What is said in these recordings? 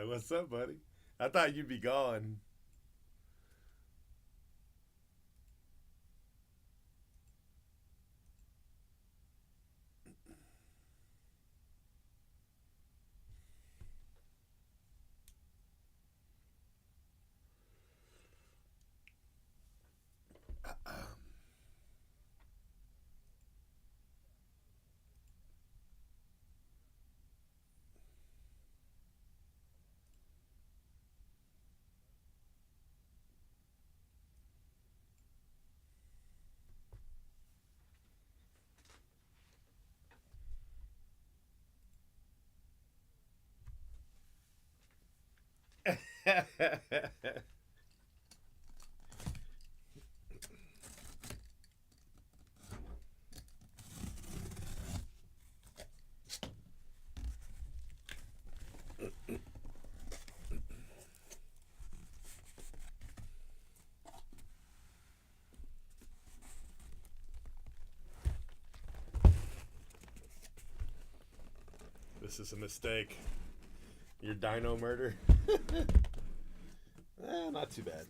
What's up, buddy? I thought you'd be gone. This is a mistake. Your dino murder? Not too bad.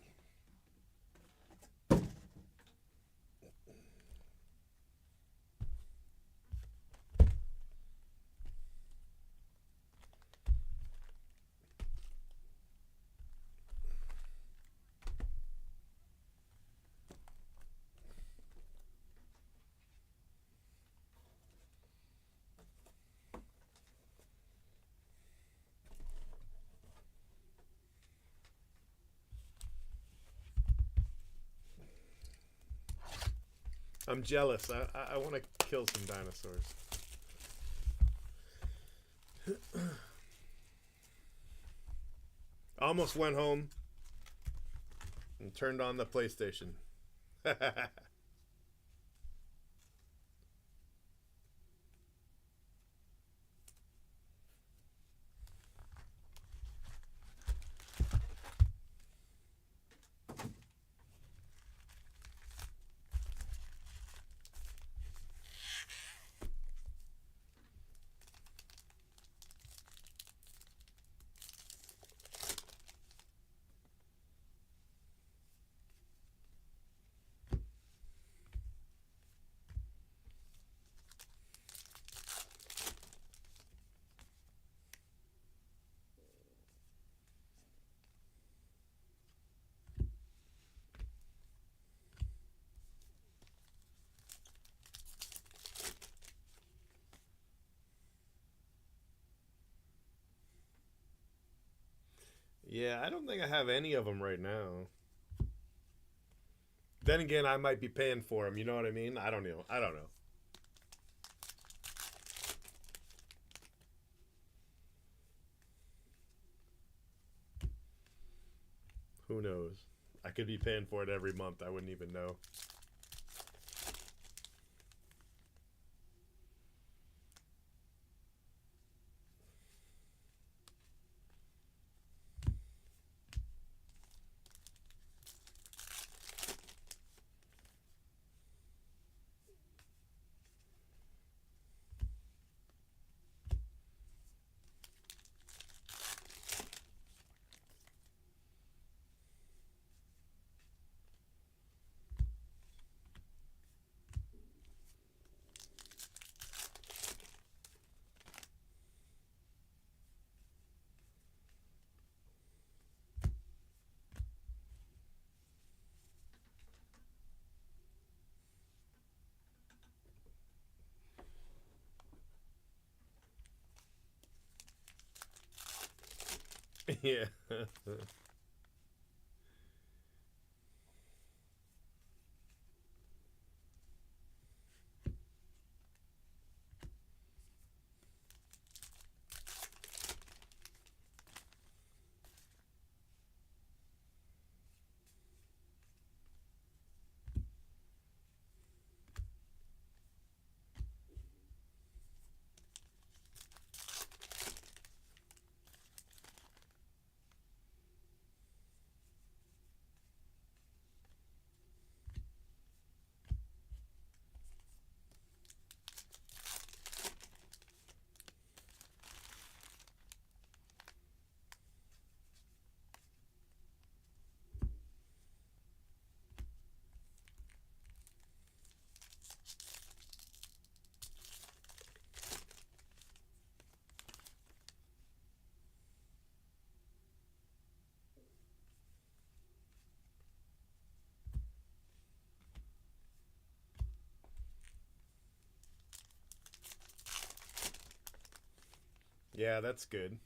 I'm jealous. I want to kill some dinosaurs. I almost went home and turned on the PlayStation. Yeah, I don't think I have any of them right now. Then again, I might be paying for them. You know what I mean? I don't know. I don't know. Who knows? I could be paying for it every month. I wouldn't even know. Yeah. Yeah, that's good.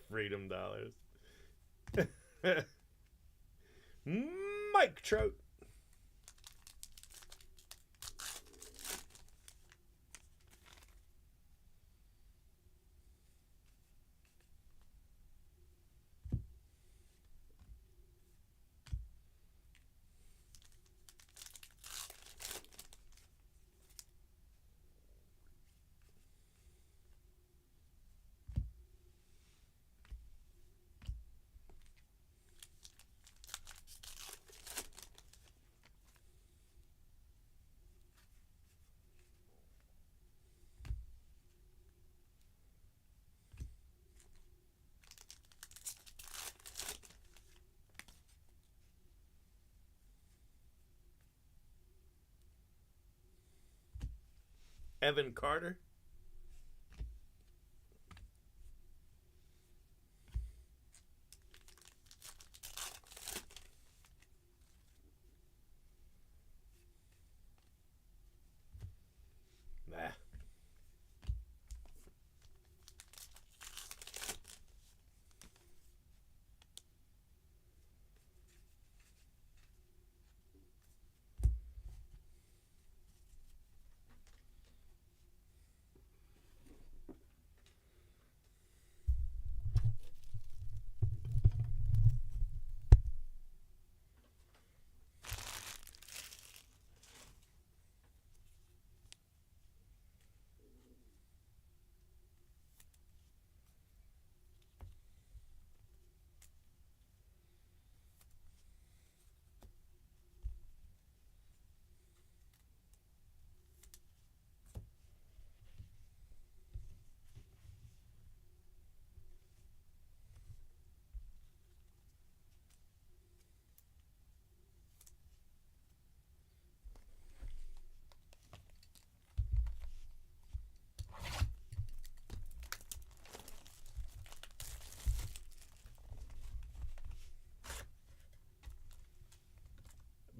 Freedom dollars. Mike Trout. Evan Carter. Nah.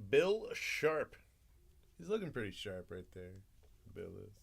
Bill Sharp. He's looking pretty sharp right there. Bill is.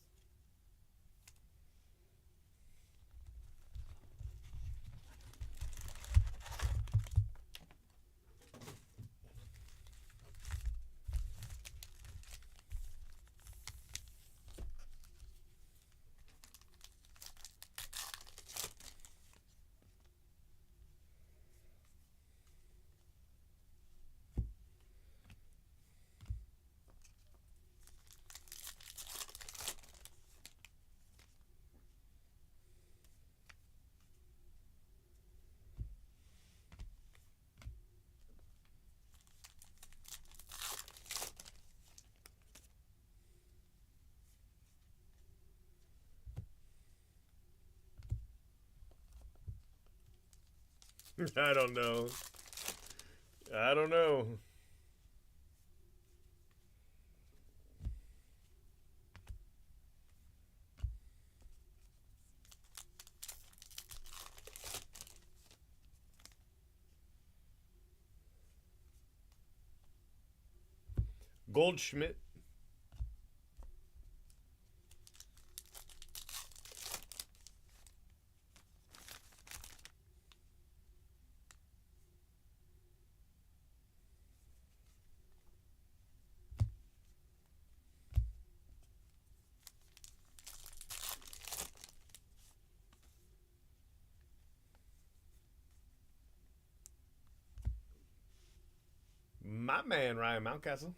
I don't know. I don't know. Goldschmidt. my man Ryan Mountcastle.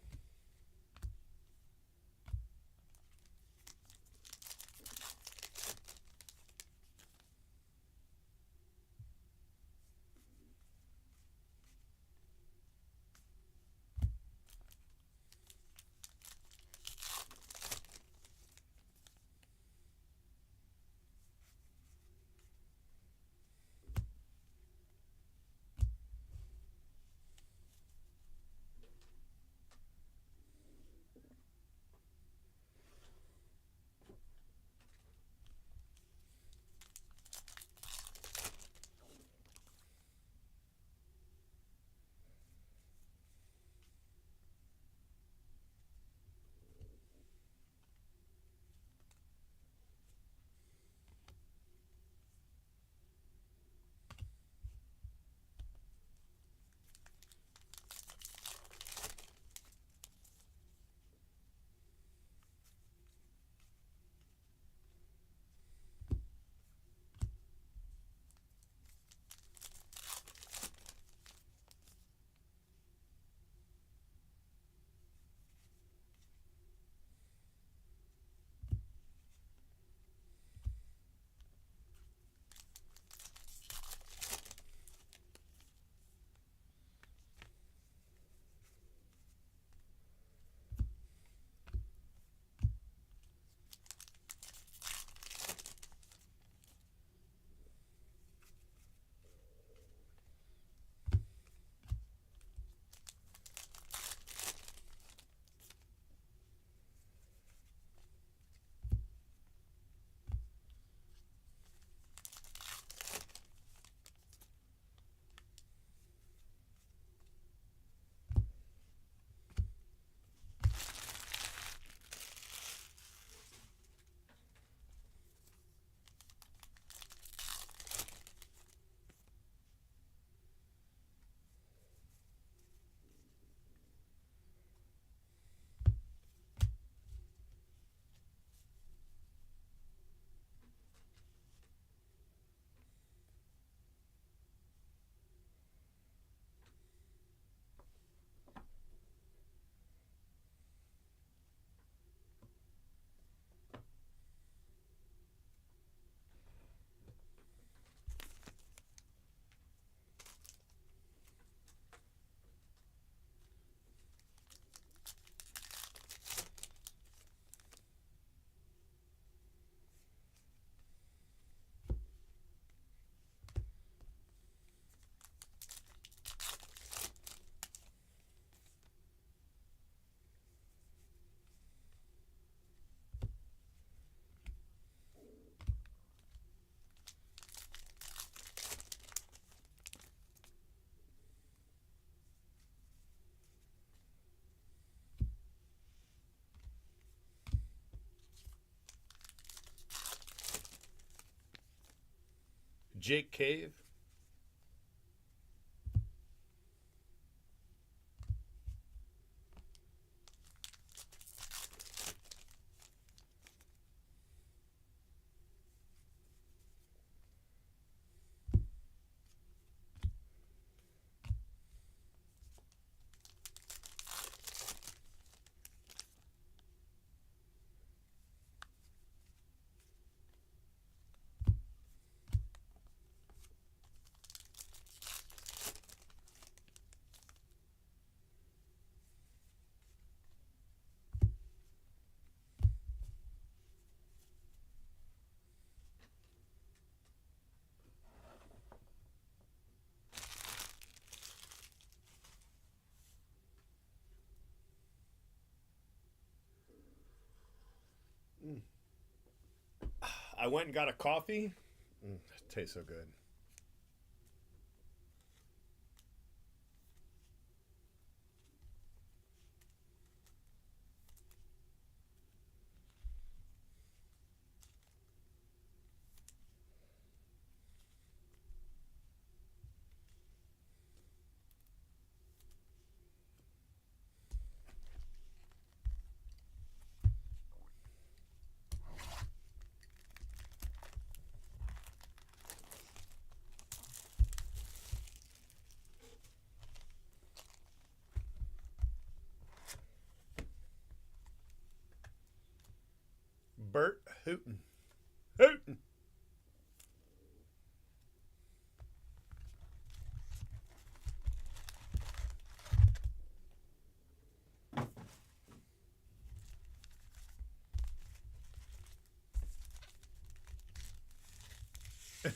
Jake Cave. I went and got a coffee. It tastes so good. Hootin'. Hootin'.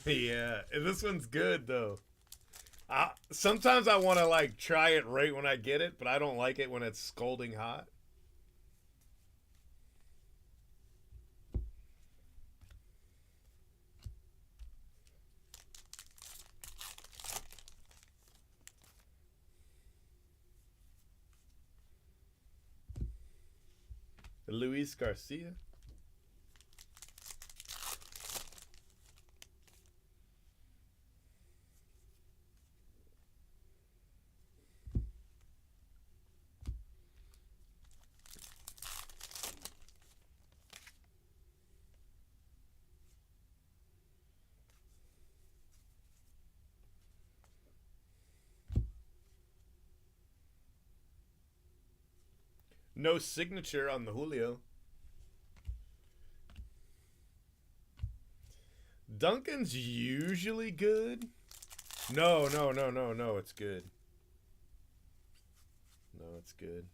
Yeah, this one's good though. Sometimes I want to like try it right when I get it, but I don't like it when it's scalding hot. Luis Garcia. No signature on the Julio. Duncan's usually good. No, no, no, no, no. It's good. No, it's good.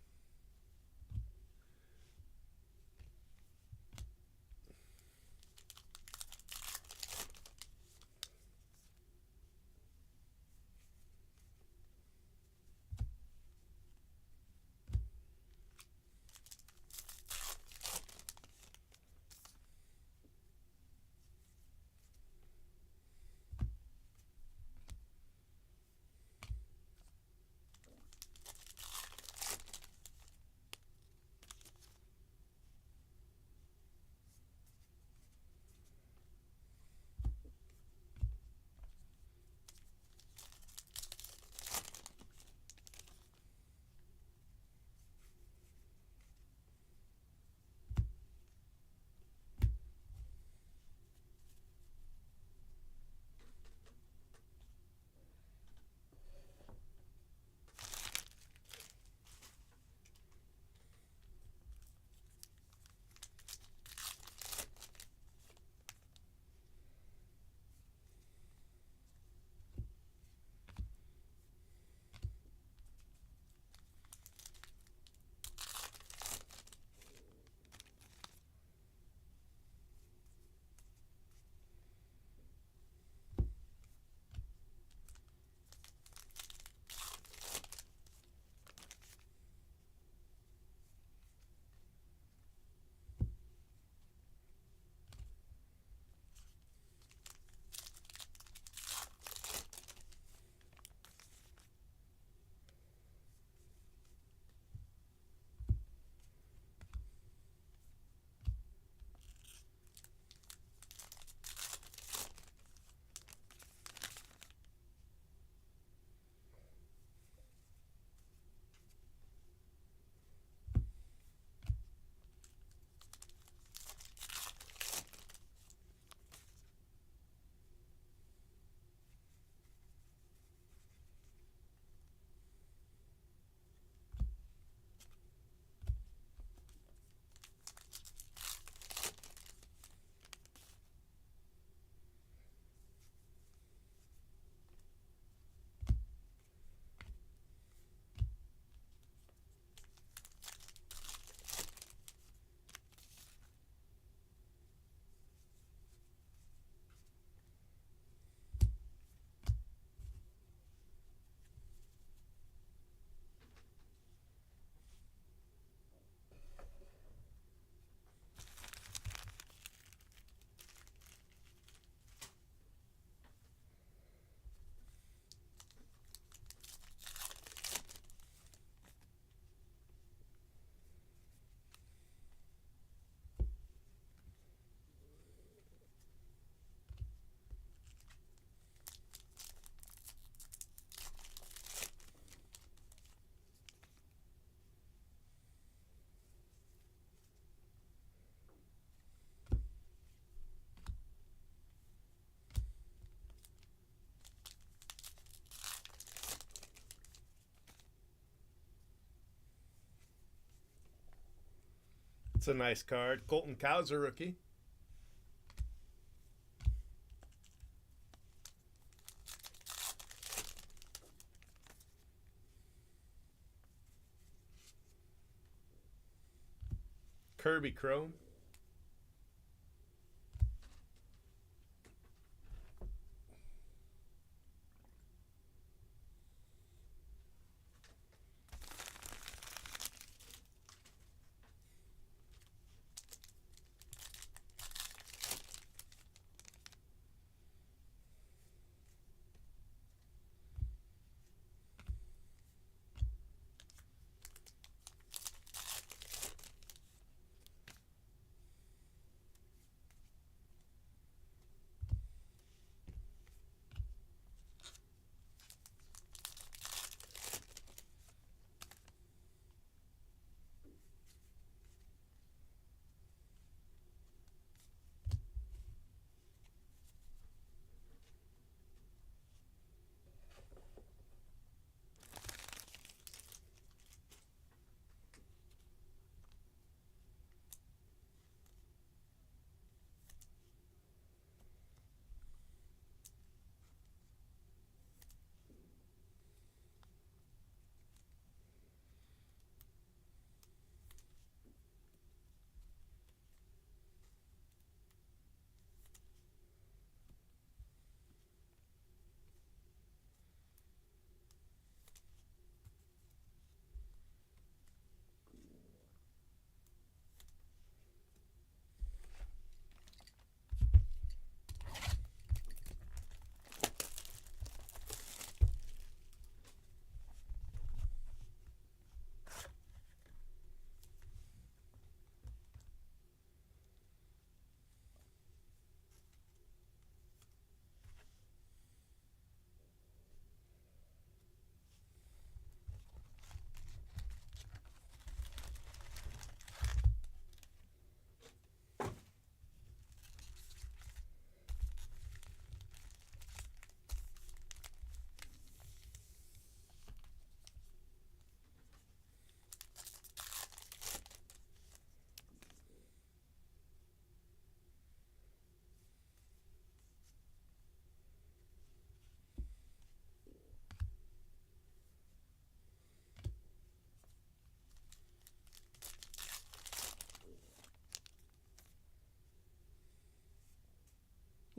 It's a nice card. Colton Cowser rookie. Kirby Chrome.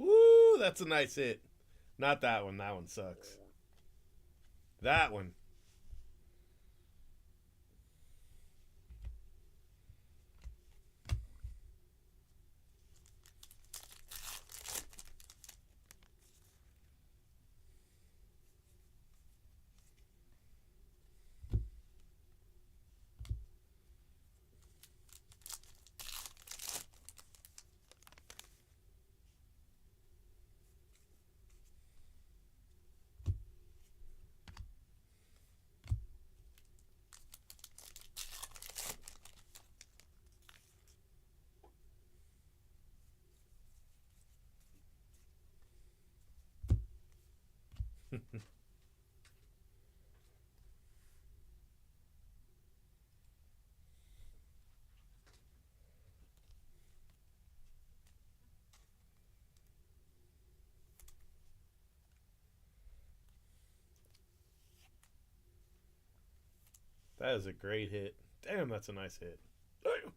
Woo, that's a nice hit. Not that one. That one sucks. That one. That is a great hit. Damn, that's a nice hit. Damn.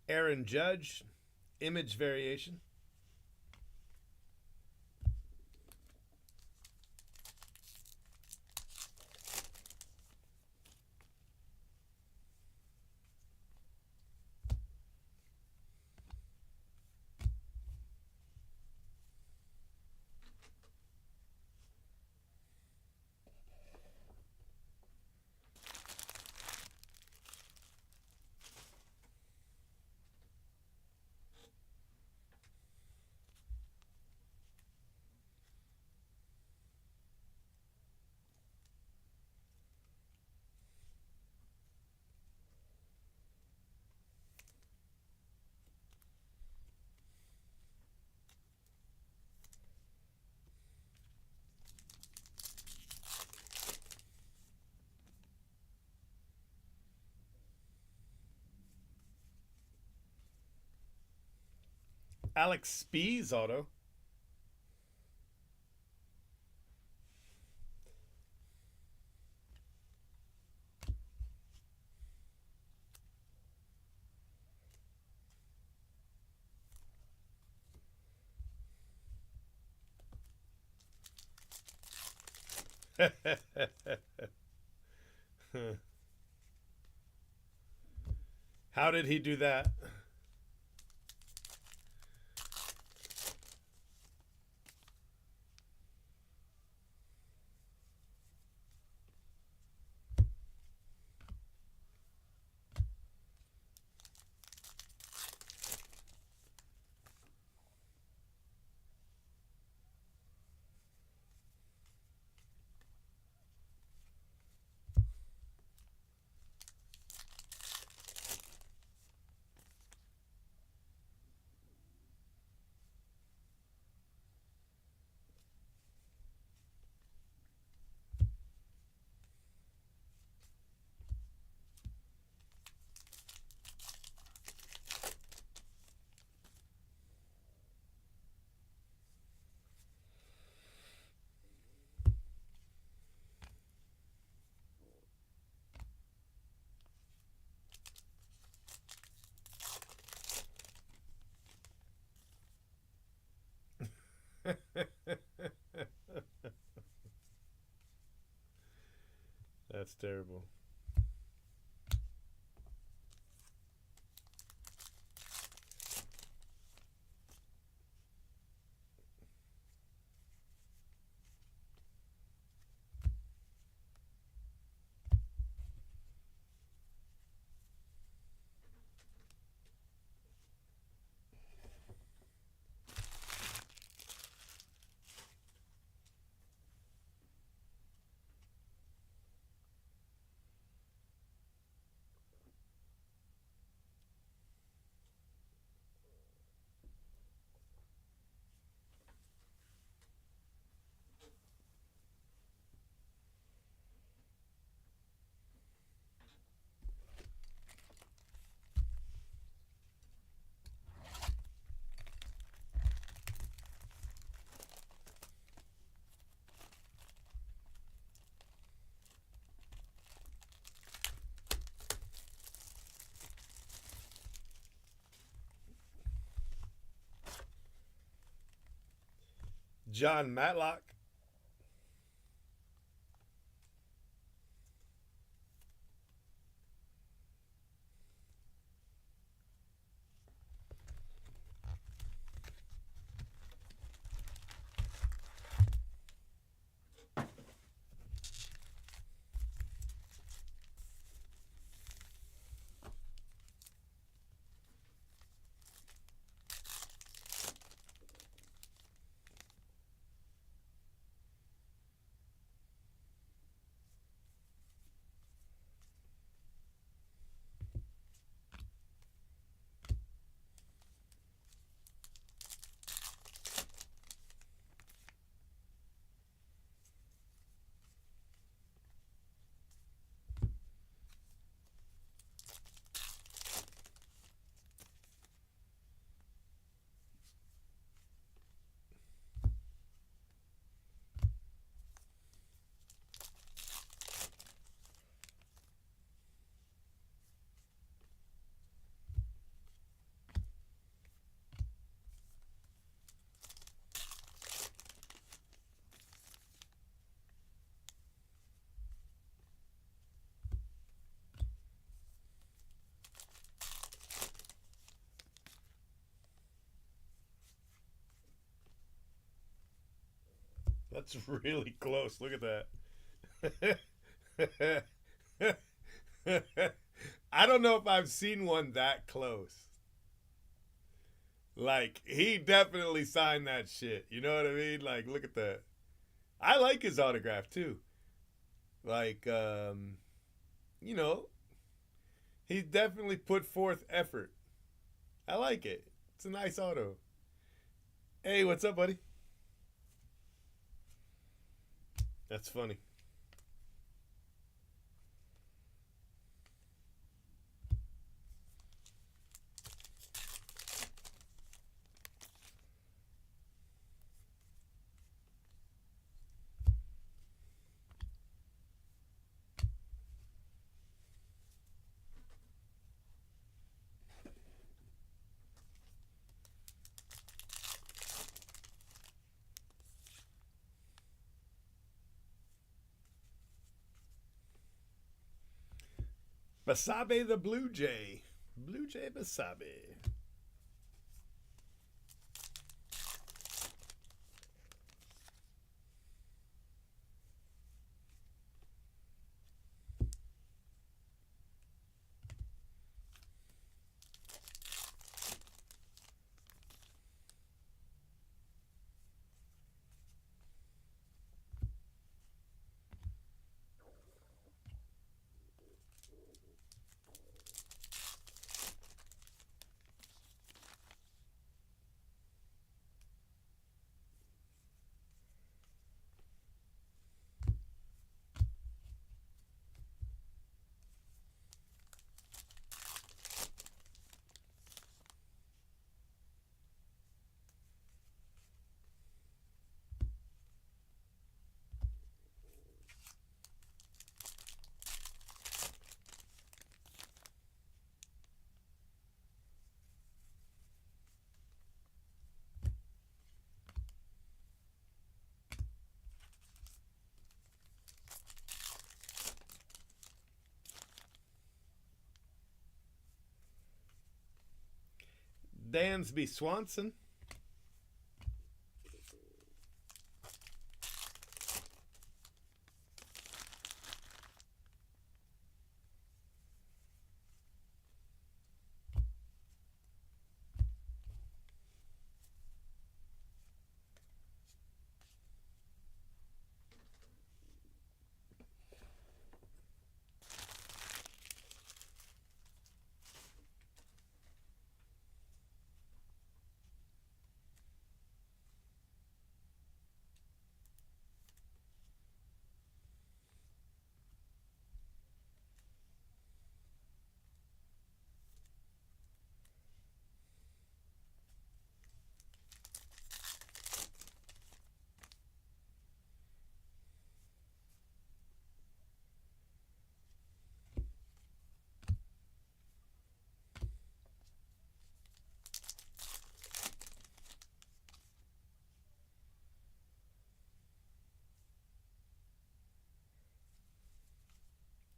Aaron Judge, image variation. Alex Spees auto. How did he do that? That's terrible. John Matlock. That's really close. Look at that. I don't know if I've seen one that close. Like, he definitely signed that shit. You know what I mean? Like, look at that. I like his autograph too. Like, you know, he definitely put forth effort. I like it. It's a nice auto. Hey, what's up, buddy? That's funny. Basabe the Blue Jay. Blue Jay Basabe. Dansby Swanson.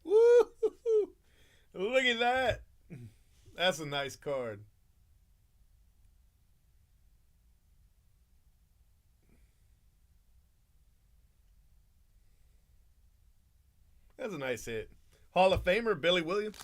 Woo! Look at that. That's a nice card. That's a nice hit. Hall of Famer Billy Williams.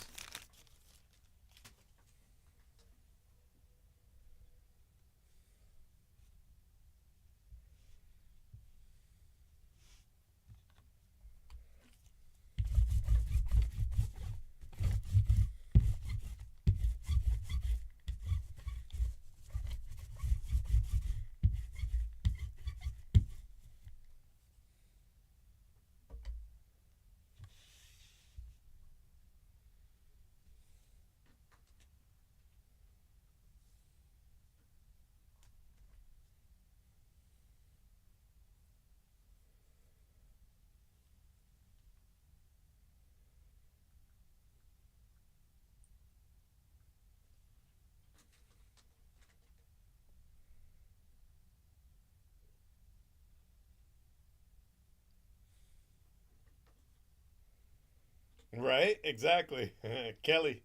Right? Exactly. Kelly.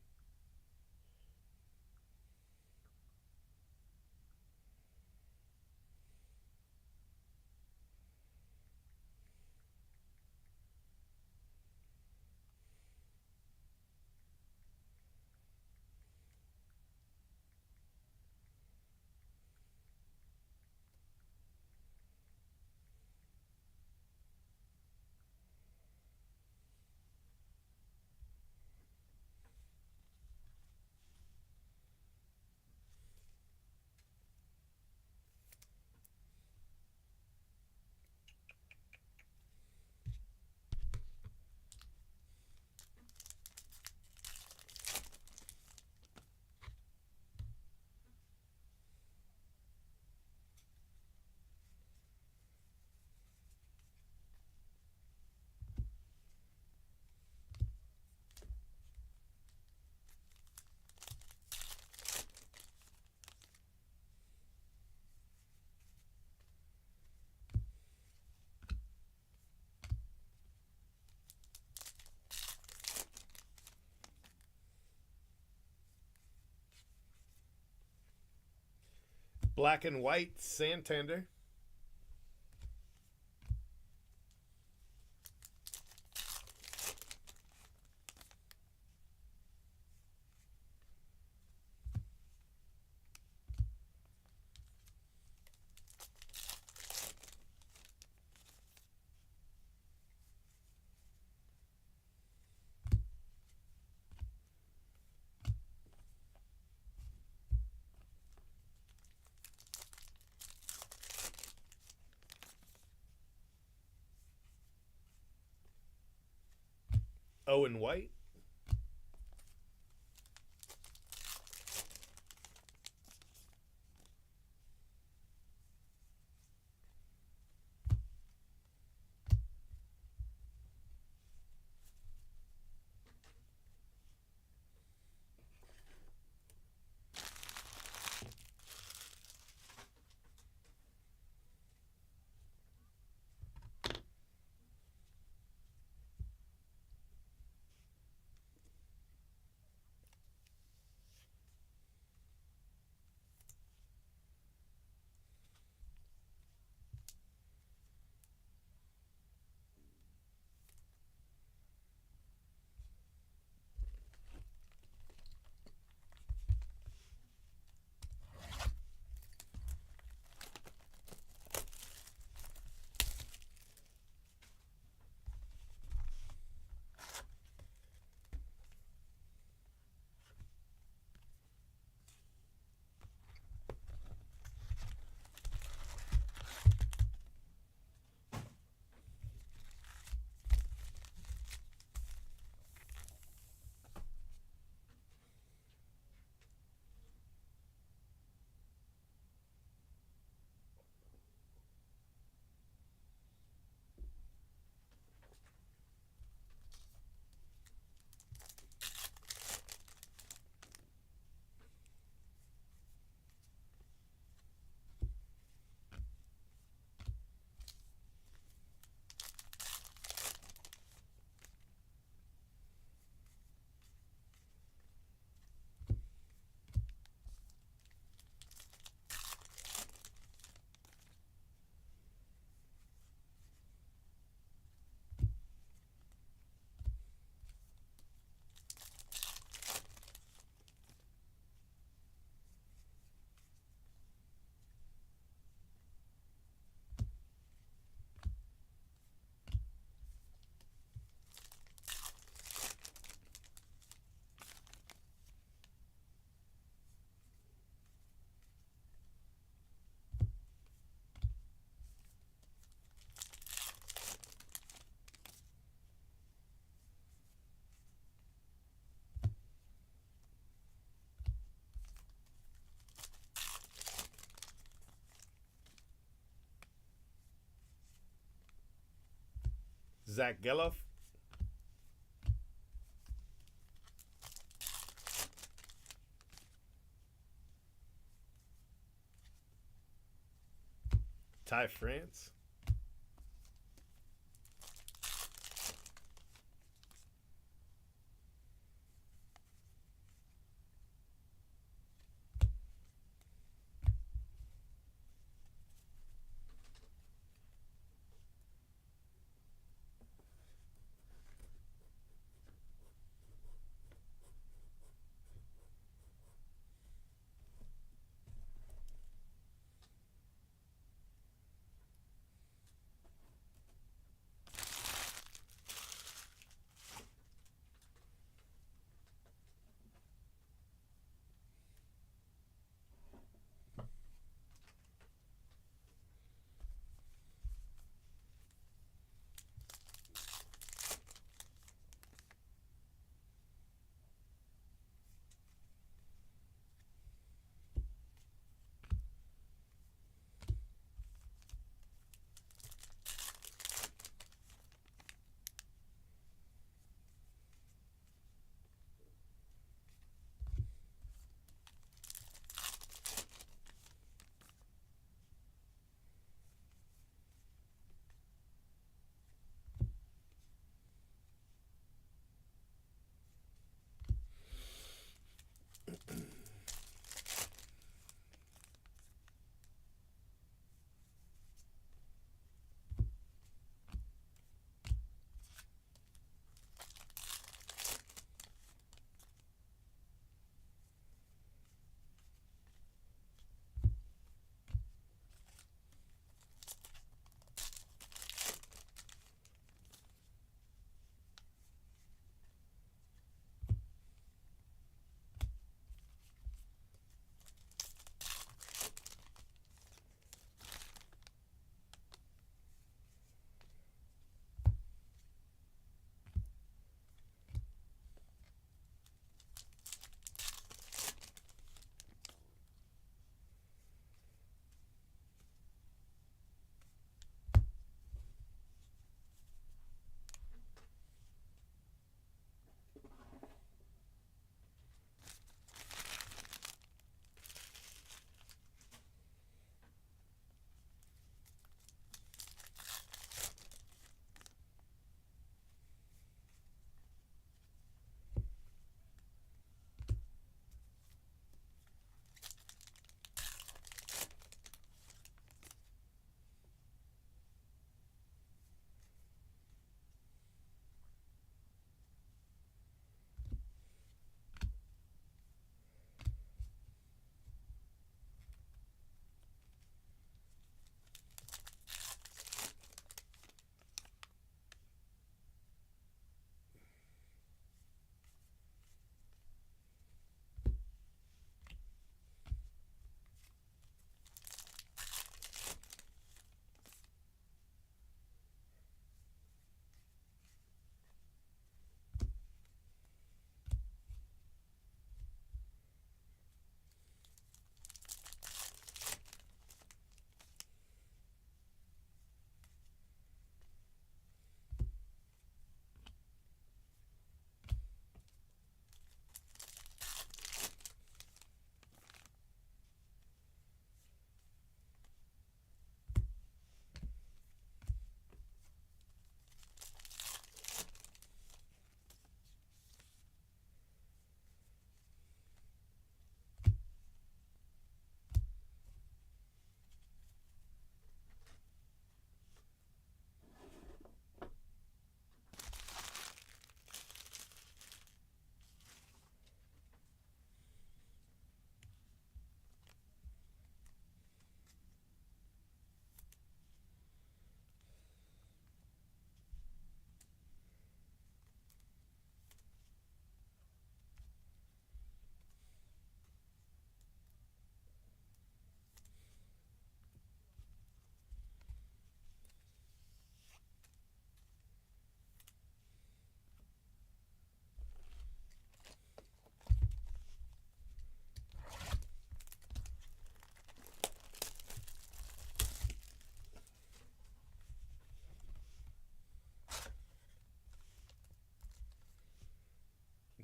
Black and white Santander. Owen White. Zach Geloff. Ty France.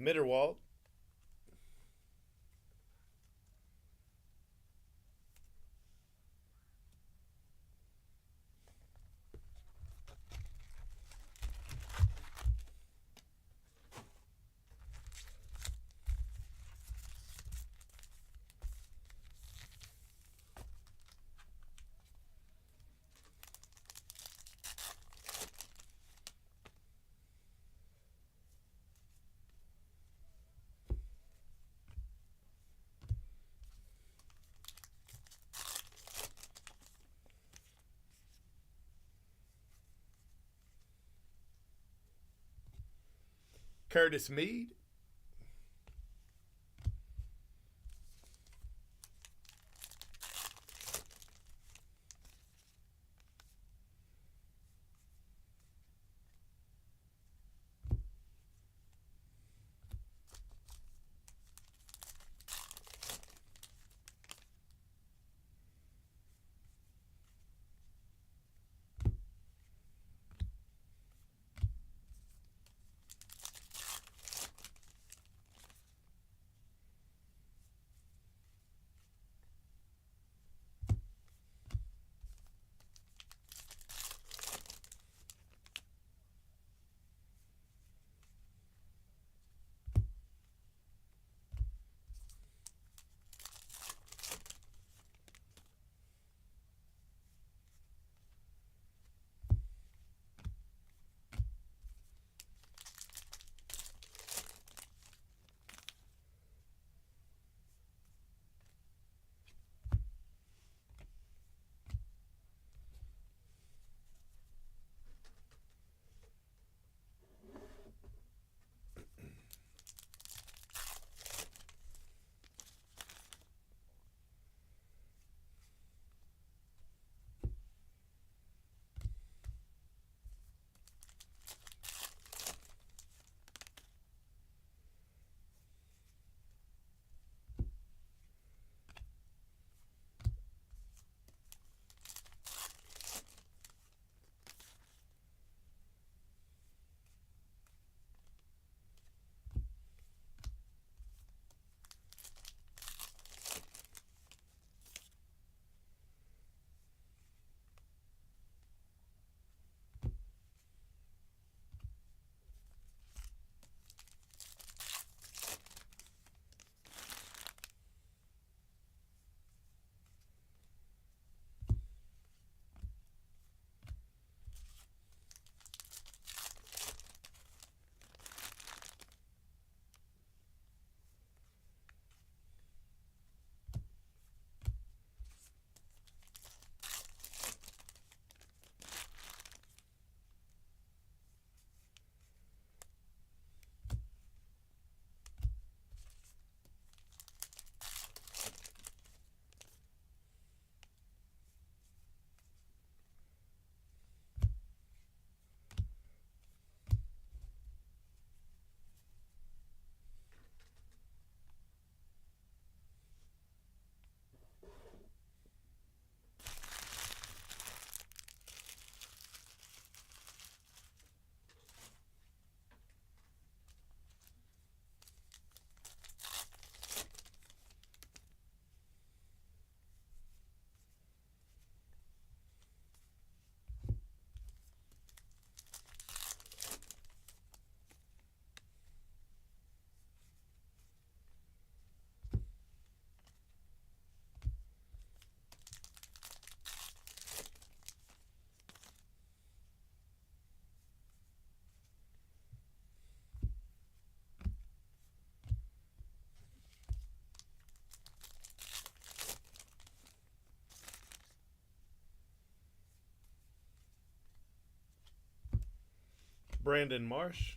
Mitterwald. Curtis Mead. Brandon Marsh.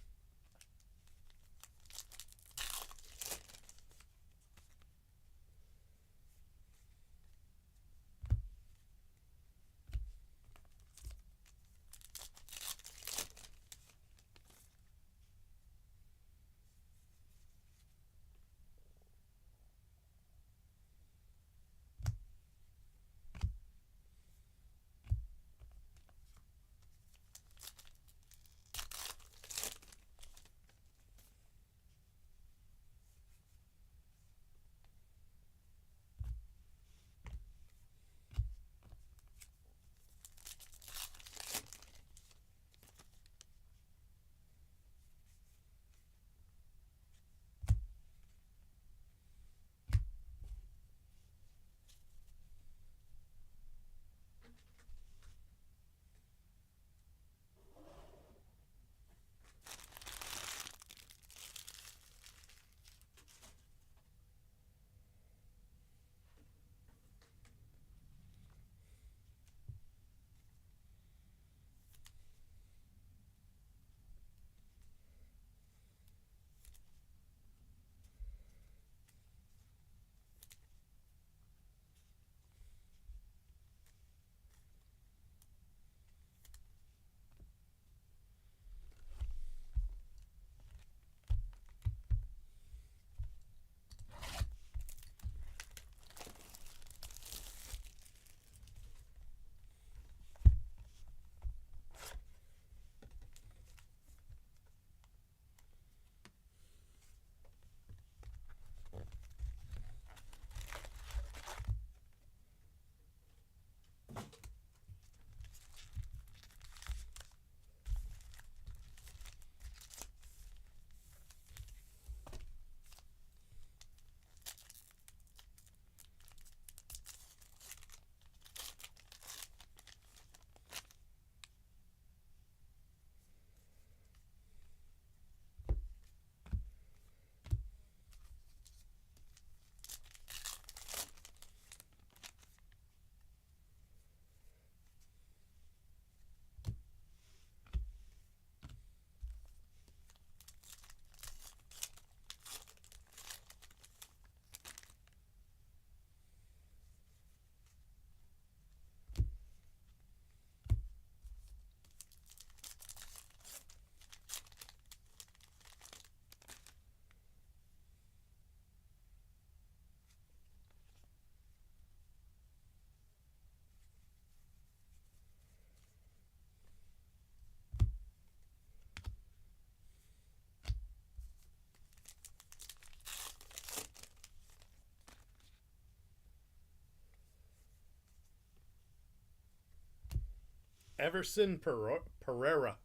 Everson Pereira.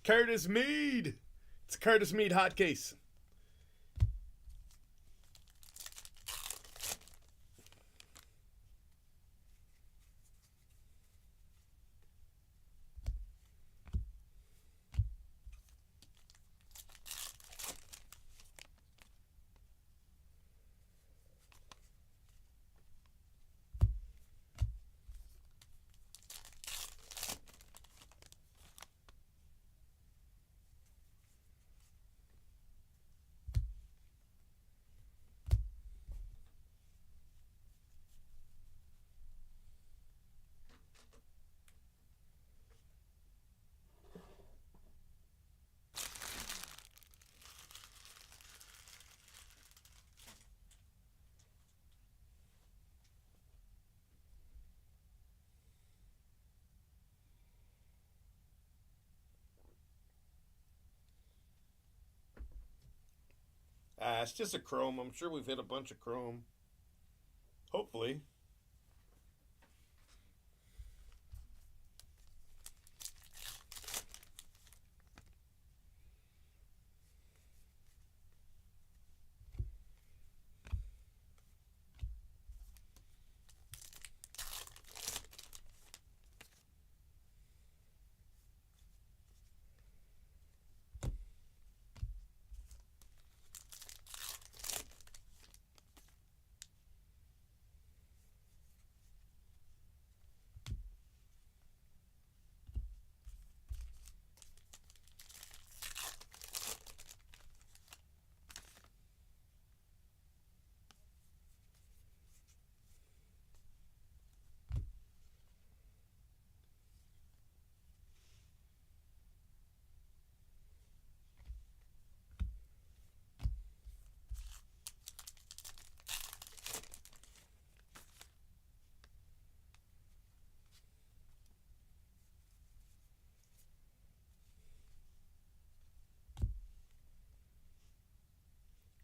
Curtis Mead. It's a Curtis Mead hot case. It's just a chrome. I'm sure we've hit a bunch of chrome. Hopefully.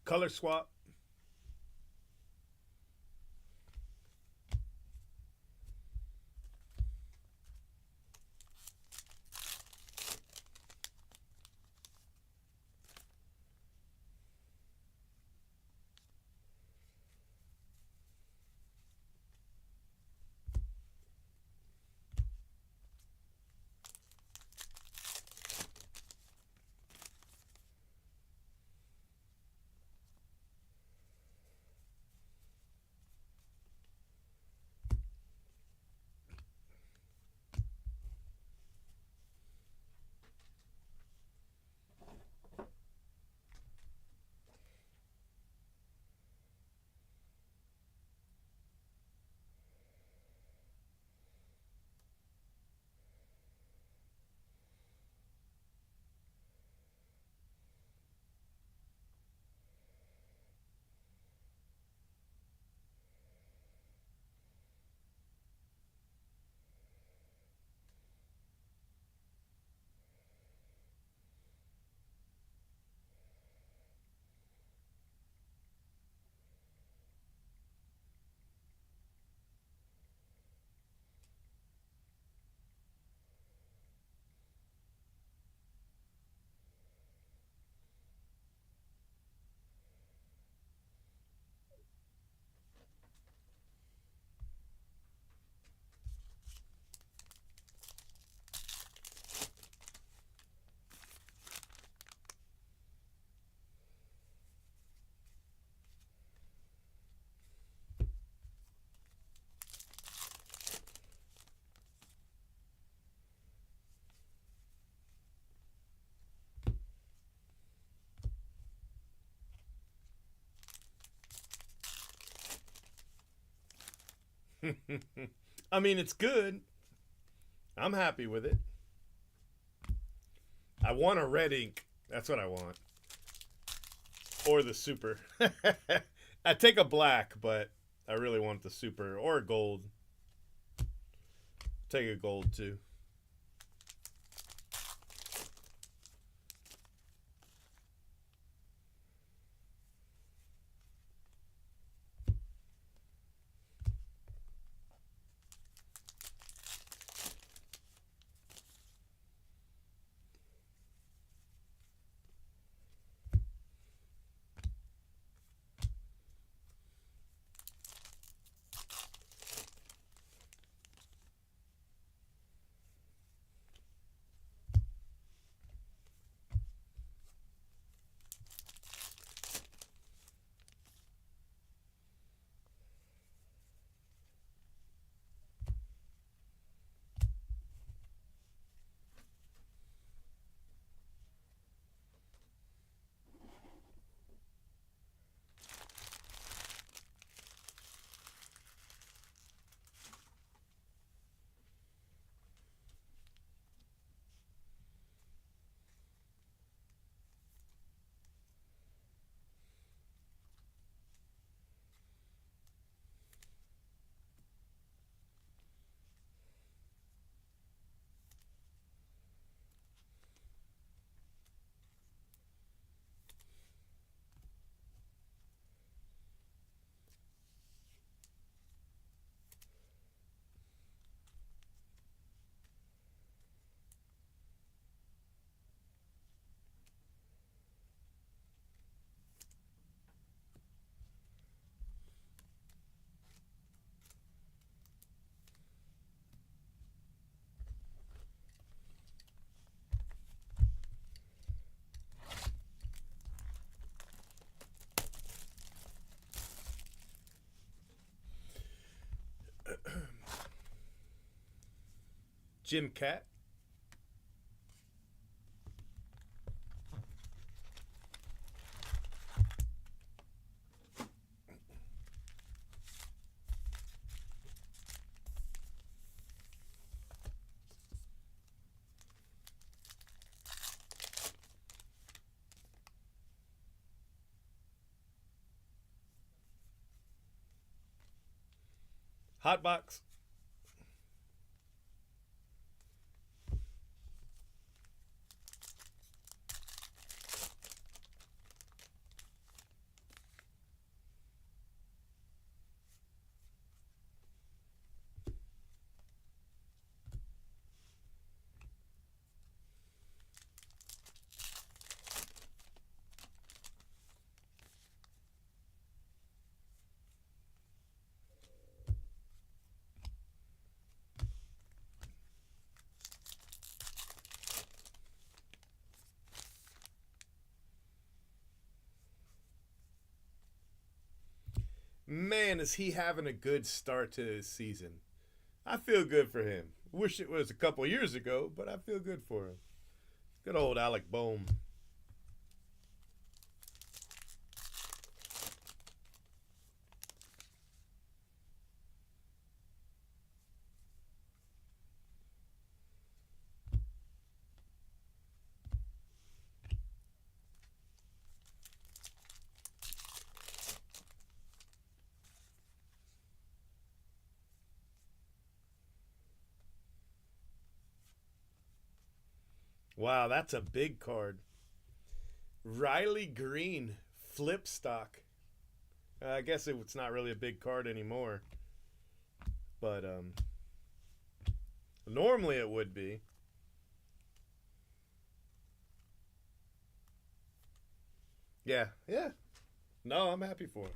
Color swap. I mean, it's good. I'm happy with it. I want a red ink. That's what I want. Or the super. I take a black, but I really want the super. Or a gold. Take a gold too. Jim Cat. Hotbox. Man, is he having a good start to his season. I feel good for him. Wish it was a couple years ago, but I feel good for him. Good old Alec Bohm. Wow, that's a big card. Riley Green, flip stock. I guess it's not really a big card anymore, but normally it would be. Yeah, yeah. No, I'm happy for him.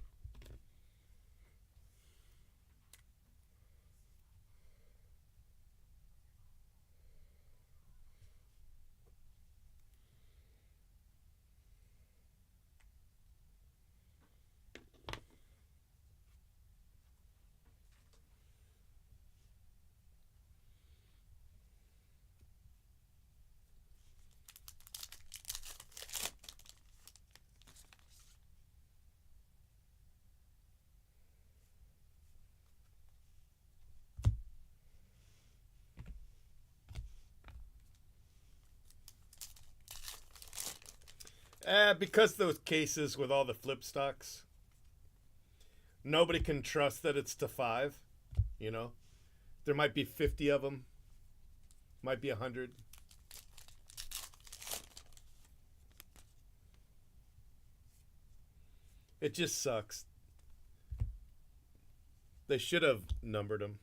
Because those cases with all the flip stocks, nobody can trust that it's to five. You know, there might be 50 of them, might be 100. It just sucks. They should have numbered them.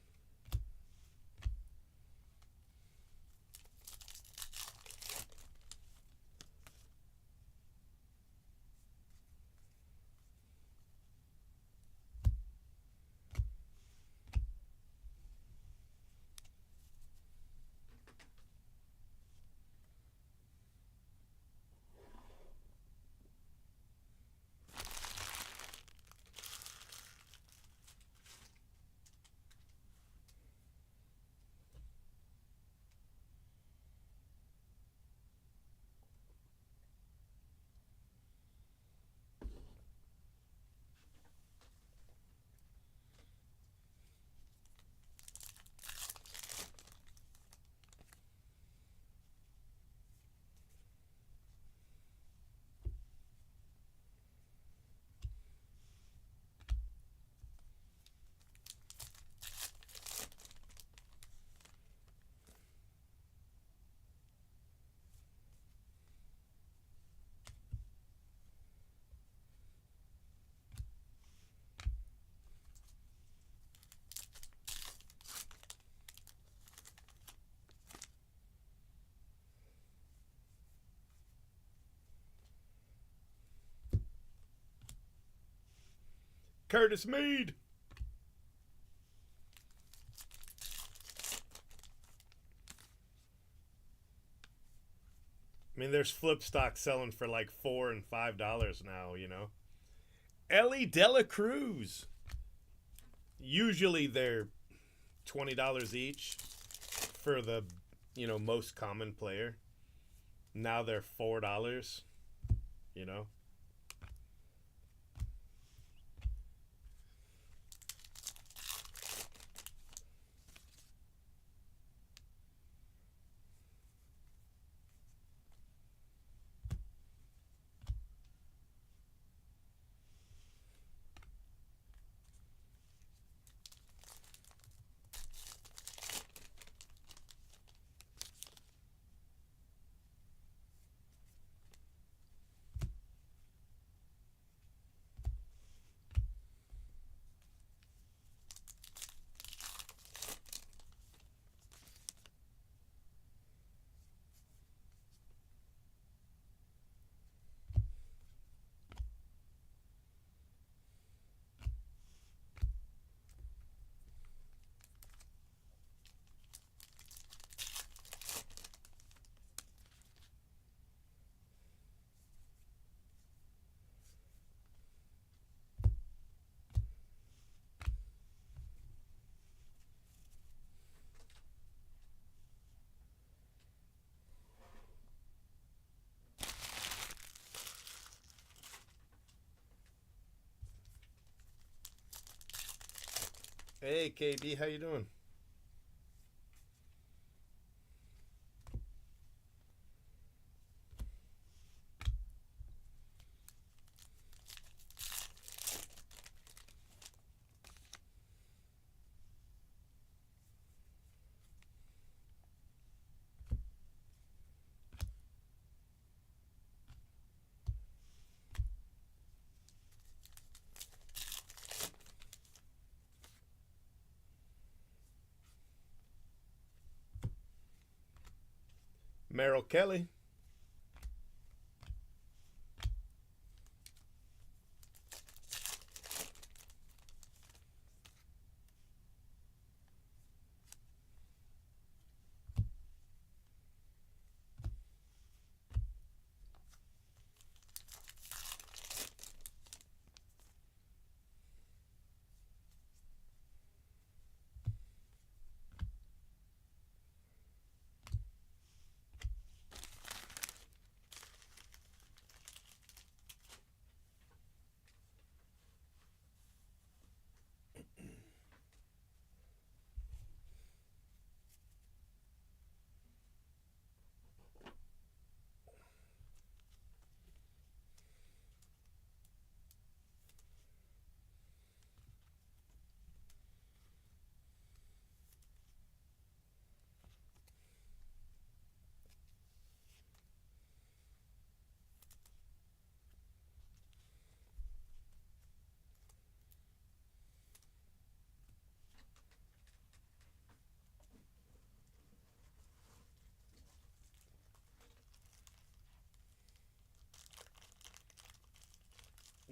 Curtis Mead. I mean, there's flip stock selling for like $4 and $5 now. Ellie Dela Cruz. Usually they're $20 each for the most common player. Now they're $4. You know. Hey KD, how you doing? Merrill Kelly.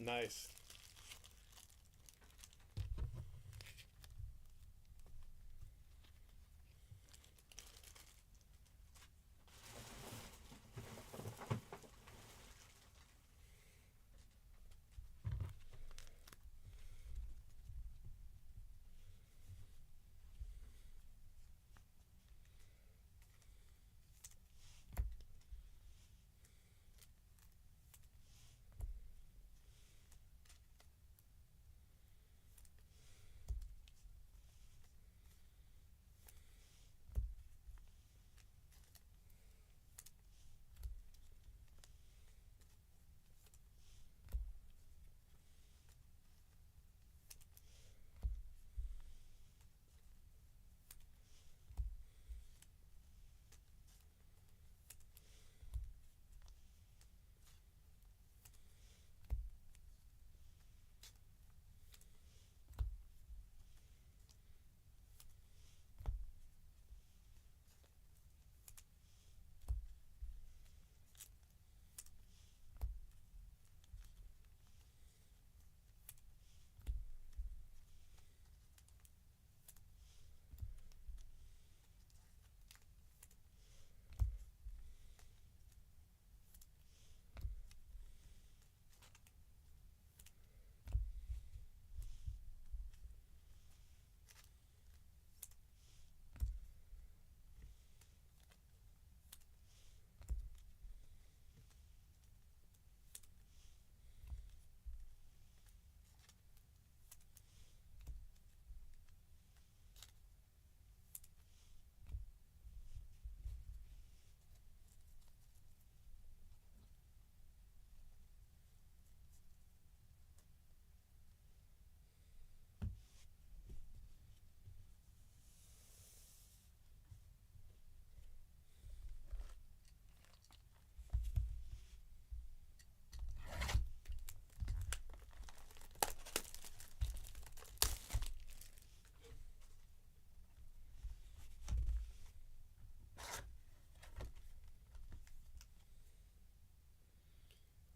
Nice.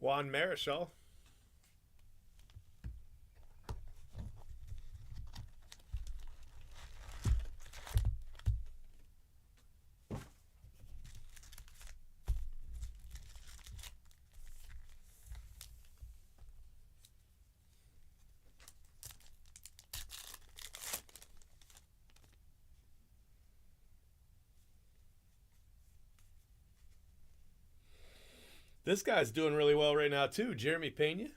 Juan Marichal. This guy's doing really well right now too, Jeremy Pena.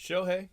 Shohei.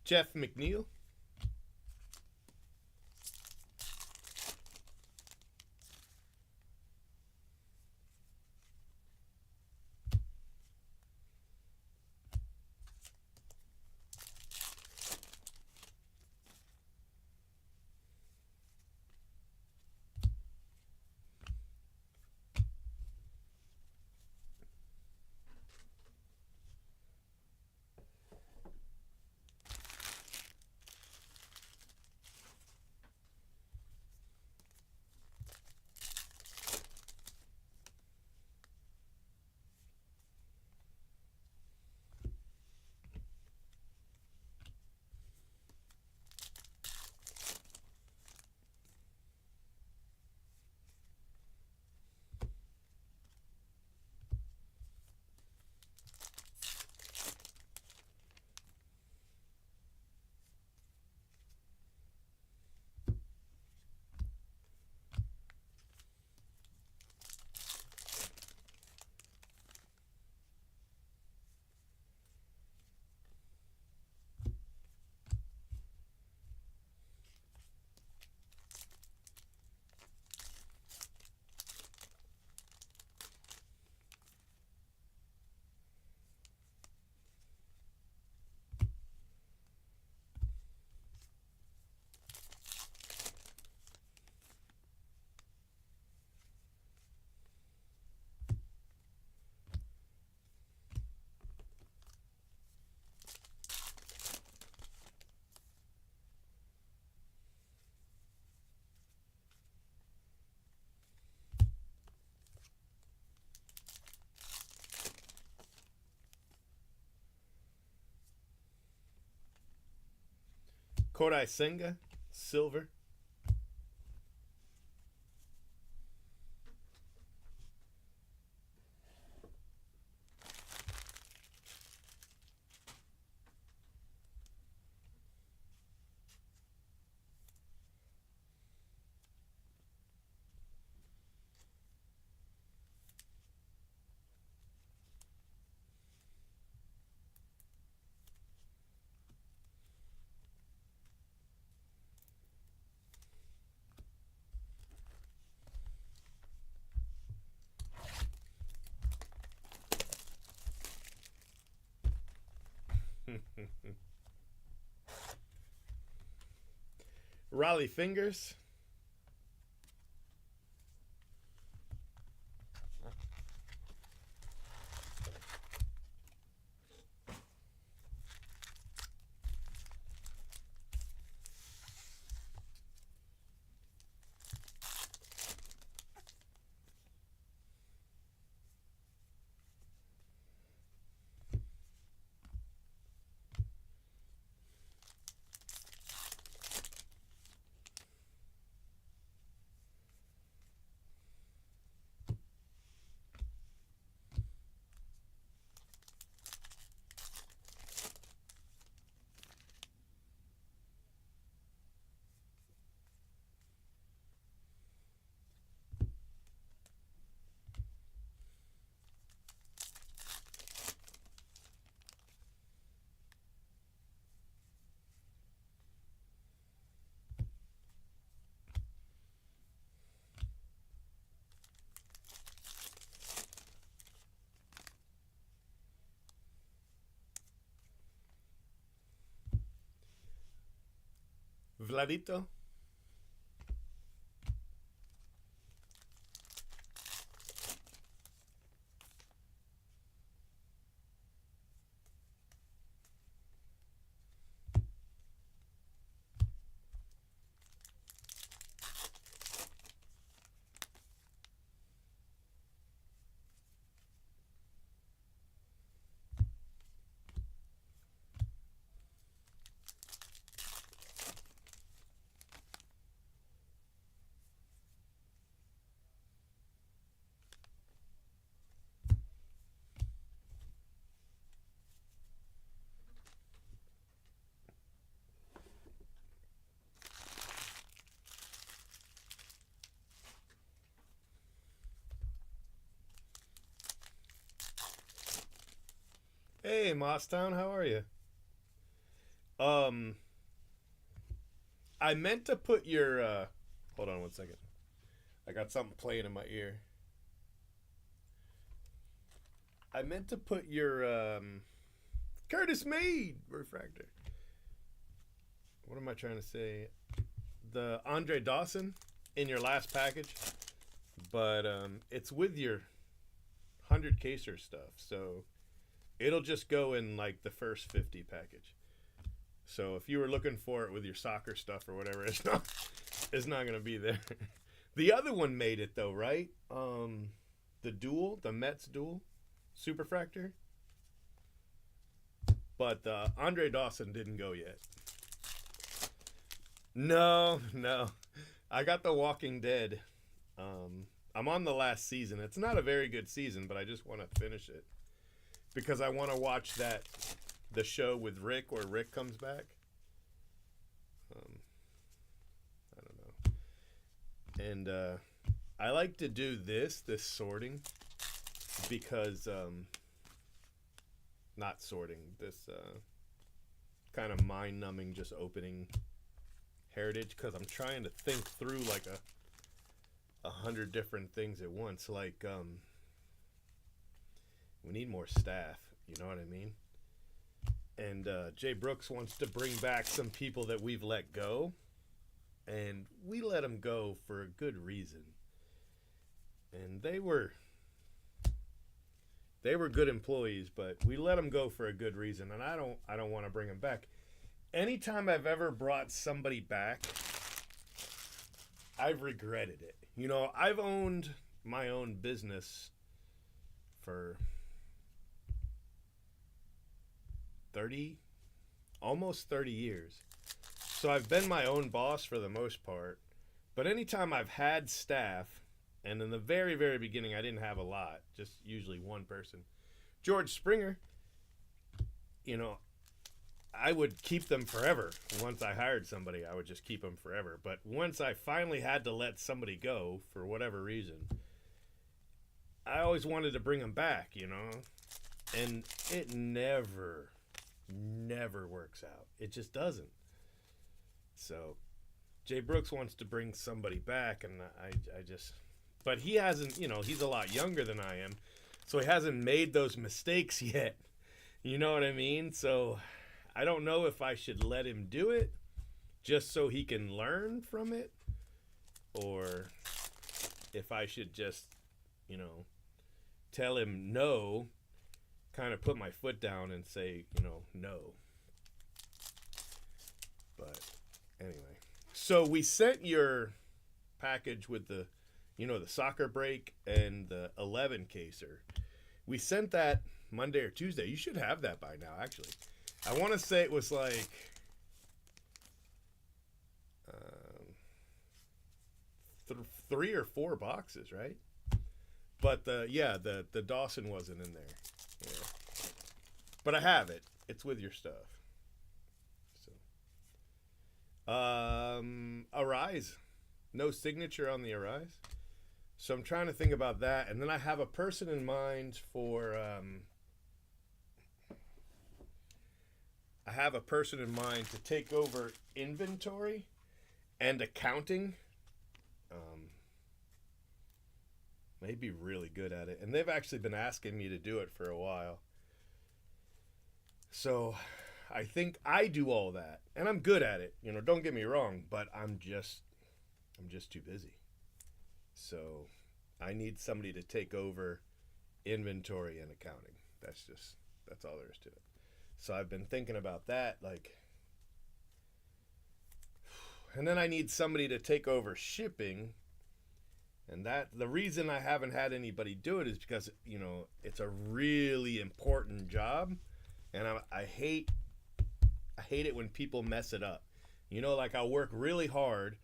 Jeff McNeil. Kodai Senga, silver. Raleigh Fingers. Vladito. Hey, Mosstown, how are you? Um, I meant to put your. Hold on one second. I got something playing in my ear. I meant to put your Curtis Made refractor. What am I trying to say? The Andre Dawson in your last package, but it's with your 100 caser stuff, so it'll just go in like the first 50 package. So if you were looking for it with your soccer stuff or whatever, it's not gonna be there. The other one made it though, right? The dual, the Mets dual, Superfractor. But Andre Dawson didn't go yet. No, no. I got The Walking Dead. I'm on the last season. It's not a very good season, but I just want to finish it because I want to watch the show with Rick where Rick comes back. I don't know. And I like to do this sorting because not sorting, this kind of mind numbing, just opening heritage because I'm trying to think through like 100 different things at once. Like we need more staff, you know what I mean? And Jay Brooks wants to bring back some people that we've let go, and we let them go for a good reason. And they were good employees, but we let them go for a good reason, and I don't want to bring them back. Anytime I've ever brought somebody back, I've regretted it. You know, I've owned my own business for almost 30 years. so I've been my own boss for the most part, but anytime I've had staff, and in the very, very beginning, I didn't have a lot, just usually one person. George Springer, you know, I would keep them forever. Once I hired somebody, I would just keep them forever. But once I finally had to let somebody go for whatever reason, I always wanted to bring them back, you know? And it never works out. It just doesn't. So Jay Brooks wants to bring somebody back, and I just, but he hasn't, you know, he's a lot younger than I am, so he hasn't made those mistakes yet. You know what I mean? So I don't know if I should let him do it just so he can learn from it, or if I should just, you know, tell him no, kind of put my foot down and say, you know, no. But anyway, so we sent your package with the, you know, the soccer break and the 11 caser. We sent that Monday or Tuesday. You should have that by now, actually. I want to say it was like three or four boxes, right? But the Dawson wasn't in there. Yeah. But I have it. It's with your stuff. So, Arise. No signature on the Arise. So I'm trying to think about that, and then I have a person in mind for. I have a person in mind to take over inventory and accounting. They'd be really good at it, and they've actually been asking me to do it for a while. So I think I do all that, and I'm good at it. You know, don't get me wrong, but I'm just too busy. So I need somebody to take over inventory and accounting. That's all there is to it. So I've been thinking about that, like, and then I need somebody to take over shipping. And that the reason I haven't had anybody do it is because, you know, it's a really important job, and I hate it when people mess it up. You know, like I'll work really hard,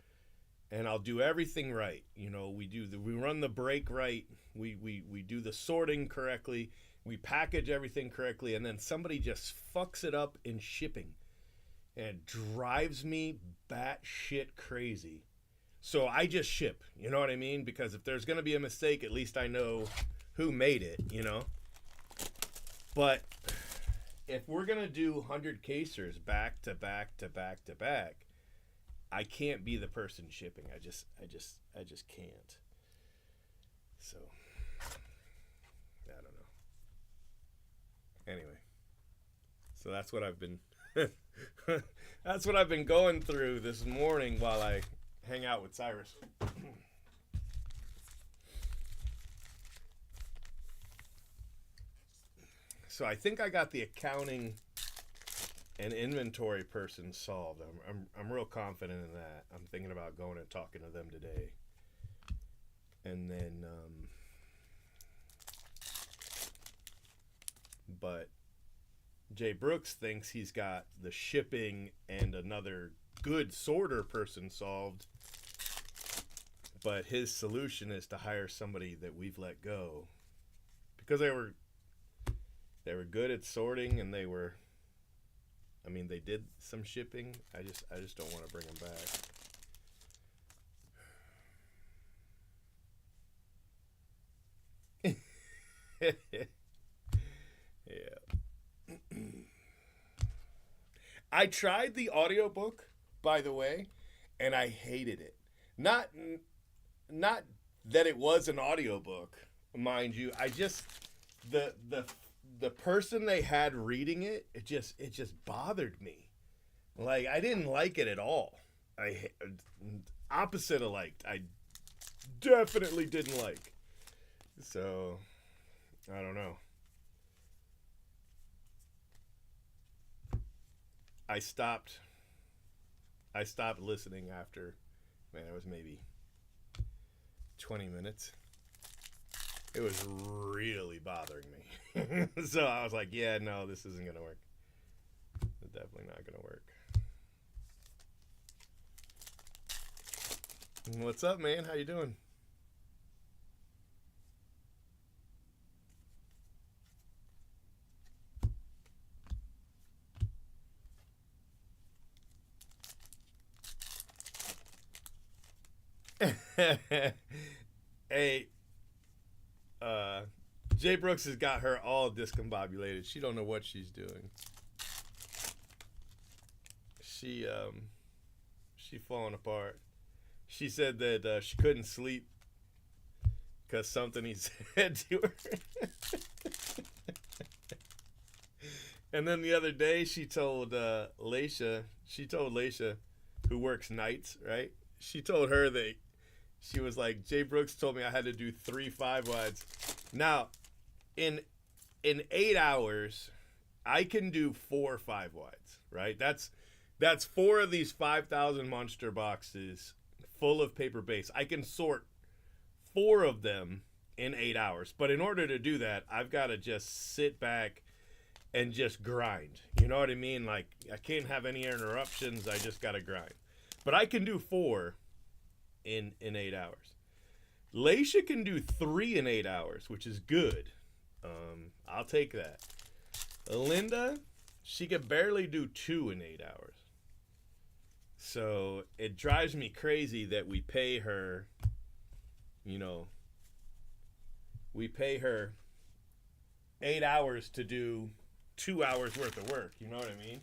and I'll do everything right. You know, we run the break right, we do the sorting correctly, we package everything correctly, and then somebody just fucks it up in shipping, and it drives me batshit crazy. So I just ship, you know what I mean? Because if there's going to be a mistake, at least I know who made it, you know? But if we're going to do 100 casers back to back to back to back, I can't be the person shipping. I just can't. So, I don't know. Anyway. So that's what I've been that's what I've been going through this morning while I hang out with Cyrus. So I think I got the accounting and inventory person solved. I'm real confident in that. I'm thinking about going and talking to them today. And then but Jay Brooks thinks he's got the shipping and another good sorter person solved, but his solution is to hire somebody that we've let go because they were good at sorting, and they did some shipping. I just don't want to bring them back. Yeah. I tried the audiobook, by the way, and I hated it. Not that it was an audiobook, mind you. I just the person they had reading it, it just bothered me. Like, I didn't like it at all. Opposite of liked. I definitely didn't like. So I don't know. I stopped listening after, man, it was maybe 20 minutes. It was really bothering me. So I was like, yeah, no, this isn't going to work. It's definitely not going to work. What's up, man? How you doing? Hey, uh, Jay Brooks has got her all discombobulated. She don't know what she's doing. She she falling apart. She said that she couldn't sleep because something he said to her. And then the other day, she told Leisha, who works nights, right? She told her that she was like, Jay Brooks told me I had to do 3 5 wides. Now, in 8 hours, I can do 4 5 wides, right? That's four of these 5,000 monster boxes full of paper base. I can sort four of them in 8 hours. But in order to do that, I've got to just sit back and just grind. You know what I mean? Like, I can't have any interruptions. I just got to grind. But I can do four in 8 hours. Leisha can do three in 8 hours, which is good. I'll take that. Linda, she could barely do two in 8 hours. So it drives me crazy that we pay her, you know, we pay her 8 hours to do 2 hours worth of work. You know what I mean?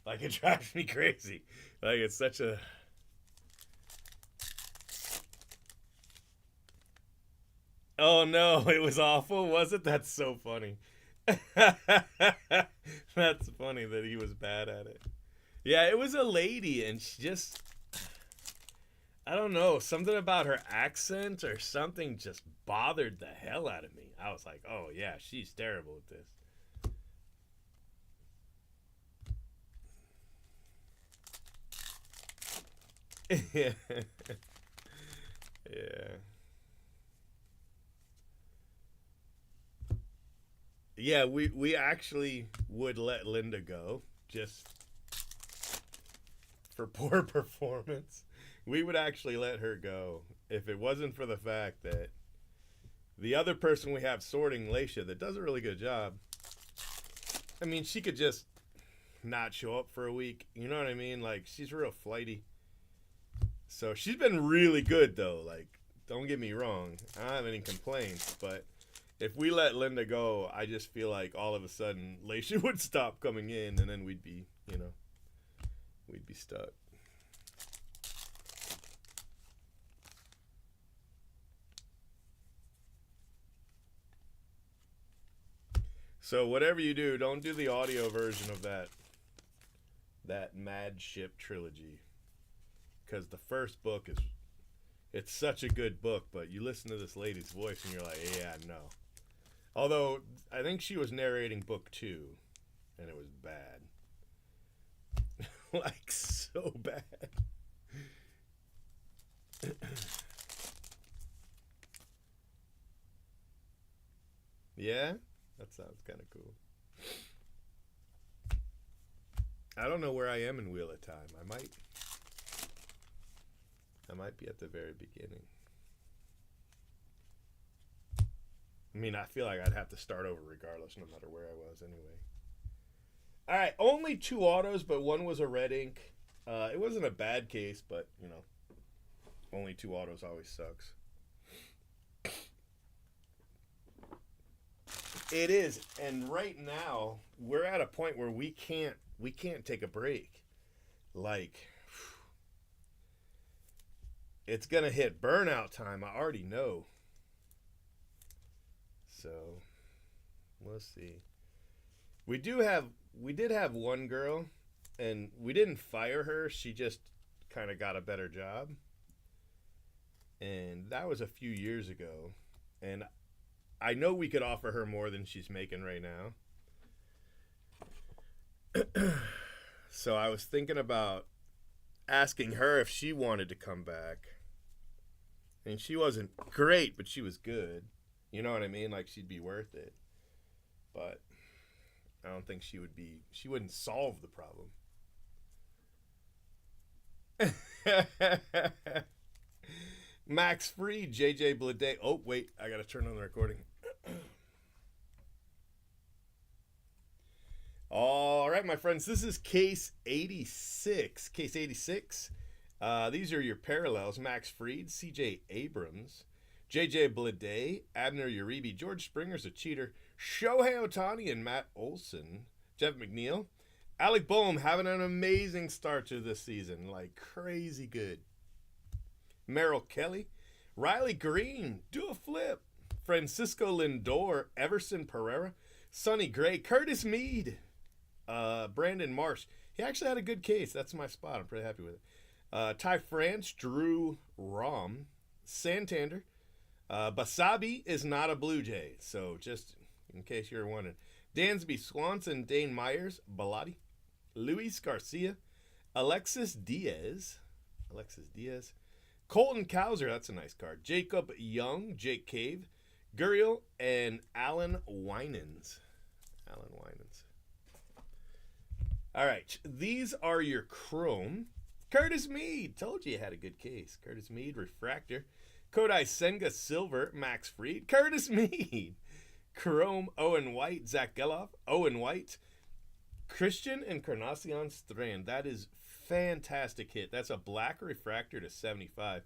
Like, it drives me crazy. Like, it's such a. Oh no, it was awful, was it? That's so funny. That's funny that he was bad at it. Yeah, it was a lady, and she just. I don't know, something about her accent or something just bothered the hell out of me. I was like, oh yeah, she's terrible at this. Yeah. Yeah. Yeah, we actually would let Linda go just for poor performance. We would actually let her go if it wasn't for the fact that the other person we have sorting, Leisha, that does a really good job. I mean, she could just not show up for a week. You know what I mean? Like, she's real flighty. So she's been really good though. Like, don't get me wrong, I don't have any complaints, but if we let Linda go, I just feel like all of a sudden Leisha would stop coming in, and then we'd be, we'd be stuck. So whatever you do, don't do the audio version of that Mad Ship trilogy, because the first book is it's such a good book, but you listen to this lady's voice and you're like, yeah, no. Although I think she was narrating book two, and it was bad, like so bad. Yeah, that sounds kind of cool. I don't know where I am in Wheel of Time. I might be at the very beginning. I mean, I feel like I'd have to start over regardless, no matter where I was anyway. All right, only two autos, but one was a red ink. It wasn't a bad case, but only two autos always sucks. It is, and right now we're at a point where we can't take a break. Like, it's gonna hit burnout time. I already know. So we'll see. We did have one girl, and we didn't fire her. She just kind of got a better job, and that was a few years ago. And I know we could offer her more than she's making right now. So I was thinking about asking her if she wanted to come back. And she wasn't great, but she was good. You know what I mean? Like, she'd be worth it. But I don't think she wouldn't solve the problem. Max Fried, JJ Bleday. Oh, wait. I got to turn on the recording. All right, my friends. This is case 86. Case 86. These are your parallels. Max Fried, CJ Abrams, JJ Bleday, Abner Uribe, George Springer's a cheater, Shohei Ohtani and Matt Olson, Jeff McNeil, Alec Boehm having an amazing start to this season, like crazy good. Merrill Kelly, Riley Green, do a flip, Francisco Lindor, Everson Pereira, Sonny Gray, Curtis Mead, Brandon Marsh. He actually had a good case. That's my spot. I'm pretty happy with it. Ty France, Drew Rom, Santander. Basabi is not a Blue Jay, so just in case you're wondering. Dansby Swanson, Dane Myers, Bellotti, Luis Garcia, Alexis Diaz, Colton Cowser, that's a nice card. Jacob Young, Jake Cave, Guriel, and Alan Winans. All right, these are your Chrome. Curtis Mead, told you had a good case. Curtis Mead, Refractor. Kodai Senga, Silver, Max Fried. Curtis Mead. Chrome, Owen White, Zach Geloff, Owen White. Christian Encarnacion Strand. That is fantastic hit. That's a black refractor to 75.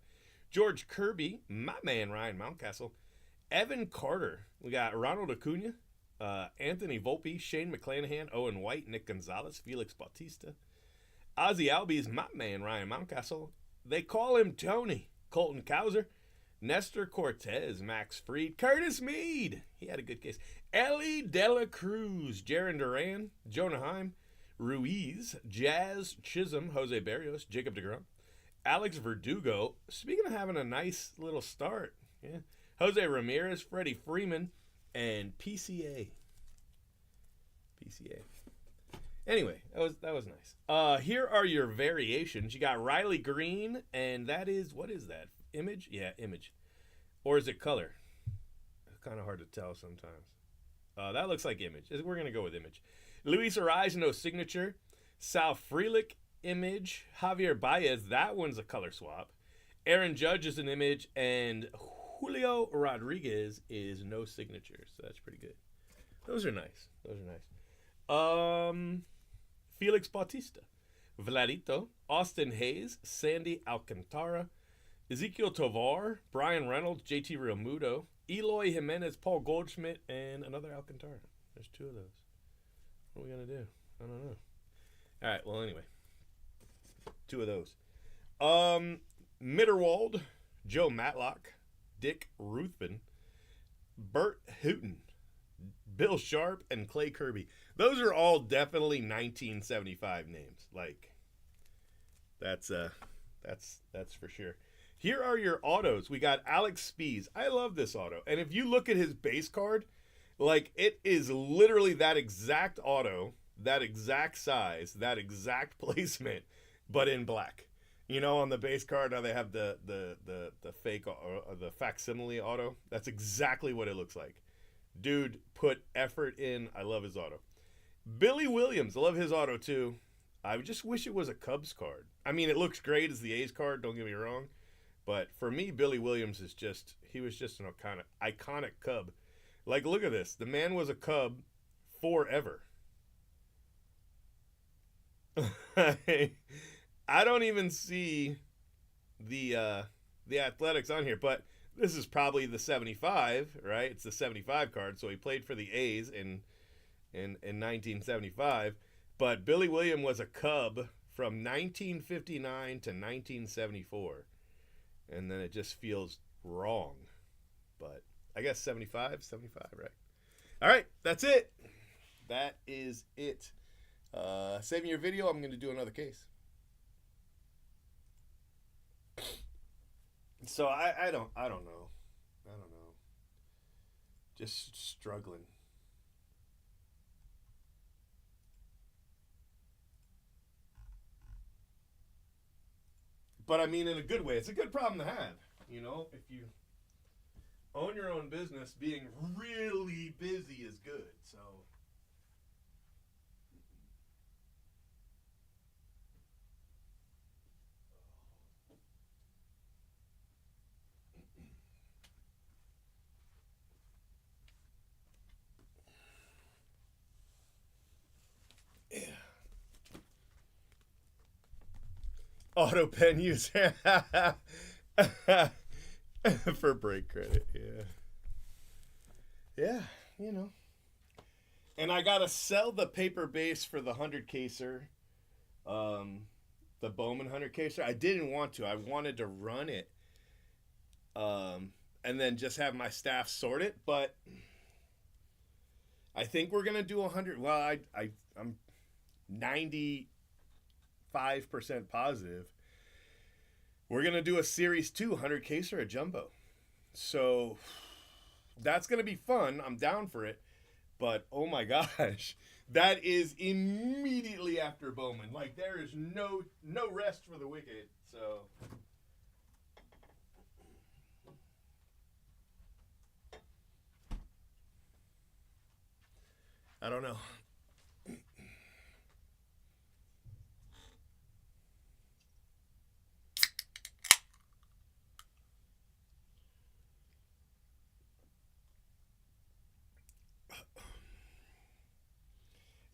George Kirby, my man Ryan Mountcastle. Evan Carter. We got Ronald Acuna, Anthony Volpe, Shane McClanahan, Owen White, Nick Gonzalez, Felix Bautista. Ozzy Albies, my man Ryan Mountcastle. They call him Tony. Colton Cowser, Nestor Cortez, Max Fried, Curtis Mead. He had a good case. Ellie Dela Cruz, Jaron Duran, Jonah Heim, Ruiz, Jazz Chisholm, Jose Barrios, Jacob DeGrom, Alex Verdugo. Speaking of having a nice little start, yeah. Jose Ramirez, Freddie Freeman, and PCA. Anyway, that was nice. Here are your variations. You got Riley Green, and that is, what is that? Image? Yeah, image. Or is it color? It's kind of hard to tell sometimes. That looks like image. We're going to go with image. Luis Ariz, no signature. Sal Frelick, image. Javier Baez, that one's a color swap. Aaron Judge is an image, and Julio Rodriguez is no signature. So that's pretty good. Those are nice. Felix Bautista, Vladito, Austin Hayes, Sandy Alcantara, Ezekiel Tovar, Brian Reynolds, JT Realmuto, Eloy Jimenez, Paul Goldschmidt, and another Alcantara. There's two of those. What are we going to do? I don't know. All right, well, anyway. Two of those. Mitterwald, Joe Matlock, Dick Ruthven, Bert Hooten, Bill Sharp, and Clay Kirby. Those are all definitely 1975 names. Like, that's for sure. Here are your autos. We got Alex Spees. I love this auto. And if you look at his base card, like, it is literally that exact auto, that exact size, that exact placement, but in black. You know, on the base card, how they have the fake or the facsimile auto? That's exactly what it looks like. Dude put effort in. I love his auto. Billy Williams. I love his auto, too. I just wish it was a Cubs card. I mean, it looks great as the A's card, don't get me wrong. But for me, Billy Williams is he was just an iconic Cub. Like, look at this. The man was a Cub forever. I don't even see the Athletics on here, but this is probably the 75, right? It's the 75 card, so he played for the A's in 1975. But Billy Williams was a Cub from 1959 to 1974. And then it just feels wrong. But I guess 75, right? All right, that's it. That is it. Saving your video, I'm going to do another case. So I don't know. Just struggling. But I mean, in a good way. It's a good problem to have. You know, if you own your own business, being really busy is good. So. Auto pen user for break credit. Yeah, yeah, you know. And I gotta sell the paper base for the 100 caser, um, the Bowman 100 caser. I didn't want to. I wanted to run it, um, and then just have my staff sort it. But I think we're gonna do 100. Well, I'm 95% positive we're gonna do a Series 2 100 caser at Jumbo. So that's gonna be fun. I'm down for it. But oh my gosh, that is immediately after Bowman. Like there is no rest for the wicked. So I don't know.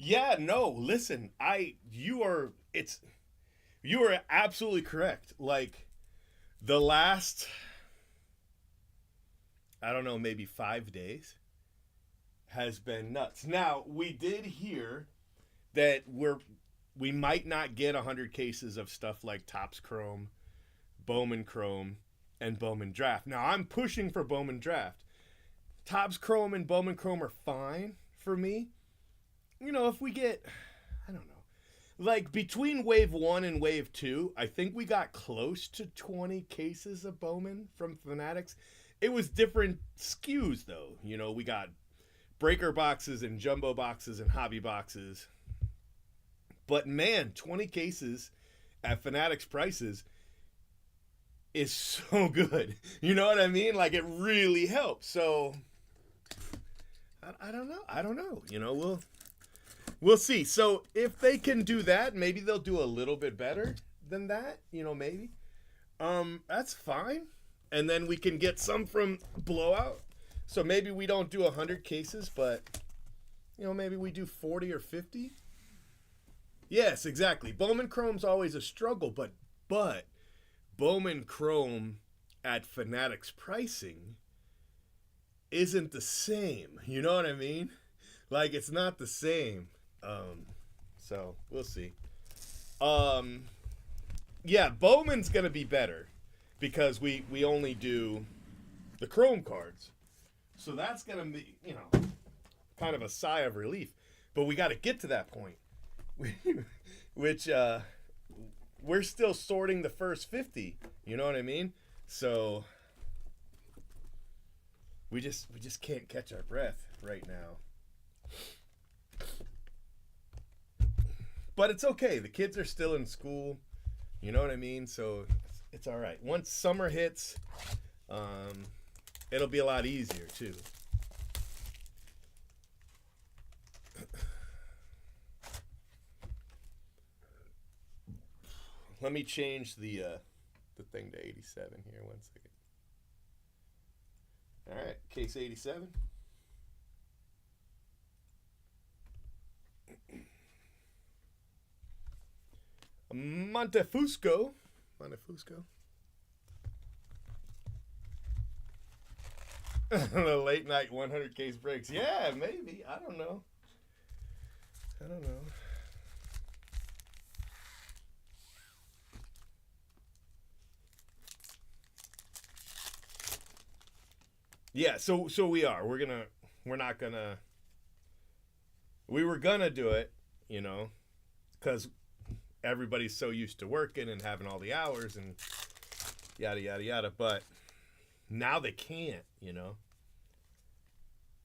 Yeah, no, listen, you are absolutely correct. Like the last I don't know, maybe 5 days has been nuts. Now, we did hear that we might not get 100 cases of stuff like Topps Chrome, Bowman Chrome, and Bowman Draft. Now, I'm pushing for Bowman Draft. Topps Chrome and Bowman Chrome are fine for me. You know, if we get, I don't know, like between wave 1 and wave 2, I think we got close to 20 cases of Bowman from Fanatics. It was different SKUs though. You know, we got breaker boxes and jumbo boxes and hobby boxes. But man, 20 cases at Fanatics prices is so good. You know what I mean? Like it really helps. So I don't know. I don't know. You know, we'll see. So if they can do that, maybe they'll do a little bit better than that. You know, maybe. That's fine. And then we can get some from Blowout. So maybe we don't do 100 cases, but you know, maybe we do 40 or 50. Yes, exactly. Bowman Chrome's always a struggle, but Bowman Chrome at Fanatics pricing isn't the same. You know what I mean? Like it's not the same. So we'll see. Yeah, Bowman's gonna be better because we only do the Chrome cards. So that's gonna be, you know, kind of a sigh of relief. But we got to get to that point, which we're still sorting the first 50. You know what I mean? So we just can't catch our breath right now. But it's okay. The kids are still in school. You know what I mean? So it's all right. Once summer hits, it'll be a lot easier too. Let me change the thing to 87 here. 1 second. All right, case 87. Montefusco. The late night 100 case breaks. Yeah, maybe. I don't know. Yeah, so we are. We're not gonna. We were gonna do it, you know, because everybody's so used to working and having all the hours and yada yada yada. But now they can't, you know.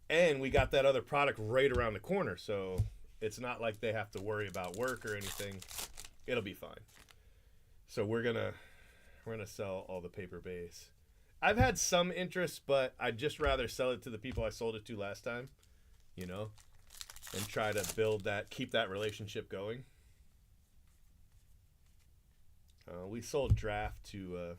And we got that other product right around the corner, so it's not like they have to worry about work or anything. It'll be fine. So we're gonna sell all the paper base. I've had some interest, but I'd just rather sell it to the people I sold it to last time, you know, and try to keep that relationship going. We sold draft to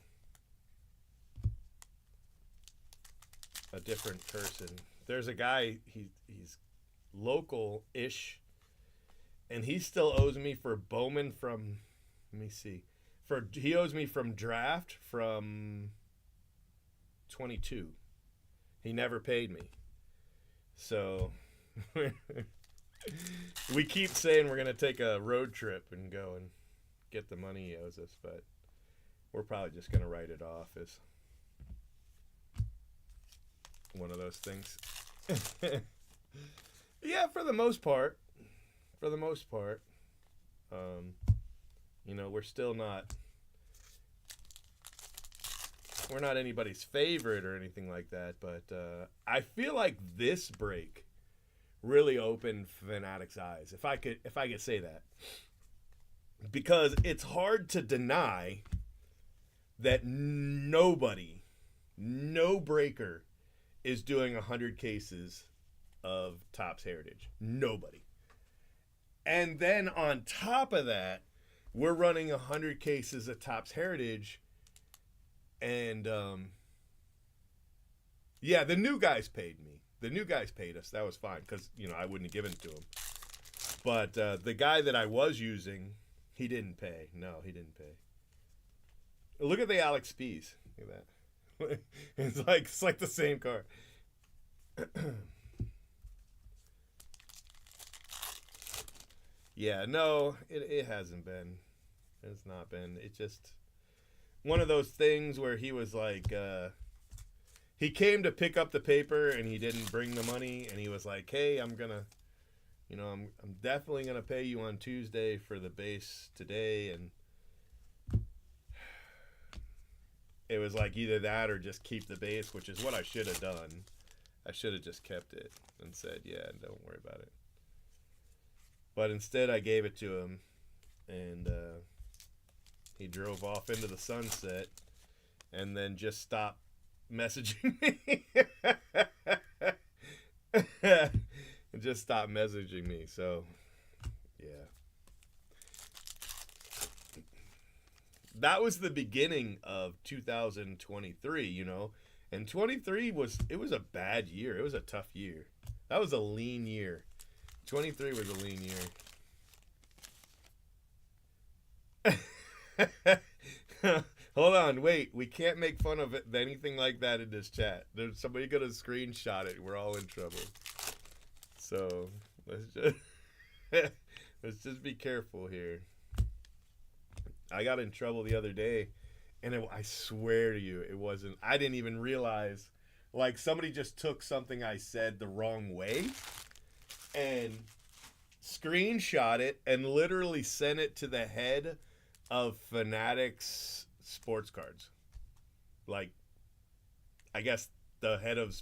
a different person. There's a guy, he's local-ish, and he still owes me for Bowman from, let me see, he owes me from draft from 22. He never paid me. So we keep saying we're going to take a road trip and go and get the money he owes us, but we're probably just going to write it off as one of those things. Yeah, for the most part. For the most part. You know, we're not anybody's favorite or anything like that, but I feel like this break really opened Fanatic's eyes, if I could say that, because it's hard to deny that no breaker is doing 100 cases of Topps Heritage. Nobody. And then on top of that, we're running 100 cases of Topps Heritage. And, yeah, the new guys paid me. The new guys paid us. That was fine because, you know, I wouldn't have given it to him. But the guy that I was using, he didn't pay. No, he didn't pay. Look at the Alex Pease. Look at that. It's like the same car. Yeah, no, it hasn't been. It's not been. It's just one of those things where he was like, he came to pick up the paper and he didn't bring the money, and he was like, hey, I'm definitely gonna pay you on Tuesday for the base today, and it was like either that or just keep the base, which is what I should have done. I should have just kept it and said, yeah, don't worry about it. But instead I gave it to him, and he drove off into the sunset and then just stopped messaging me. And just stopped messaging me. So, yeah. That was the beginning of 2023, you know. And 23 was a bad year. It was a tough year. That was a lean year. 23 was a lean year. Hold on, wait. We can't make fun of anything like that in this chat. There's somebody gonna screenshot it. We're all in trouble. So let's just be careful here. I got in trouble the other day, and I swear to you, it wasn't. I didn't even realize. Like, somebody just took something I said the wrong way and screenshot it and literally sent it to the head of Fanatics Sports Cards. Like, I guess the head of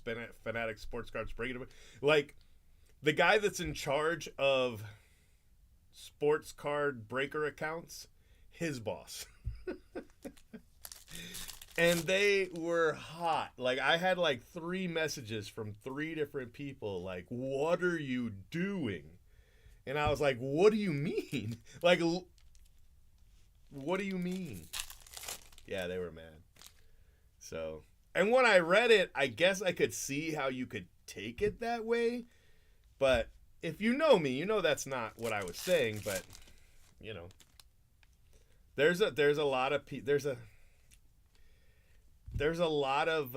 Fanatics Sports Cards breaking it. Like, the guy that's in charge of sports card breaker accounts, his boss. And they were hot. Like, I had like 3 messages from 3 different people. Like, what are you doing? And I was like, what do you mean? Like, what do you mean? Yeah, they were mad. So, and when I read it, I guess I could see how you could take it that way. But if you know me, you know that's not what I was saying. But, you know, there's a lot of there's a lot of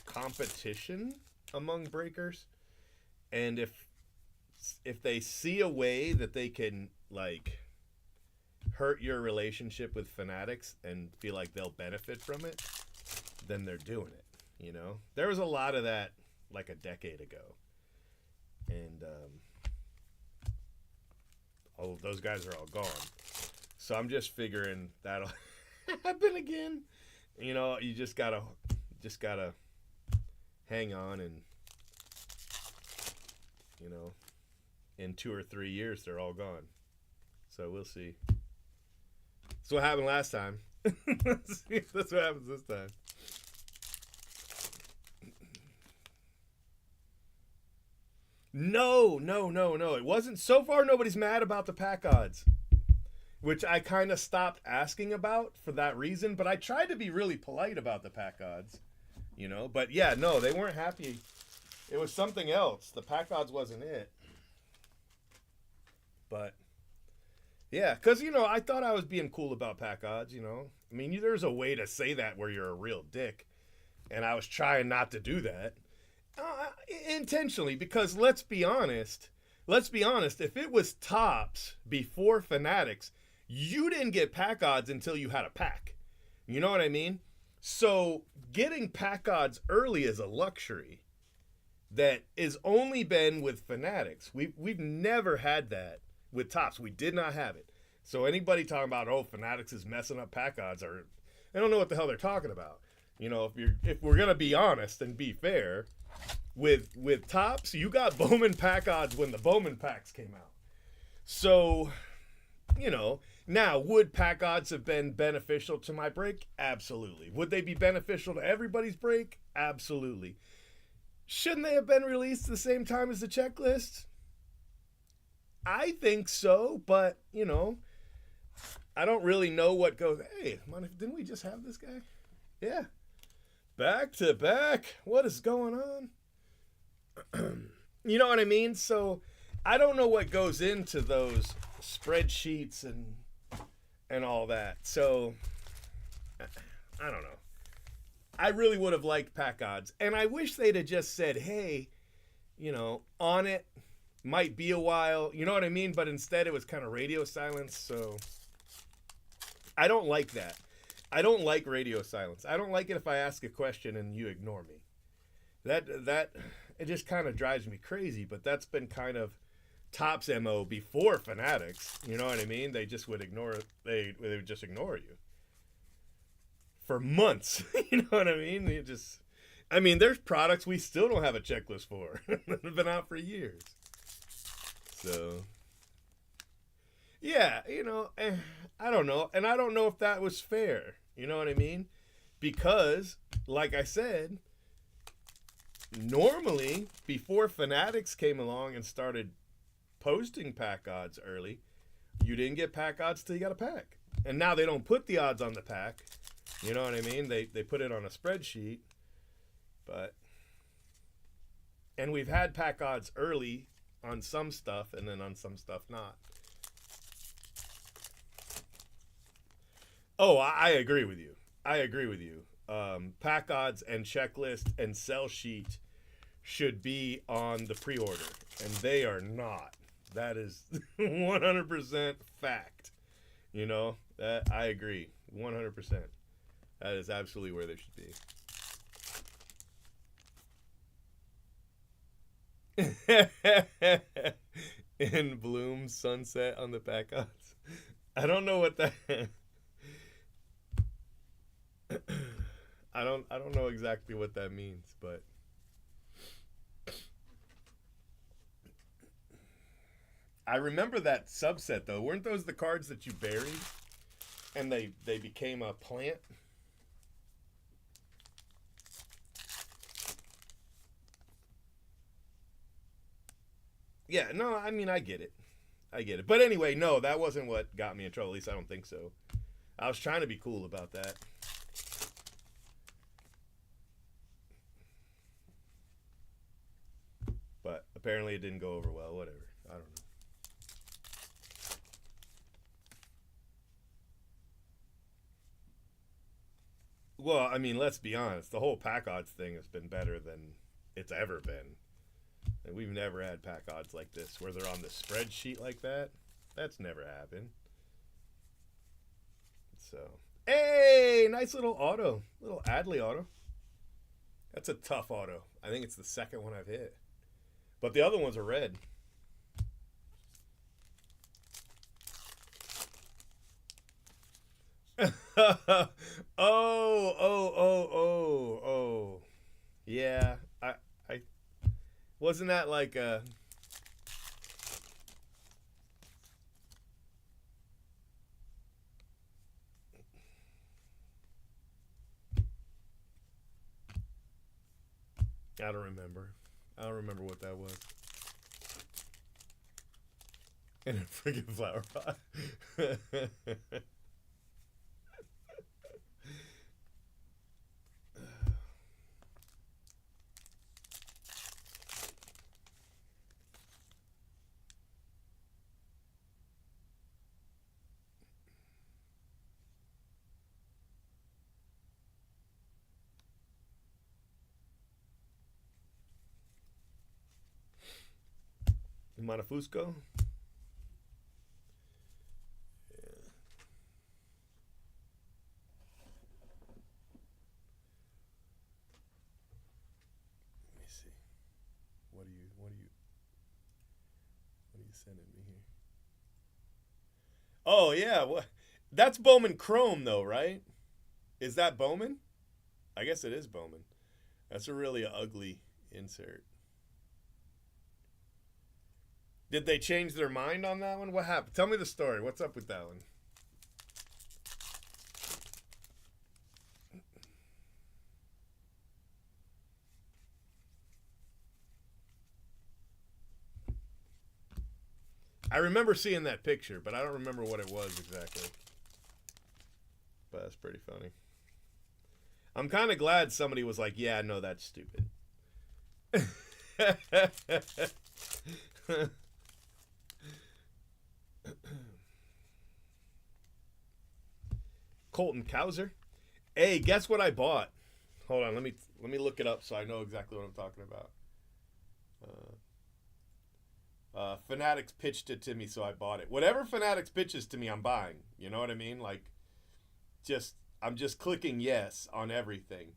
competition among breakers, and if they see a way that they can, like, hurt your relationship with Fanatics and feel like they'll benefit from it, then they're doing it. You know, there was a lot of that like a decade ago, and all of those guys are all gone. So I'm just figuring that'll happen again. You know, you just gotta hang on, and, you know, in 2 or 3 years they're all gone. So we'll see. That's what happened last time. Let's see if that's what happens this time. No. It wasn't. So far, nobody's mad about the pack odds, which I kind of stopped asking about for that reason. But I tried to be really polite about the pack odds, you know. But yeah, no, they weren't happy. It was something else. The pack odds wasn't it. But Yeah, because, I thought I was being cool about pack odds. I mean, there's a way to say that where you're a real dick. And I was trying not to do that uh, intentionally because let's be honest, if it was Tops before Fanatics, you didn't get pack odds until you had a pack. You know what I mean? So getting pack odds early is a luxury that is only been with Fanatics. We've never had that with Tops. We did not have it. So anybody talking about Fanatics is messing up pack odds, or they don't know what the hell they're talking about. If we're gonna be honest and be fair, with Tops, you got Bowman pack odds when the Bowman packs came out. So, now would pack odds have been beneficial to my break? Absolutely. Would they be beneficial to everybody's break? Absolutely. Shouldn't they have been released at the same time as the checklist? I think so, but I don't really know what goes. Hey, didn't we just have this guy? Yeah, back to back. What is going on? You know what I mean? So I don't know what goes into those spreadsheets and all that. So I don't know. I really would have liked pack odds, and I wish they'd have just said, "Hey, on it might be a while." You know what I mean? But instead, it was kind of radio silence. So I don't like that. I don't like radio silence. I don't like it if I ask a question and you ignore me. That it just kind of drives me crazy. But that's been kind of Top's MO before Fanatics. You know what I mean? They just would ignore it. They would just ignore you for months. You know what I mean? There's products we still don't have a checklist for. They've been out for years. So yeah, I don't know. And I don't know if that was fair. You know what I mean? Because, like I said, normally, before Fanatics came along and started posting pack odds early, you didn't get pack odds till you got a pack. And now they don't put the odds on the pack. You know what I mean? They put it on a spreadsheet. And we've had pack odds early on some stuff and then on some stuff not. Oh, I agree with you. Pack odds and checklist and sell sheet should be on the pre-order, and they are not. That is 100% fact. That I agree 100%. That is absolutely where they should be. In bloom, sunset on the pack odds. I don't know what that. I don't know exactly what that means, but I remember that subset though. Weren't those the cards that you buried and they became a plant? Yeah, no, I get it. I get it. But anyway, no, that wasn't what got me in trouble. At least I don't think so. I was trying to be cool about that. But apparently it didn't go over well. Whatever. I don't know. Well, let's be honest. The whole pack odds thing has been better than it's ever been. And we've never had pack odds like this where they're on the spreadsheet like that. That's never happened. So, hey, nice little auto. Little Adley auto. That's a tough auto. I think it's the second one I've hit. But the other ones are red. oh, oh, oh, oh, oh. Yeah, I wasn't that like a. I don't remember. I don't remember what that was. In a freaking flower pot. Montefusco. Let me see. What are you sending me here? Oh yeah, what? That's Bowman Chrome though, right? Is that Bowman? I guess it is Bowman. That's a really ugly insert. Did they change their mind on that one? What happened? Tell me the story. What's up with that one? I remember seeing that picture, but I don't remember what it was exactly. But that's pretty funny. I'm kind of glad somebody was like, yeah, no, that's stupid. Colton Cowser. Hey, guess what I bought? Hold on, let me look it up so I know exactly what I'm talking about. Fanatics pitched it to me, so I bought it. Whatever Fanatics pitches to me, I'm buying. You know what I mean? Like, I'm just clicking yes on everything.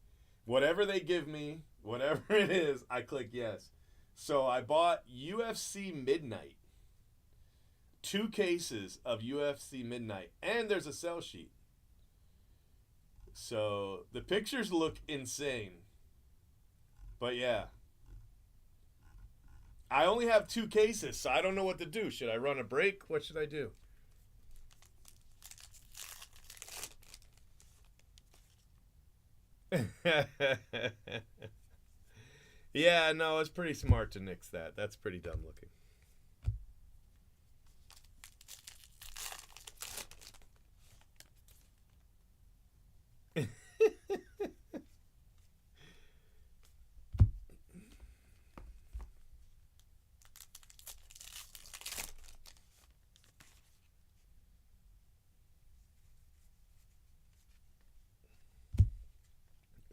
Whatever they give me, whatever it is, I click yes. So I bought UFC Midnight. 2 cases of UFC Midnight, and there's a sell sheet. So the pictures look insane. But yeah. I only have 2 cases, so I don't know what to do. Should I run a break? What should I do? Yeah, no, it's pretty smart to nix that. That's pretty dumb looking.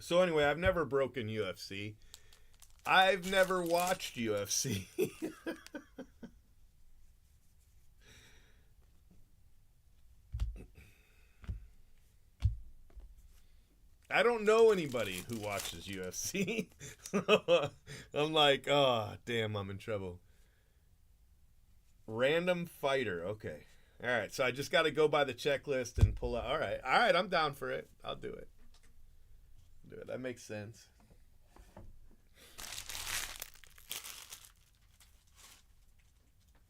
So anyway, I've never broken UFC. I've never watched UFC. I don't know anybody who watches UFC. I'm like, oh, damn, I'm in trouble. Random fighter. Okay. All right. So I just got to go by the checklist and pull out. All right. All right. I'm down for it. I'll do it. That makes sense.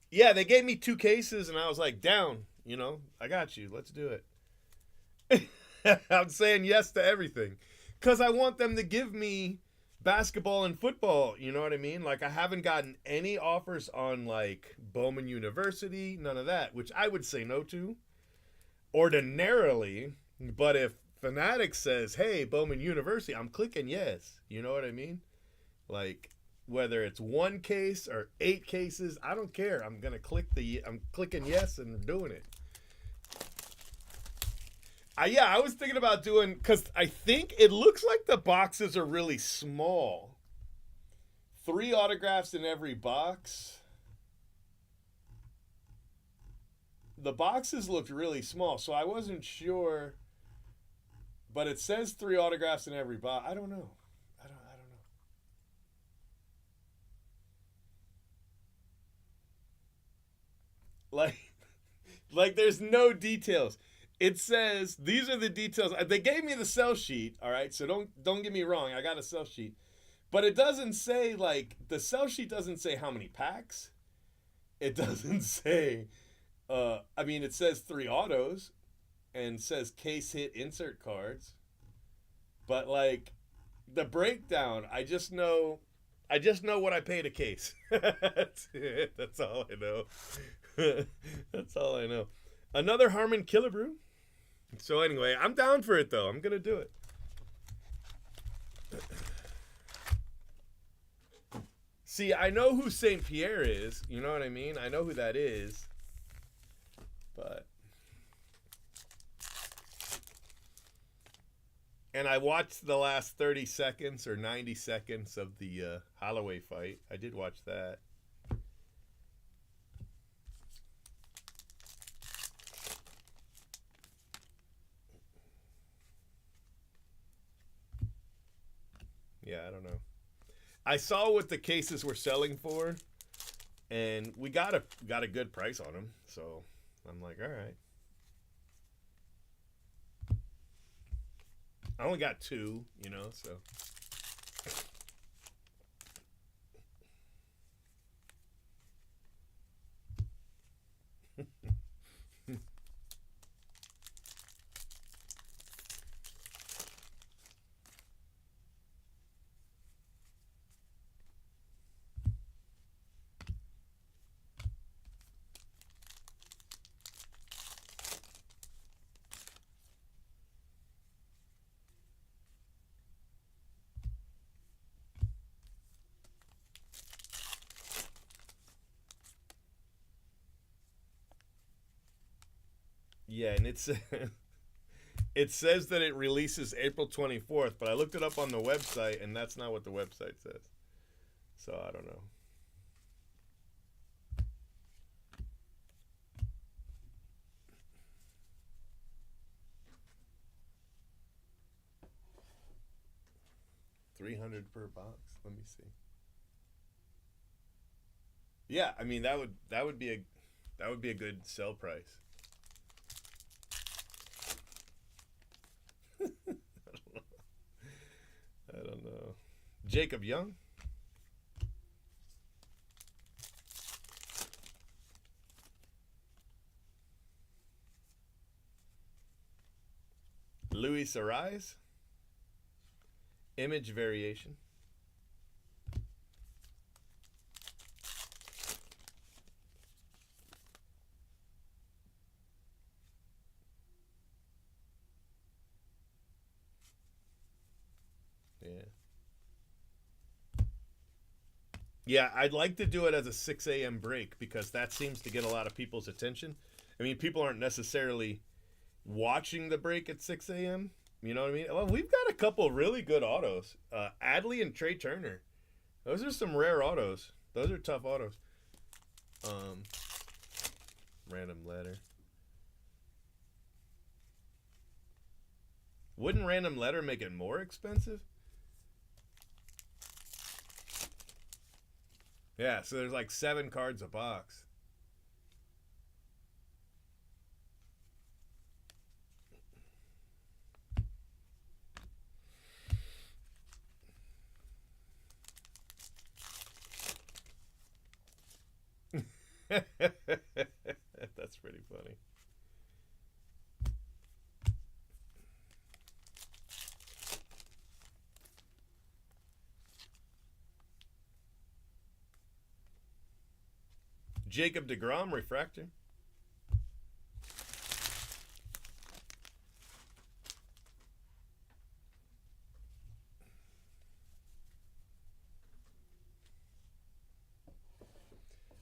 Yeah, they gave me 2 cases, and I was like, down. You know, I got you. Let's do it. I'm saying yes to everything because I want them to give me basketball and football. You know what I mean? Like, I haven't gotten any offers on like Bowman University, none of that, which I would say no to ordinarily. But if Fanatics says, hey, Bowman University, I'm clicking yes. You know what I mean? Like, whether it's 1 case or 8 cases, I don't care. I'm clicking yes and doing it. I was thinking about doing, because I think it looks like the boxes are really small. 3 autographs in every box. The boxes looked really small, so I wasn't sure. But it says 3 autographs in every box. I don't know. I don't know. Like there's no details. It says these are the details. They gave me the sell sheet, all right? So don't get me wrong. I got a sell sheet. But it doesn't say, like, the sell sheet doesn't say how many packs. It doesn't say it says 3 autos and says case hit insert cards. But like the breakdown, I just know what I paid a case. That's it. That's all I know. That's all I know. Another Harmon Killebrew. So anyway, I'm down for it though. I'm gonna do it. See, I know who St. Pierre is. You know what I mean? I know who that is. But and I watched the last 30 seconds or 90 seconds of the Holloway fight. I did watch that. Yeah, I don't know. I saw what the cases were selling for, and we got a good price on them. So I'm like, all right. I only got two, you know, so. Yeah, and it's it says that it releases April 24th, but I looked it up on the website, and that's not what the website says. So I don't know. $300 per box. Let me see. Yeah, I mean that would be a good sell price. I don't know. Jacob Young, Luis Arise, image variation. Yeah. Yeah, I'd like to do it as a 6 a.m. break because that seems to get a lot of people's attention. I mean, people aren't necessarily watching the break at 6 a.m. You know what I mean? Well, we've got a couple really good autos. Adley and Trey Turner. Those are some rare autos. Those are tough autos. Um, Random letter. Wouldn't random letter make it more expensive? Yeah, so there's like 7 cards a box. That's pretty funny. Jacob DeGrom refractor.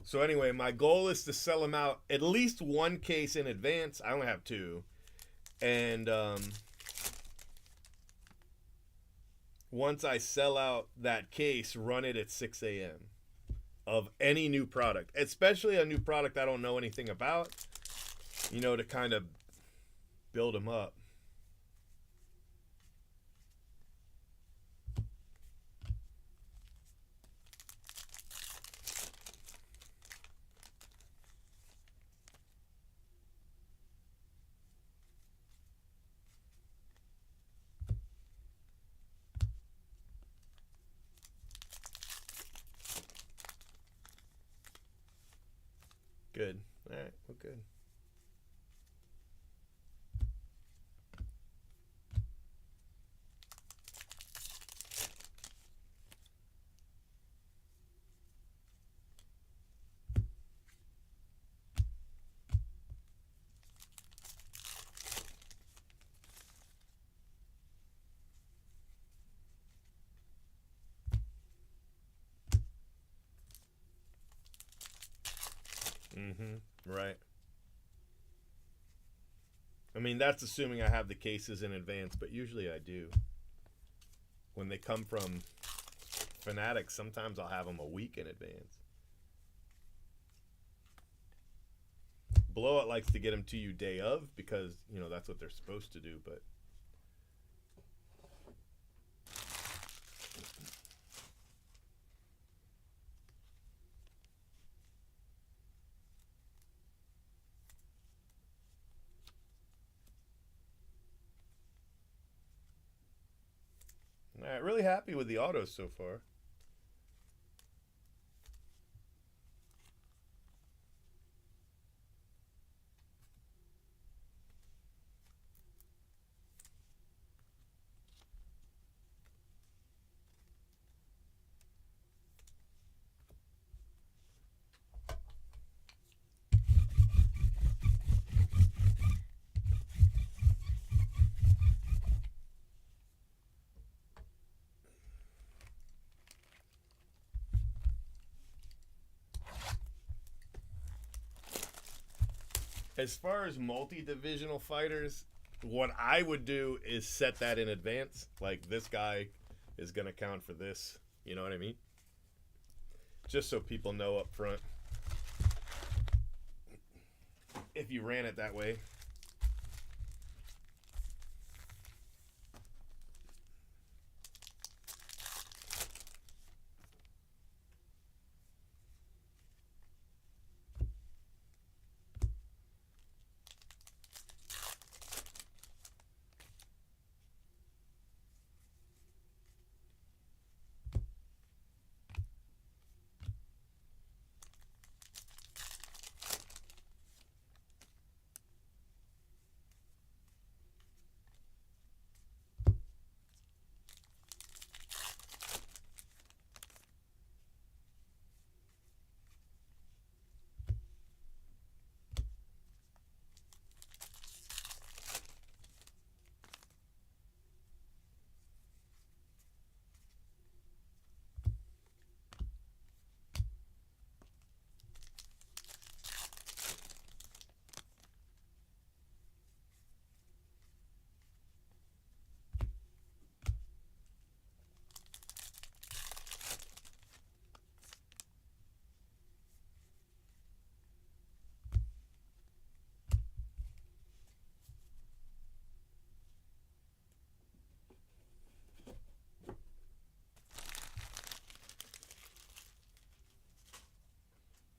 So anyway, my goal is to sell them out at least one case in advance. I only have two, and once I sell out that case, run it at 6 a.m. of any new product, especially a new product I don't know anything about. You know, to kind of build them up. Good. All right. Well, good. Mm-hmm. Right. I mean, that's assuming I have the cases in advance, but usually I do. When they come from Fanatics, sometimes I'll have them a week in advance. Blowout likes to get them to you day of because, you know, that's what they're supposed to do, but really happy with the autos so far. As far as multi-divisional fighters, what I would do is set that in advance. Like, this guy is going to count for this. You know what I mean? Just so people know up front. If you ran it that way.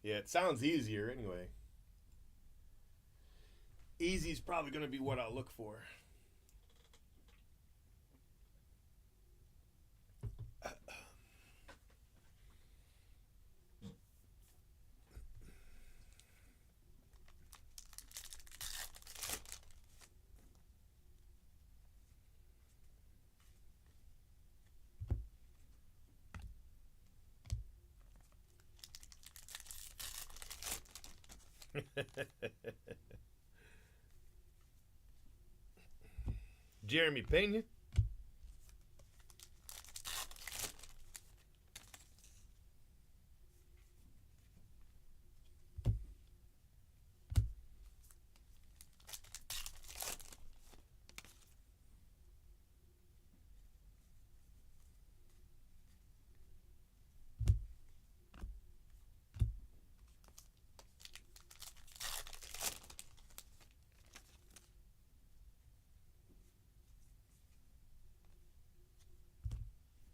Yeah, it sounds easier anyway. Easy's probably going to be what I'll look for. Jeremy Pena.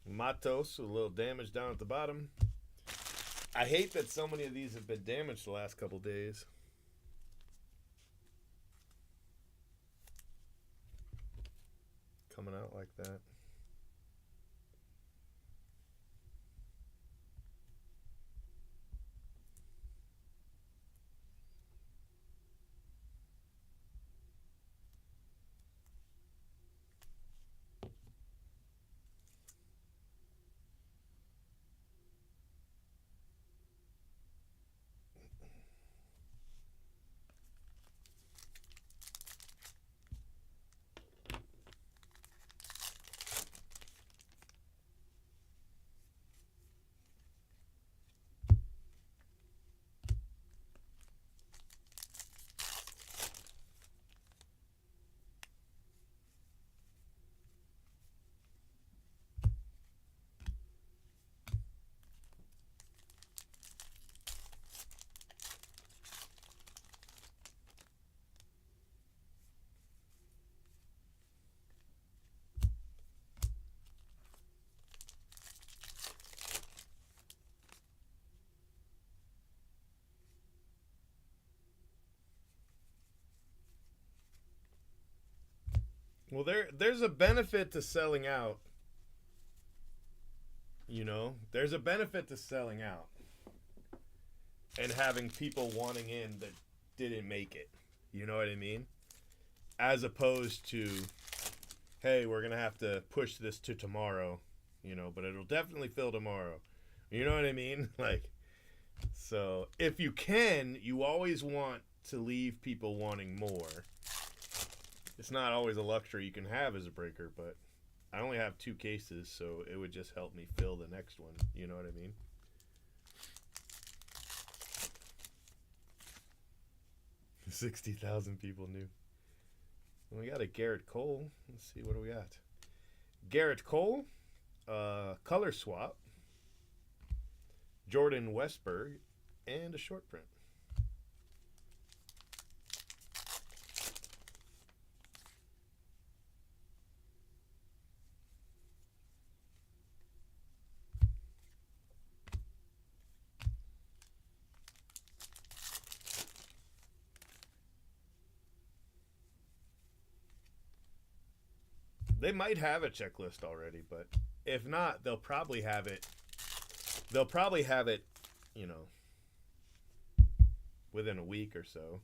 Matos, a little damage down at the bottom. I hate that so many of these have been damaged the last couple days. Coming out like that. Well, there's a benefit to selling out. You know, there's a benefit to selling out and having people wanting in that didn't make it. You know what I mean? As opposed to, hey, we're going to have to push this to tomorrow, you know, but it'll definitely fill tomorrow. You know what I mean? Like, so if you can, you always want to leave people wanting more. It's not always a luxury you can have as a breaker, but I only have 2 cases, so it would just help me fill the next one. You know what I mean? $60,000 people knew. And we got a Garrett Cole. Let's see, what do we got? Garrett Cole, color swap, Jordan Westberg, and a short print. They might have a checklist already, but if not, they'll probably have it. They'll probably have it, you know, within a week or so.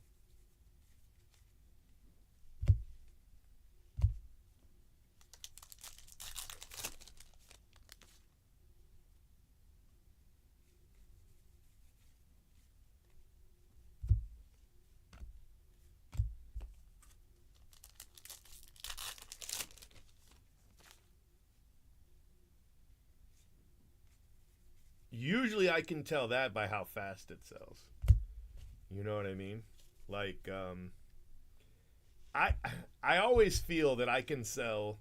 Usually I can tell that by how fast it sells. You know what I mean? Like I I always feel that I can sell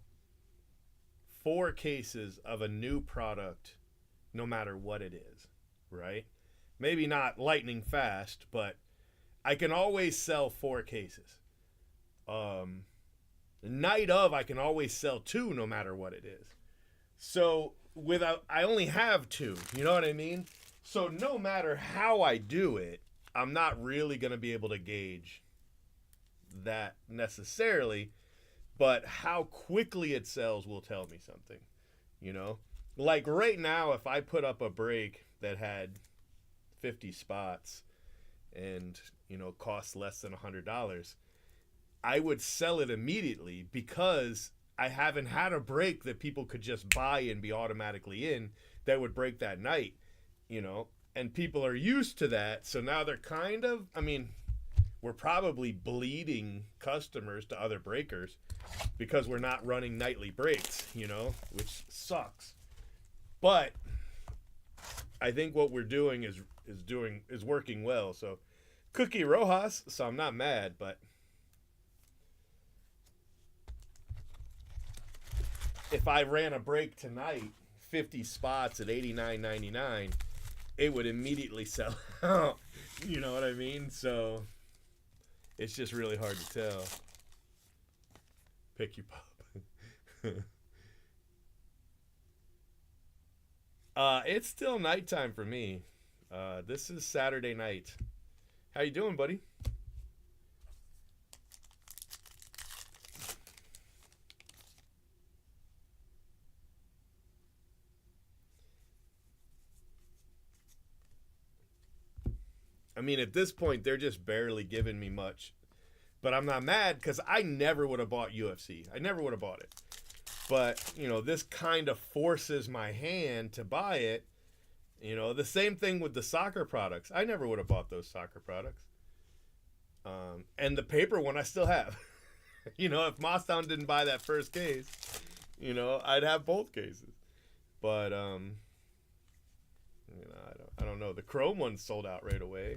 4 cases of a new product no matter what it is, right? Maybe not lightning fast, but I can always sell 4 cases. Um Night of, I can always sell 2 no matter what it is. So without, I only have 2. You know what I mean? So no matter how I do it, I'm not really going to be able to gauge that necessarily, but how quickly it sells will tell me something. You know? Like right now, if I put up a break that had 50 spots and, you know, cost less than $100, I would sell it immediately because I haven't had a break that people could just buy and be automatically in that would break that night, you know? And people are used to that. So now they're kind of, I mean, we're probably bleeding customers to other breakers because we're not running nightly breaks, you know, which sucks. But I think what we're doing is working well. So Cookie Rojas, so I'm not mad, but if I ran a break tonight, 50 spots at $89.99, it would immediately sell out. You know what I mean? So it's just really hard to tell. Pick you pop. It's still nighttime for me. This is Saturday night. How you doing, buddy? I mean, at this point, they're just barely giving me much. But I'm not mad because I never would have bought UFC. I never would have bought it. But, you know, this kind of forces my hand to buy it. You know, the same thing with the soccer products. I never would have bought those soccer products. And the paper one I still have. You know, if Mosstown didn't buy that first case, you know, I'd have both cases. But, you know, I don't know. The Chrome one sold out right away.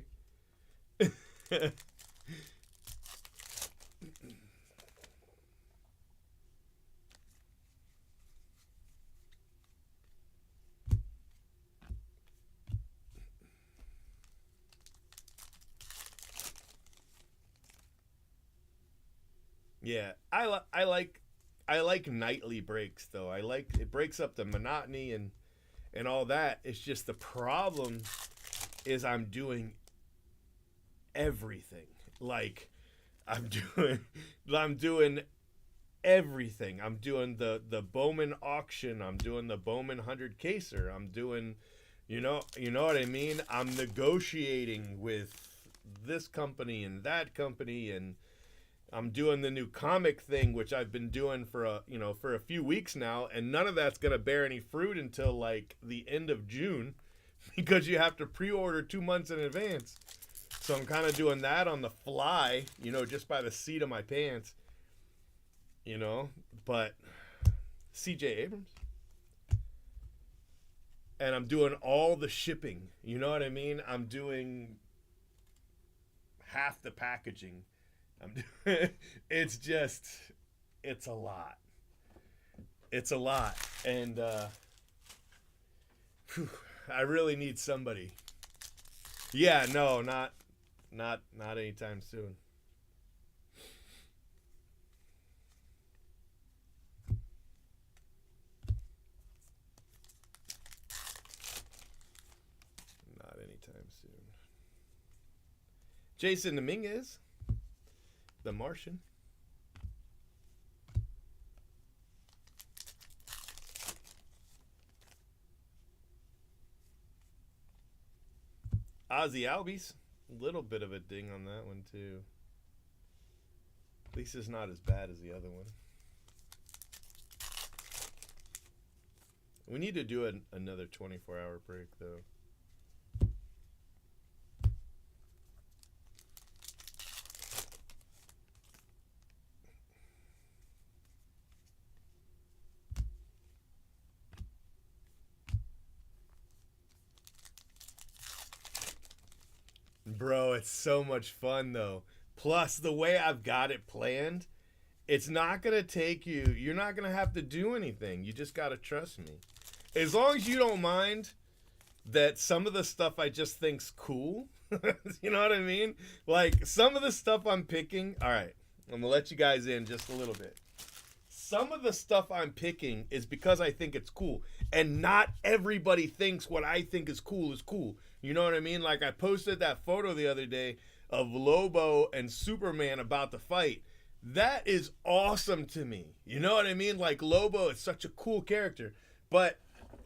Yeah, I like nightly breaks though. I like it breaks up the monotony and all that. It's just the problem is I'm doing everything. Like I'm doing I'm doing everything. I'm doing the Bowman auction. I'm doing the Bowman 100 caser. I'm doing, you know what I mean? I'm negotiating with this company and that company, and I'm doing the new comic thing, which I've been doing for a few weeks now, and none of that's gonna bear any fruit until like the end of June, because you have to pre-order 2 months in advance. So I'm kind of doing that on the fly, just by the seat of my pants, But C.J. Abrams, and I'm doing all the shipping. You know what I mean? I'm doing half the packaging. It's just, it's a lot. It's a lot, and I really need somebody. Yeah, no, not anytime soon. Not anytime soon. Jason Dominguez, The Martian. Ozzy Albies. A little bit of a ding on that one, too. At least it's not as bad as the other one. We need to do another 24-hour break, though. Bro, it's so much fun though. Plus, the way I've got it planned, it's not going to take you, you're not going to have to do anything. You just got to trust me. As long as you don't mind that some of the stuff I just think's cool. You know what I mean? Like, some of the stuff I'm picking, all right, I'm going to let you guys in just a little bit. Some of the stuff I'm picking is because I think it's cool. And not everybody thinks what I think is cool is cool. You know what I mean? Like, I posted that photo the other day of Lobo and Superman about to fight. That is awesome to me. You know what I mean? Like, Lobo is such a cool character. But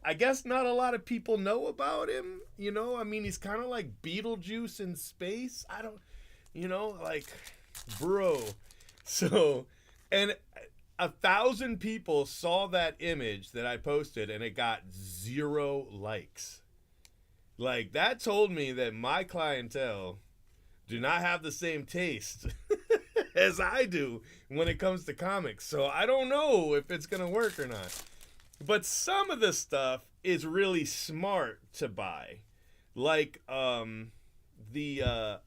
I guess not a lot of people know about him. I mean, he's kind of like Beetlejuice in space. I don't, like, bro. So, and 1,000 people saw that image that I posted and it got 0 likes. Like, that told me that my clientele do not have the same taste as I do when it comes to comics. So I don't know if it's going to work or not. But some of the stuff is really smart to buy. Like the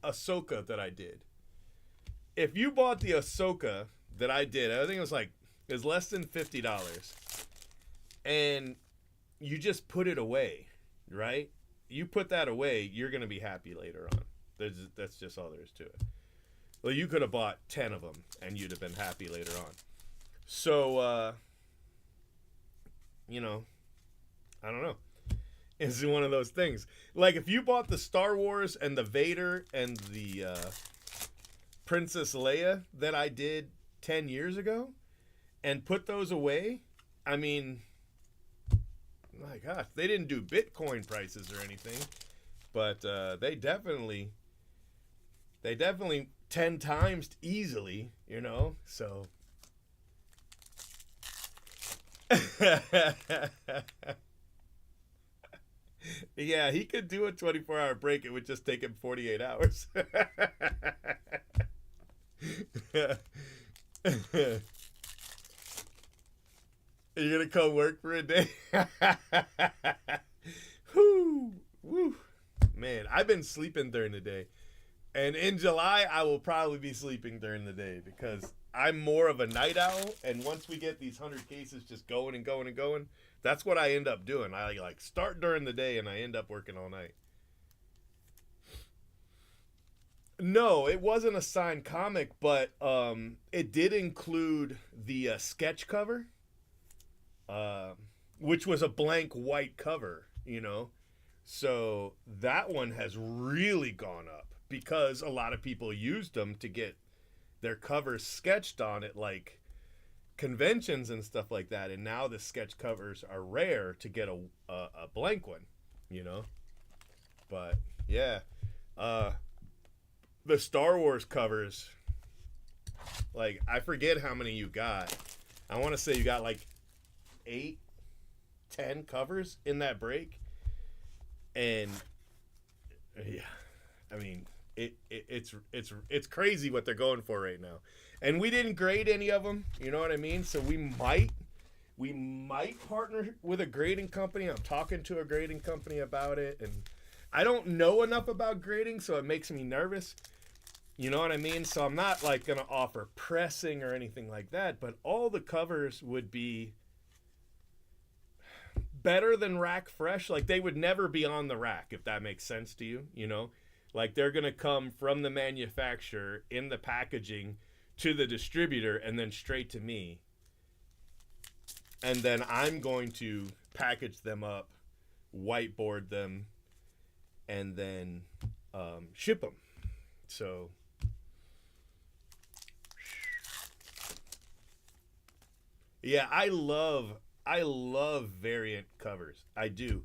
Ahsoka that I did. If you bought the Ahsoka that I did, I think it was less than $50. And you just put it away, right? You put that away, you're going to be happy later on. That's just all there is to it. Well, you could have bought 10 of them and you'd have been happy later on. So, I don't know. It's one of those things. Like, if you bought the Star Wars and the Vader and the Princess Leia that I did 10 years ago and put those away, I mean, my gosh, they didn't do Bitcoin prices or anything, but they definitely 10 times easily, so. Yeah, he could do a 24-hour break. It would just take him 48 hours. You're gonna come work for a day? Whoo, woo. Man, I've been sleeping during the day. And in July, I will probably be sleeping during the day because I'm more of a night owl. And once we get these 100 cases just going and going and going, that's what I end up doing. I like start during the day and I end up working all night. No, it wasn't a signed comic, but it did include the sketch cover, which was a blank white cover. So that one has really gone up because a lot of people used them to get their covers sketched on it, like conventions and stuff like that, and now the sketch covers are rare to get a blank one, you know. But yeah, uh, the Star Wars covers, like I forget how many you got. I want to say you got like 8, 10 covers in that break, and yeah, I mean it's crazy what they're going for right now, and we didn't grade any of them. You know what I mean? So we might partner with a grading company. I'm talking to a grading company about it, and I don't know enough about grading, so it makes me nervous. You know what I mean? So I'm not like gonna offer pressing or anything like that, but all the covers would be better than rack fresh. Like they would never be on the rack, if that makes sense to you, you know? Like they're going to come from the manufacturer in the packaging to the distributor and then straight to me. And then I'm going to package them up, whiteboard them, and then ship them. So yeah, I love variant covers. I do.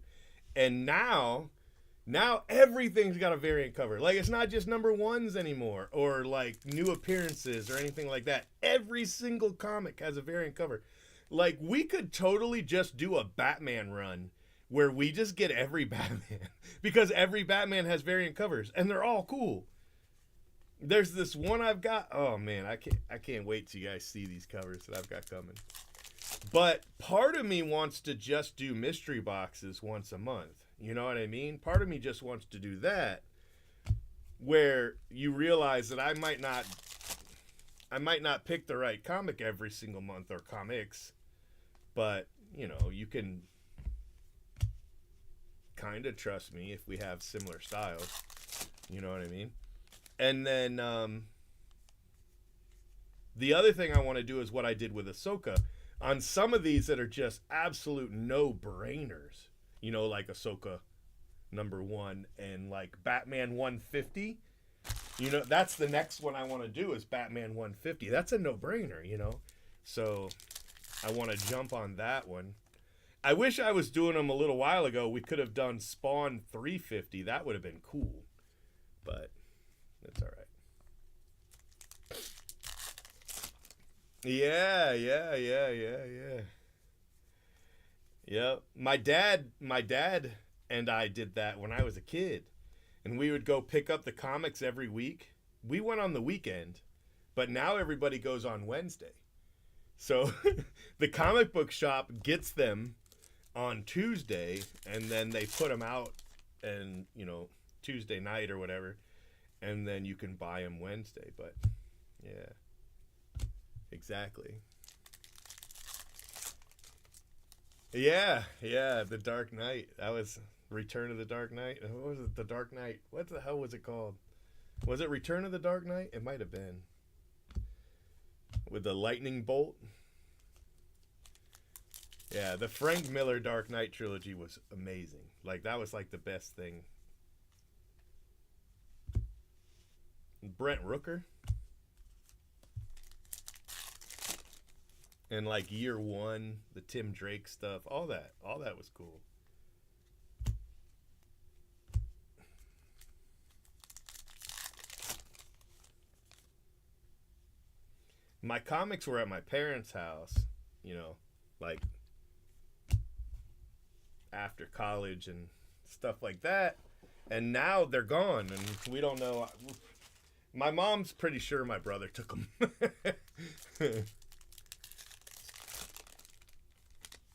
And now everything's got a variant cover. Like it's not just number ones anymore or like new appearances or anything like that. Every single comic has a variant cover. Like we could totally just do a Batman run where we just get every Batman because every Batman has variant covers and they're all cool. There's this one I've got. Oh man, I can't wait till you guys see these covers that I've got coming. But part of me wants to just do mystery boxes once a month. You know what I mean? Part of me just wants to do that where you realize that I might not pick the right comic every single month or comics, but you know, you can kind of trust me if we have similar styles. You know what I mean? And then the other thing I want to do is what I did with Ahsoka. On some of these that are just absolute no-brainers, you know, like Ahsoka #1 and like Batman 150, you know, that's the next one I want to do is Batman 150. That's a no-brainer, you know, so I want to jump on that one. I wish I was doing them a little while ago. We could have done Spawn 350. That would have been cool, but that's all right. Yeah. Yep. My dad and I did that when I was a kid. And we would go pick up the comics every week. We went on the weekend, but now everybody goes on Wednesday. So the comic book shop gets them on Tuesday and then they put them out and, you know, Tuesday night or whatever. And then you can buy them Wednesday, but yeah. Exactly. Yeah, The Dark Knight. That was Return of the Dark Knight. What was it? The Dark Knight. What the hell was it called? Was it Return of the Dark Knight? It might have been. With the lightning bolt. Yeah, the Frank Miller Dark Knight trilogy was amazing. Like, that was like the best thing. Brent Rooker. And like Year One, the Tim Drake stuff, all that was cool. My comics were at my parents' house, you know, like after college and stuff like that. And now they're gone and we don't know. My mom's pretty sure my brother took them.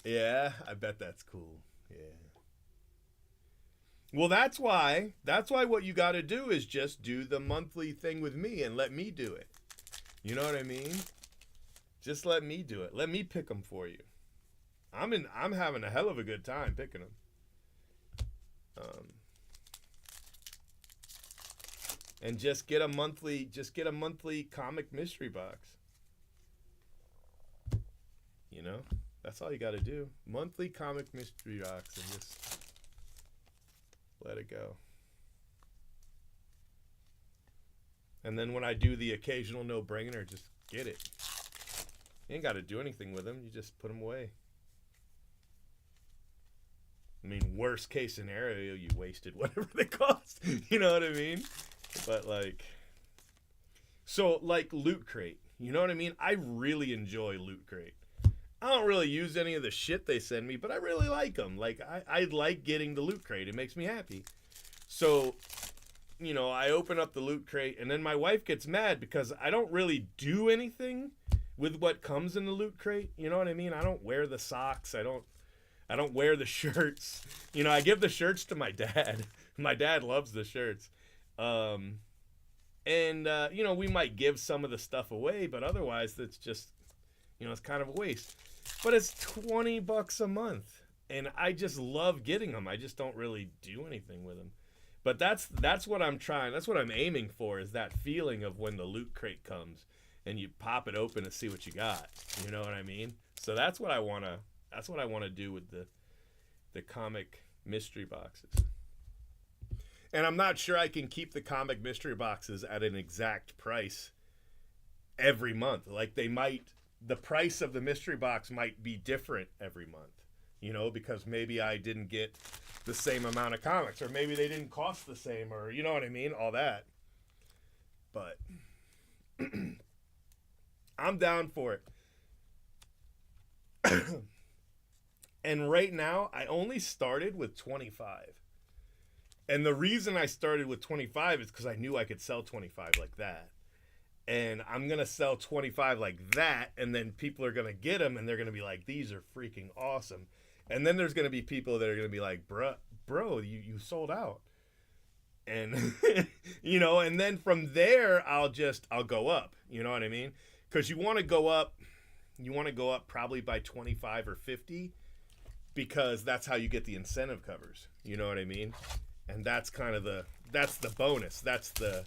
Yeah, I bet that's cool. Yeah. Well, that's why what you got to do is just do the monthly thing with me and let me do it. You know what I mean? Just let me do it. Let me pick them for you. I'm having a hell of a good time picking them. And just get a monthly comic mystery box. You know? That's all you got to do. Monthly comic mystery box and just let it go. And then when I do the occasional no-brainer, just get it. You ain't got to do anything with them. You just put them away. I mean, worst case scenario, you wasted whatever they cost. You know what I mean? But like, so like Loot Crate. You know what I mean? I really enjoy Loot Crate. I don't really use any of the shit they send me, but I really like them. Like, I like getting the Loot Crate. It makes me happy. So, you know, I open up the Loot Crate, and then my wife gets mad because I don't really do anything with what comes in the Loot Crate. You know what I mean? I don't wear the socks. I don't wear the shirts. You know, I give the shirts to my dad. My dad loves the shirts. You know, we might give some of the stuff away, but otherwise it's just, you know, it's kind of a waste. But it's $20 a month, and I just love getting them. I just don't really do anything with them. But that's what I'm trying. That's what I'm aiming for, is that feeling of when the Loot Crate comes and you pop it open to see what you got. You know what I mean? So that's what I wanna do with the comic mystery boxes. And I'm not sure I can keep the comic mystery boxes at an exact price every month. Like, the price of the mystery box might be different every month, you know, because maybe I didn't get the same amount of comics, or maybe they didn't cost the same, or you know what I mean? All that. But I'm down for it. And right now, I only started with 25. And the reason I started with 25 is because I knew I could sell 25 like that. And I'm going to sell 25 like that, and then people are going to get them, and they're going to be like, these are freaking awesome. And then there's going to be people that are going to be like, bro, you sold out. And, you know, and then from there, I'll go up. You know what I mean? Because you want to go up probably by 25 or 50, because that's how you get the incentive covers. You know what I mean? And that's kind of that's the bonus. That's the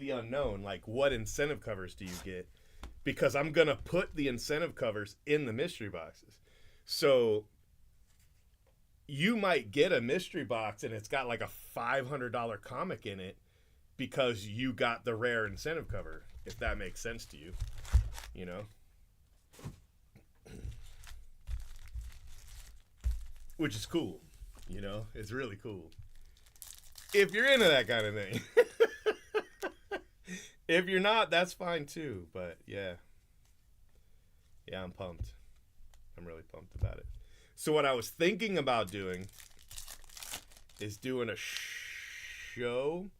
unknown. Like, what incentive covers do you get? Because I'm going to put the incentive covers in the mystery boxes. So you might get a mystery box and it's got like a $500 comic in it because you got the rare incentive cover, if that makes sense to you, you know? Which is cool, you know? It's really cool. If you're into that kind of thing. If you're not, that's fine too. But yeah. Yeah, I'm pumped. I'm really pumped about it. So what I was thinking about doing is doing a show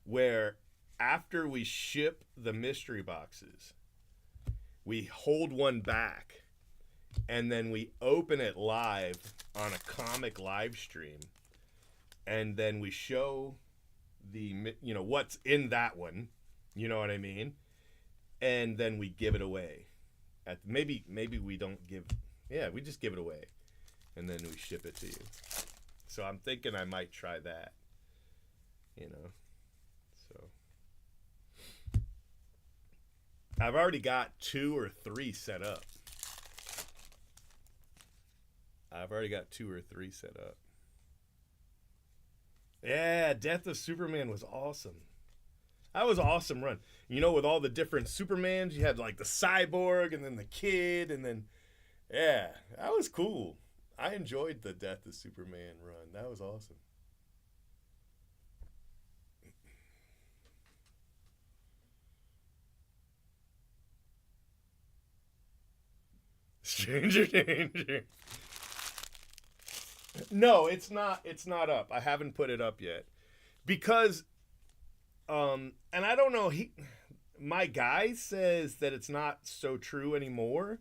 where after we ship the mystery boxes, we hold one back and then we open it live on a comic live stream, and then we show the, you know, what's in that one, you know what I mean, and then we give it away. Maybe we don't give, we just give it away, and then we ship it to you. So I'm thinking I might try that, you know. So I've already got 2 or 3 set up. Yeah, Death of Superman was awesome. That was an awesome run. You know, with all the different Supermans, you had like the Cyborg and then the Kid, and then, yeah, that was cool. I enjoyed the Death of Superman run. That was awesome. Stranger danger. No, it's not. It's not up. I haven't put it up yet because, and I don't know. My guy says that it's not so true anymore.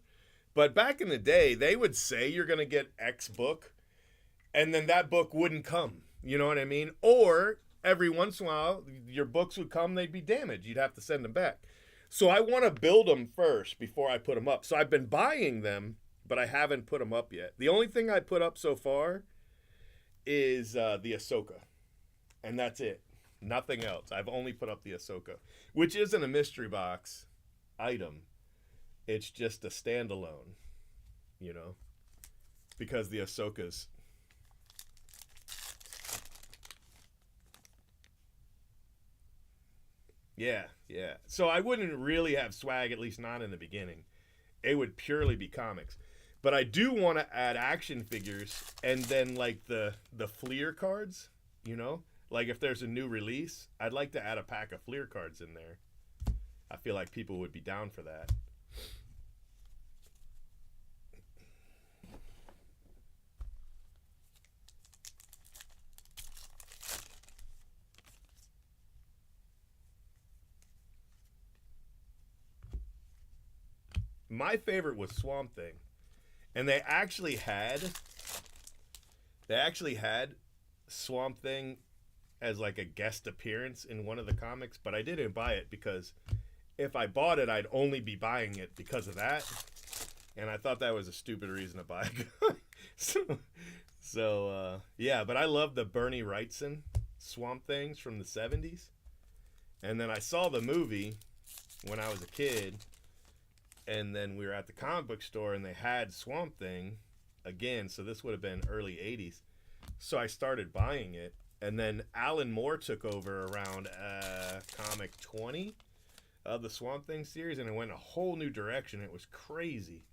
But back in the day, they would say you're gonna get X book, and then that book wouldn't come. You know what I mean? Or every once in a while, your books would come, they'd be damaged. You'd have to send them back. So I want to build them first before I put them up. So I've been buying them, but I haven't put them up yet. The only thing I put up so far is the Ahsoka, and that's it. Nothing else. I've only put up the Ahsoka, which isn't a mystery box item. It's just a standalone, you know, because the Ahsoka's. Yeah. So I wouldn't really have swag, at least not in the beginning. It would purely be comics. But I do want to add action figures and then like the Fleer cards, you know? Like if there's a new release, I'd like to add a pack of Fleer cards in there. I feel like people would be down for that. My favorite was Swamp Thing. And they actually had Swamp Thing as like a guest appearance in one of the comics, but I didn't buy it because if I bought it, I'd only be buying it because of that, and I thought that was a stupid reason to buy it. Yeah, but I love the Bernie Wrightson Swamp Things from the 70s, and then I saw the movie when I was a kid, and then we were at the comic book store and they had Swamp Thing again, so this would have been early 80s. So I started buying it, and then Alan Moore took over around comic 20 of the Swamp Thing series, and it went a whole new direction. It was crazy.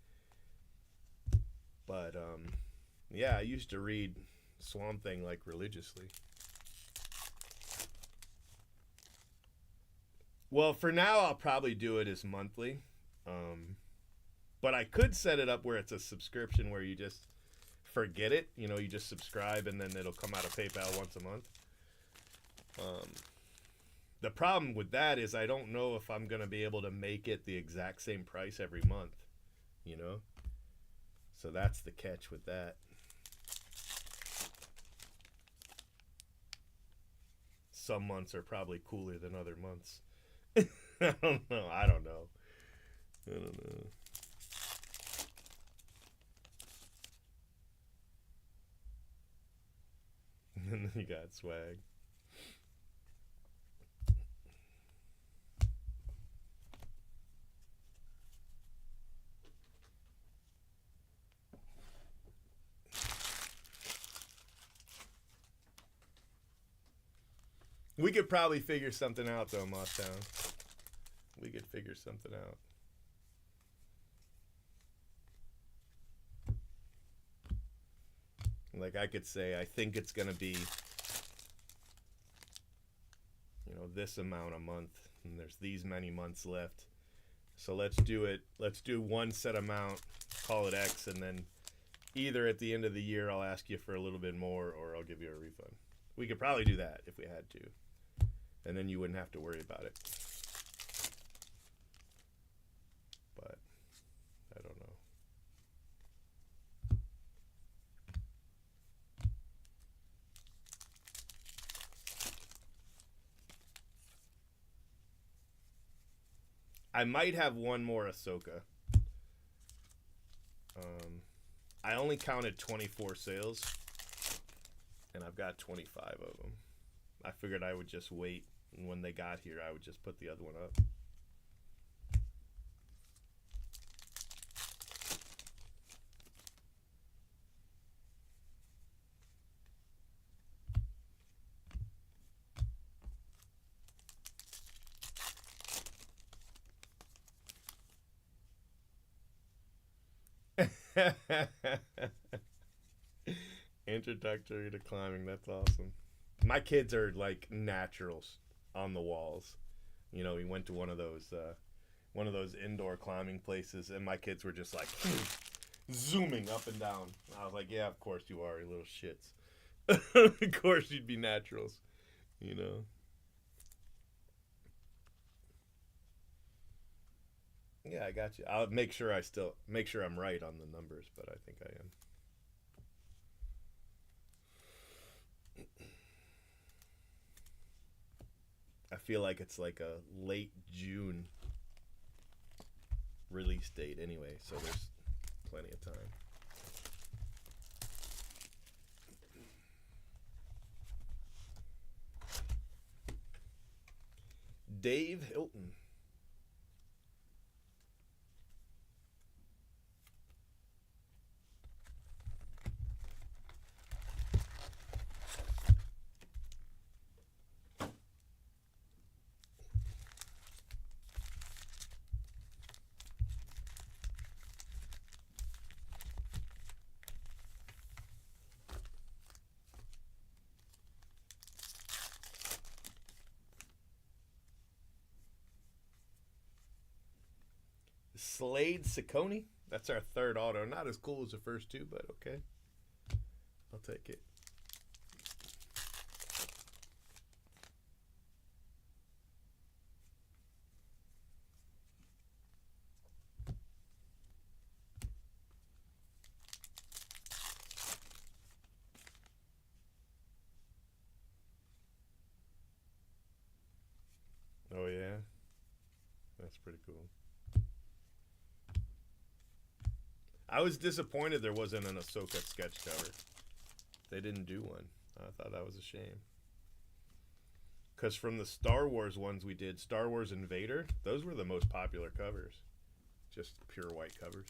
But yeah, I used to read Swamp Thing like religiously. Well, for now, I'll probably do it as monthly. Um, but I could set it up where it's a subscription where you just forget it. You know, you just subscribe and then it'll come out of PayPal once a month. Um, the problem with that is I don't know if I'm going to be able to make it the exact same price every month, you know? So that's the catch with that. Some months are probably cooler than other months. I don't know. I don't know. I don't know. And then you got swag. We could probably figure something out though, Mothtown. We could figure something out. Like I could say, I think it's gonna be, you know, this amount a month, and there's these many months left. So let's do it. Let's do one set amount, call it X, and then either at the end of the year I'll ask you for a little bit more, or I'll give you a refund. We could probably do that if we had to, and then you wouldn't have to worry about it. But I don't know. I might have one more Ahsoka. I only counted 24 sales, and I've got 25 of them. I figured I would just wait, and when they got here, I would just put the other one up. Introductory to climbing. That's awesome. My kids are like naturals on the walls. You know, we went to one of those indoor climbing places, and my kids were just like zooming up and down. I was like, yeah, of course you are, you little shits. Of course you'd be naturals, you know. Yeah, I got you. I'll make sure I'm right on the numbers, but I think I am. I feel like it's like a late June release date anyway, so there's plenty of time. Dave Hilton. Slade Ciccone. That's our third auto. Not as cool as the first two, but okay. I'll take it. Oh, yeah? That's pretty cool. I was disappointed there wasn't an Ahsoka sketch cover. They didn't do one. I thought that was a shame. Because from the Star Wars ones we did, Star Wars and Vader, those were the most popular covers. Just pure white covers.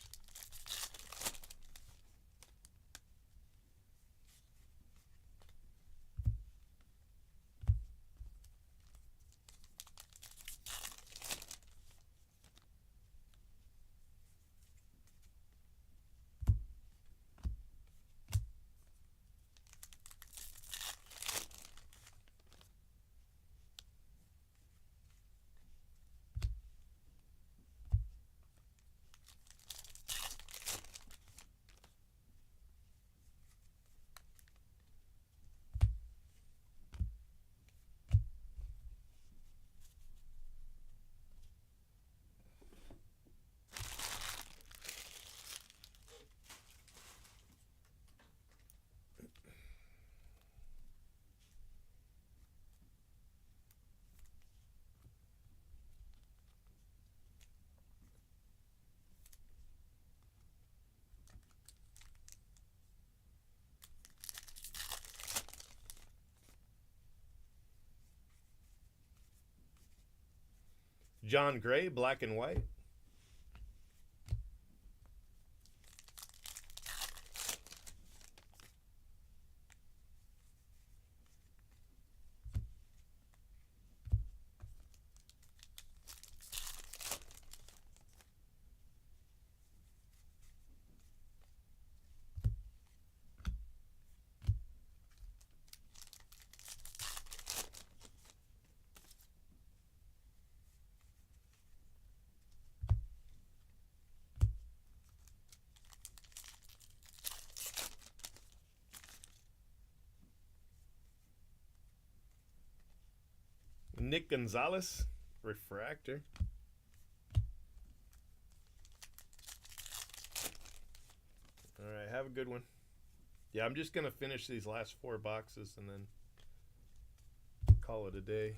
John Gray, black and white. Nick Gonzalez, refractor. All right, have a good one. Yeah, I'm just going to finish these last 4 boxes and then call it a day.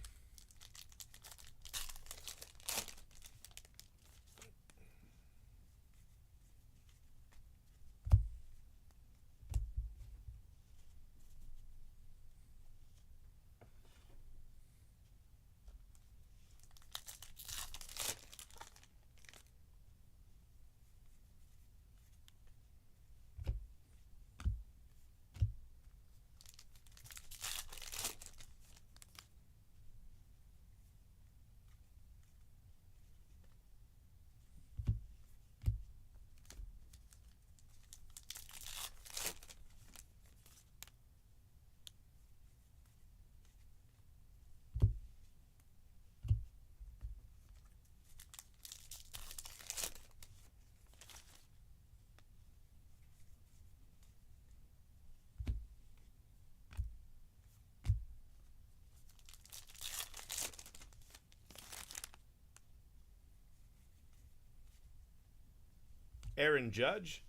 Aaron Judge,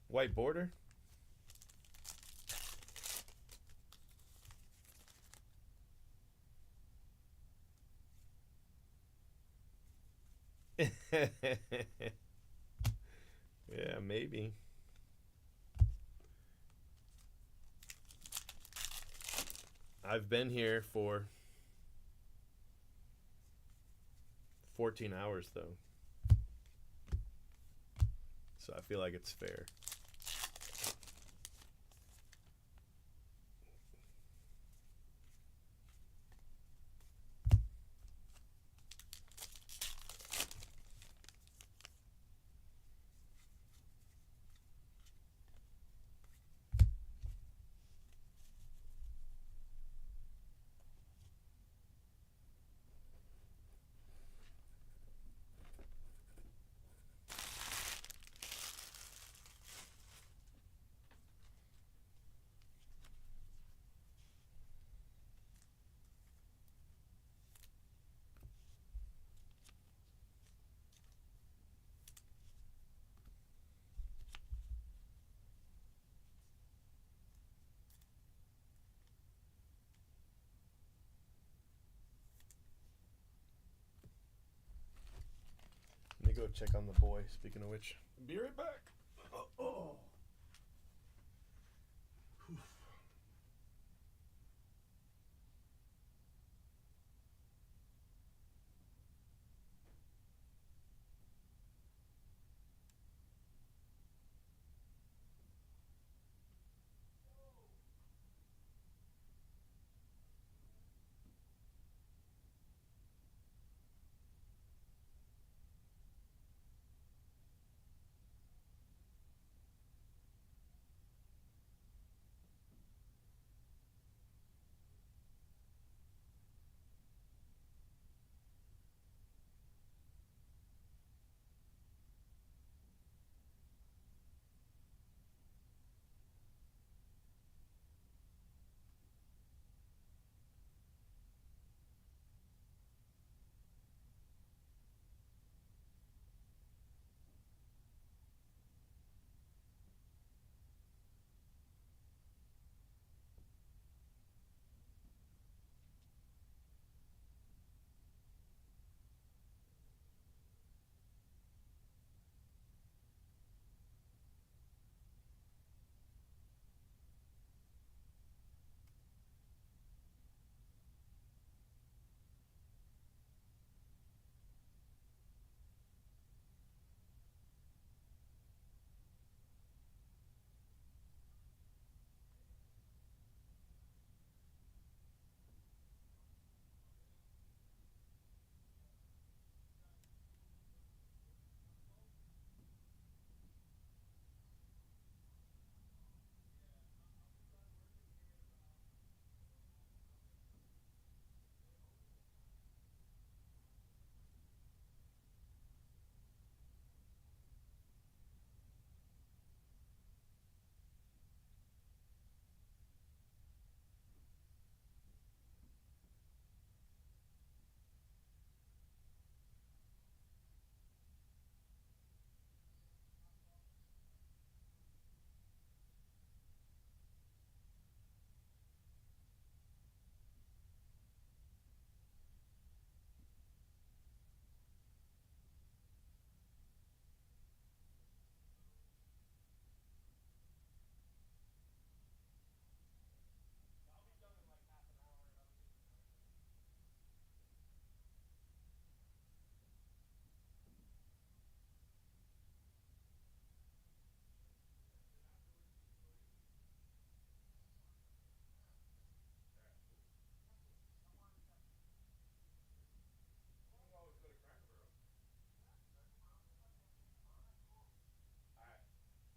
white border. Yeah, maybe. I've been here for 14 hours, though. So I feel like it's fair. check on the boy. Speaking of which, be right back. Oh.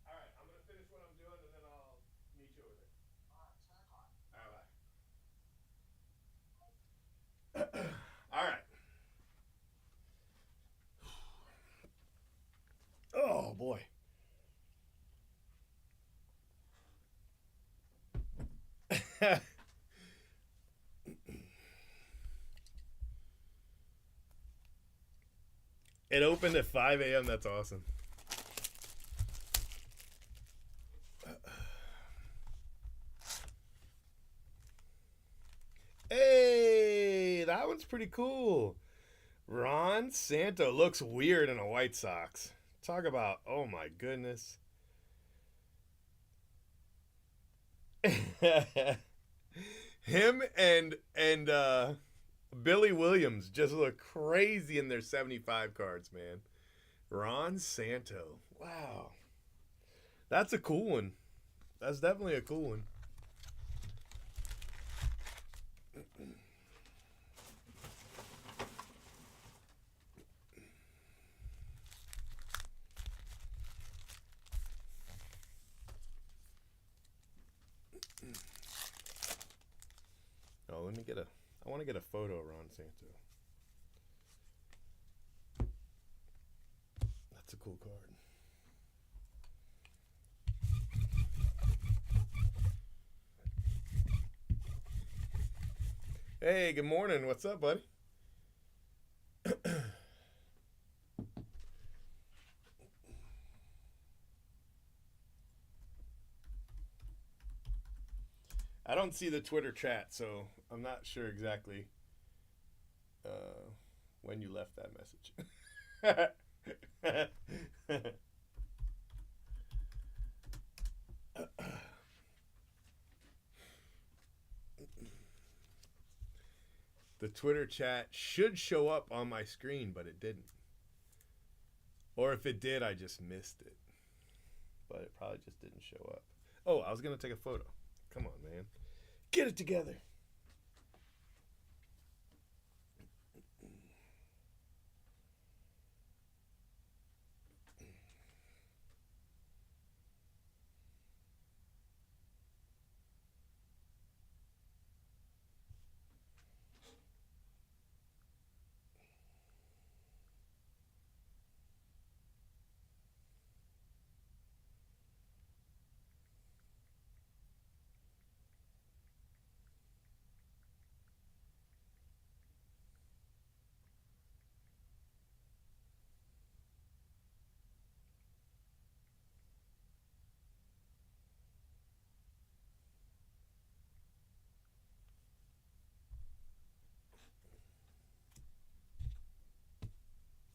All right, I'm gonna finish what I'm doing and then I'll meet you over there. All right, bye. All right. Oh boy. It opened at 5 a.m. That's awesome. Hey, that one's pretty cool. Ron Santo looks weird in a White Sox. Talk about, oh my goodness. Him and Billy Williams just look crazy in their 75 cards, man. Ron Santo. Wow. That's a cool one. That's definitely a cool one. Oh, let me get a. I want to get a photo of Ron Santo. That's a cool card. Hey, good morning. What's up, buddy? I don't see the Twitter chat, so I'm not sure exactly when you left that message. The Twitter chat should show up on my screen, but it didn't. Or if it did, I just missed it. But it probably just didn't show up. Oh, I was going to take a photo. Come on, man. Get it together.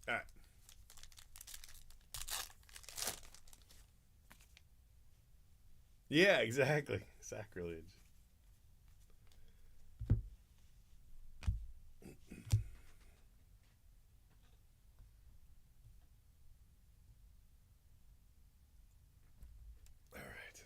All right. Yeah, exactly. Sacrilege. All right.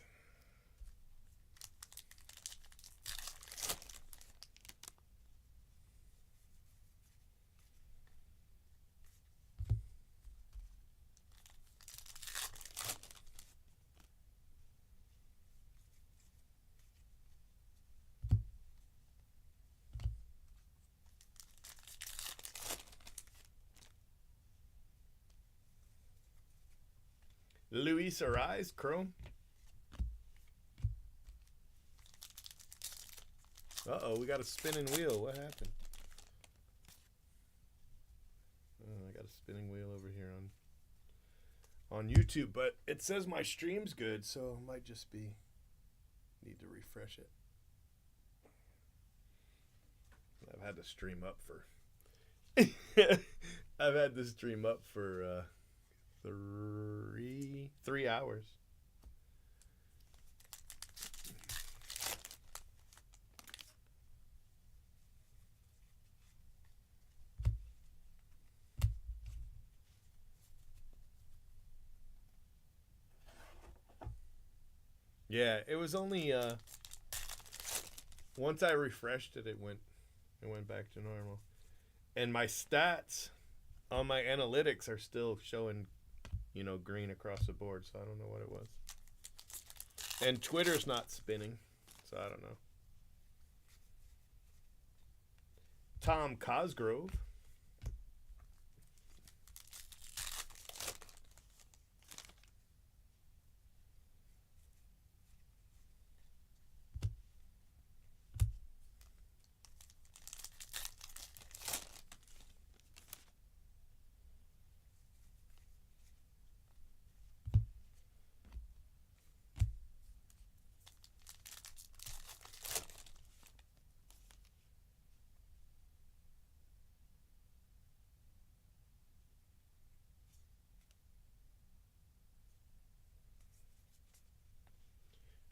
Luis Arise, Chrome. Uh-oh, we got a spinning wheel. What happened? Oh, I got a spinning wheel over here on YouTube, but it says my stream's good, so it might just be need to refresh it. I've had to stream up for I've had this stream up for 3 hours. Yeah, it was only once I refreshed it, it went back to normal. And my stats on my analytics are still showing, green across the board, so I don't know what it was. And Twitter's not spinning, so I don't know. Tom Cosgrove.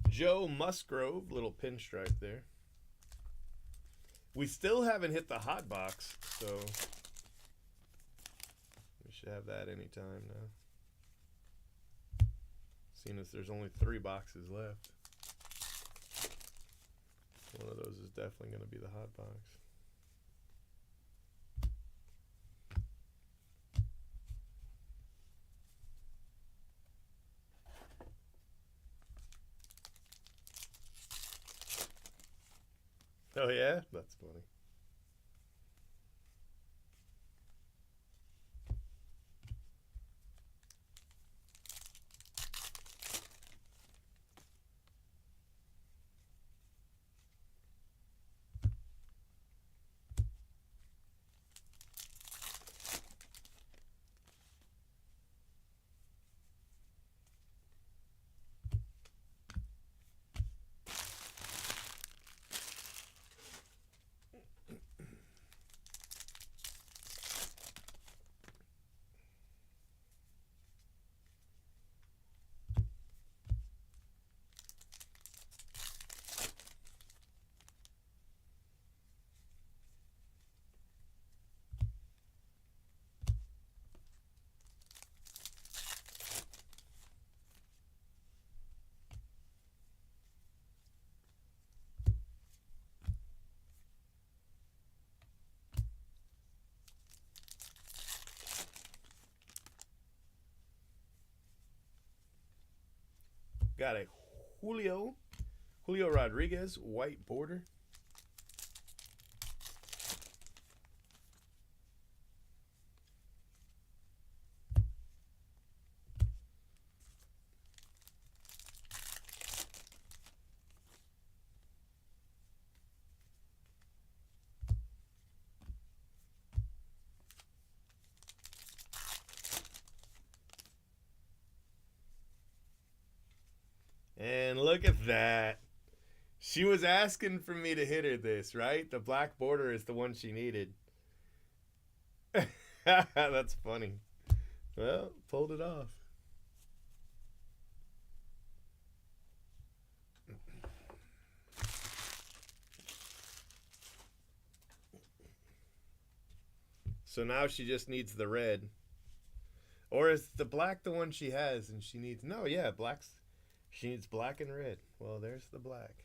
Joe Musgrove, little pinstripe there. We still haven't hit the hot box, so we should have that anytime now. Seeing as there's only 3 boxes left. One of those is definitely going to be the hot box. Oh yeah? That's funny. got a Julio Rodriguez white border. And look at that. She was asking for me to hit her this, right? The black border is the one she needed. That's funny. Well, pulled it off. So now she just needs the red. Or is the black the one she has and she needs... No, yeah, black's... She needs black and red. Well, there's the black.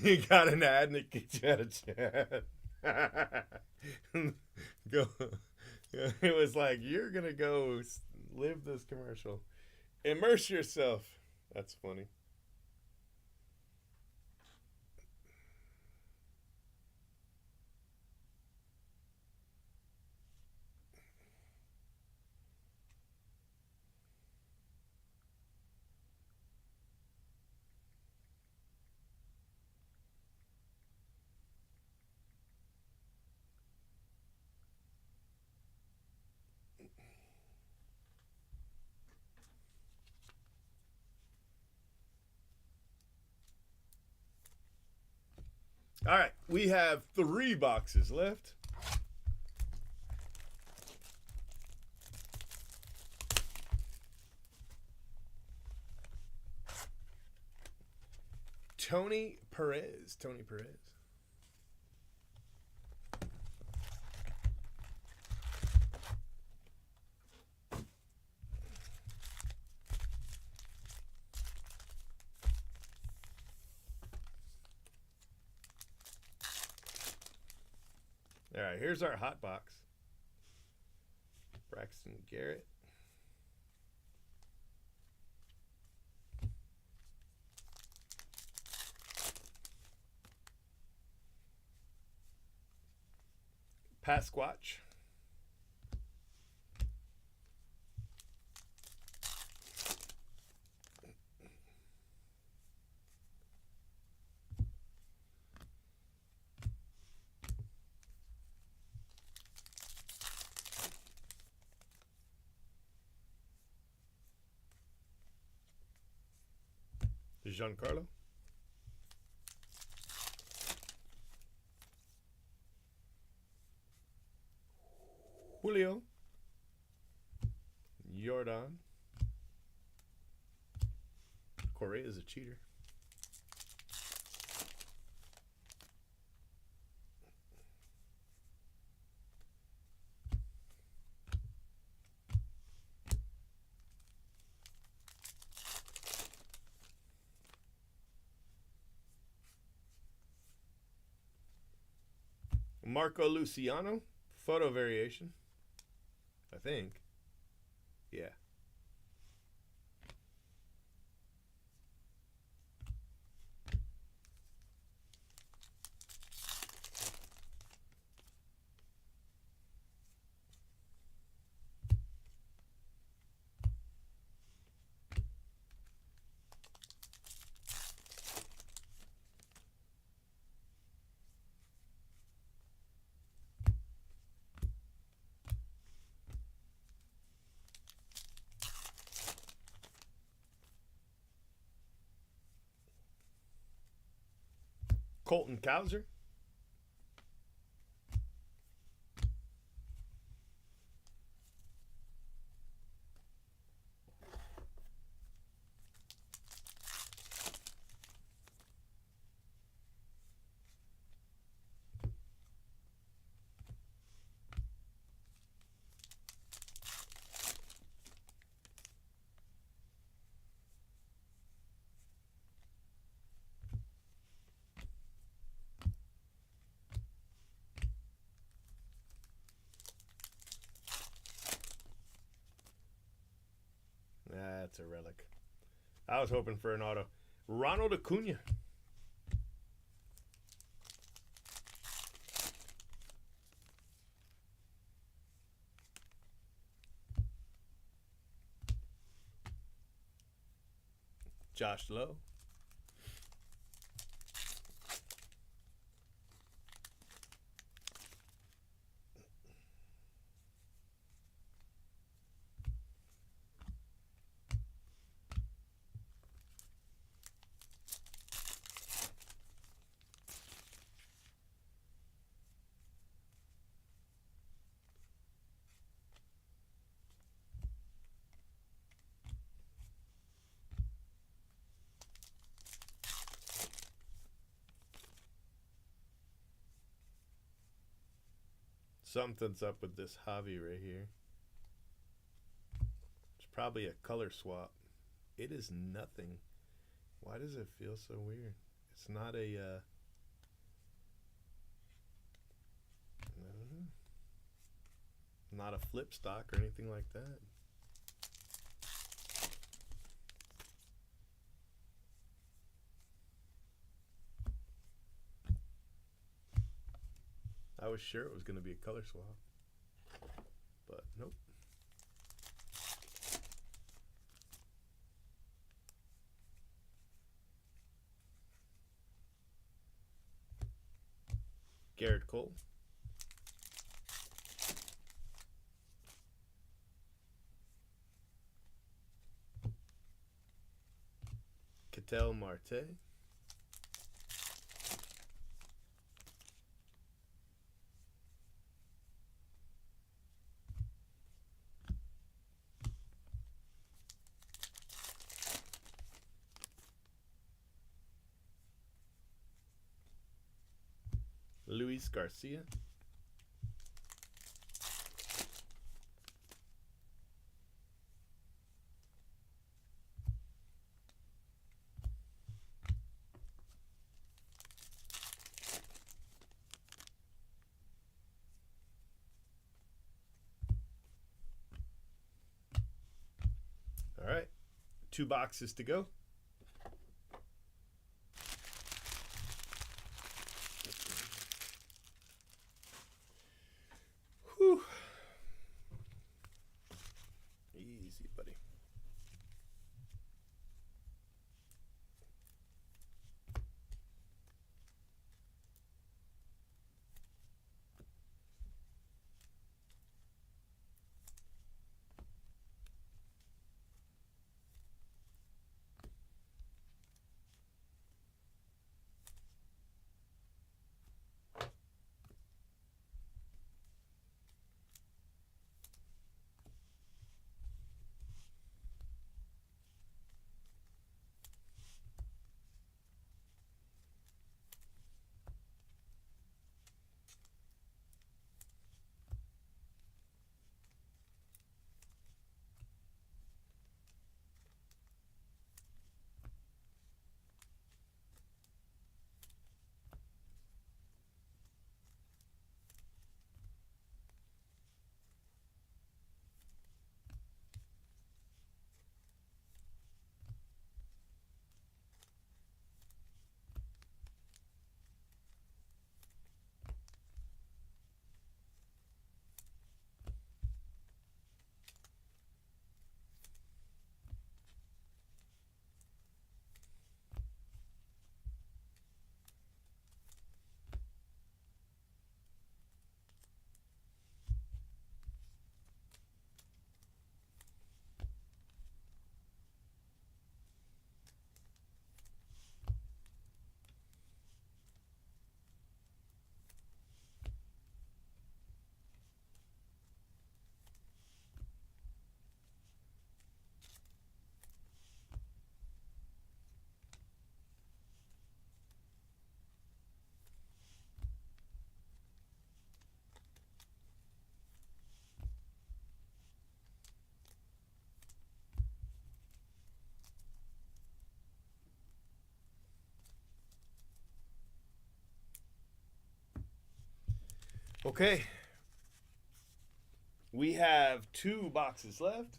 You got an ad and it gets you out of chat. Go. It was like, you're going to go live this commercial. Immerse yourself. That's funny. All right, we have 3 boxes left. Tony Perez. All right, here's our hot box. Braxton Garrett. Pat Squatch. Giancarlo. Julio. Jordan. Correa is a cheater. Marco Luciano, photo variation. I think. Yeah. Colton Cowser. that's a relic. I was hoping for an auto. Ronald Acuna. Josh Lowe. Something's up with this Javi right here. It's probably a color swap. It is nothing. Why does it feel so weird? It's not a not a flip stock or anything like that. I was sure it was going to be a color swap, but nope. Garrett Cole. Ketel Marte. Luis Garcia. All right, 2 boxes to go. Whew. Easy, buddy. Okay. We have 2 boxes left.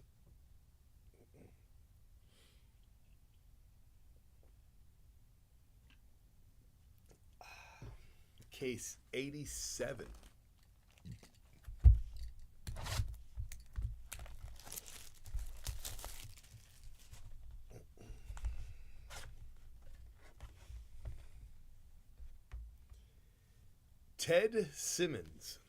Case 87. Ted Simmons.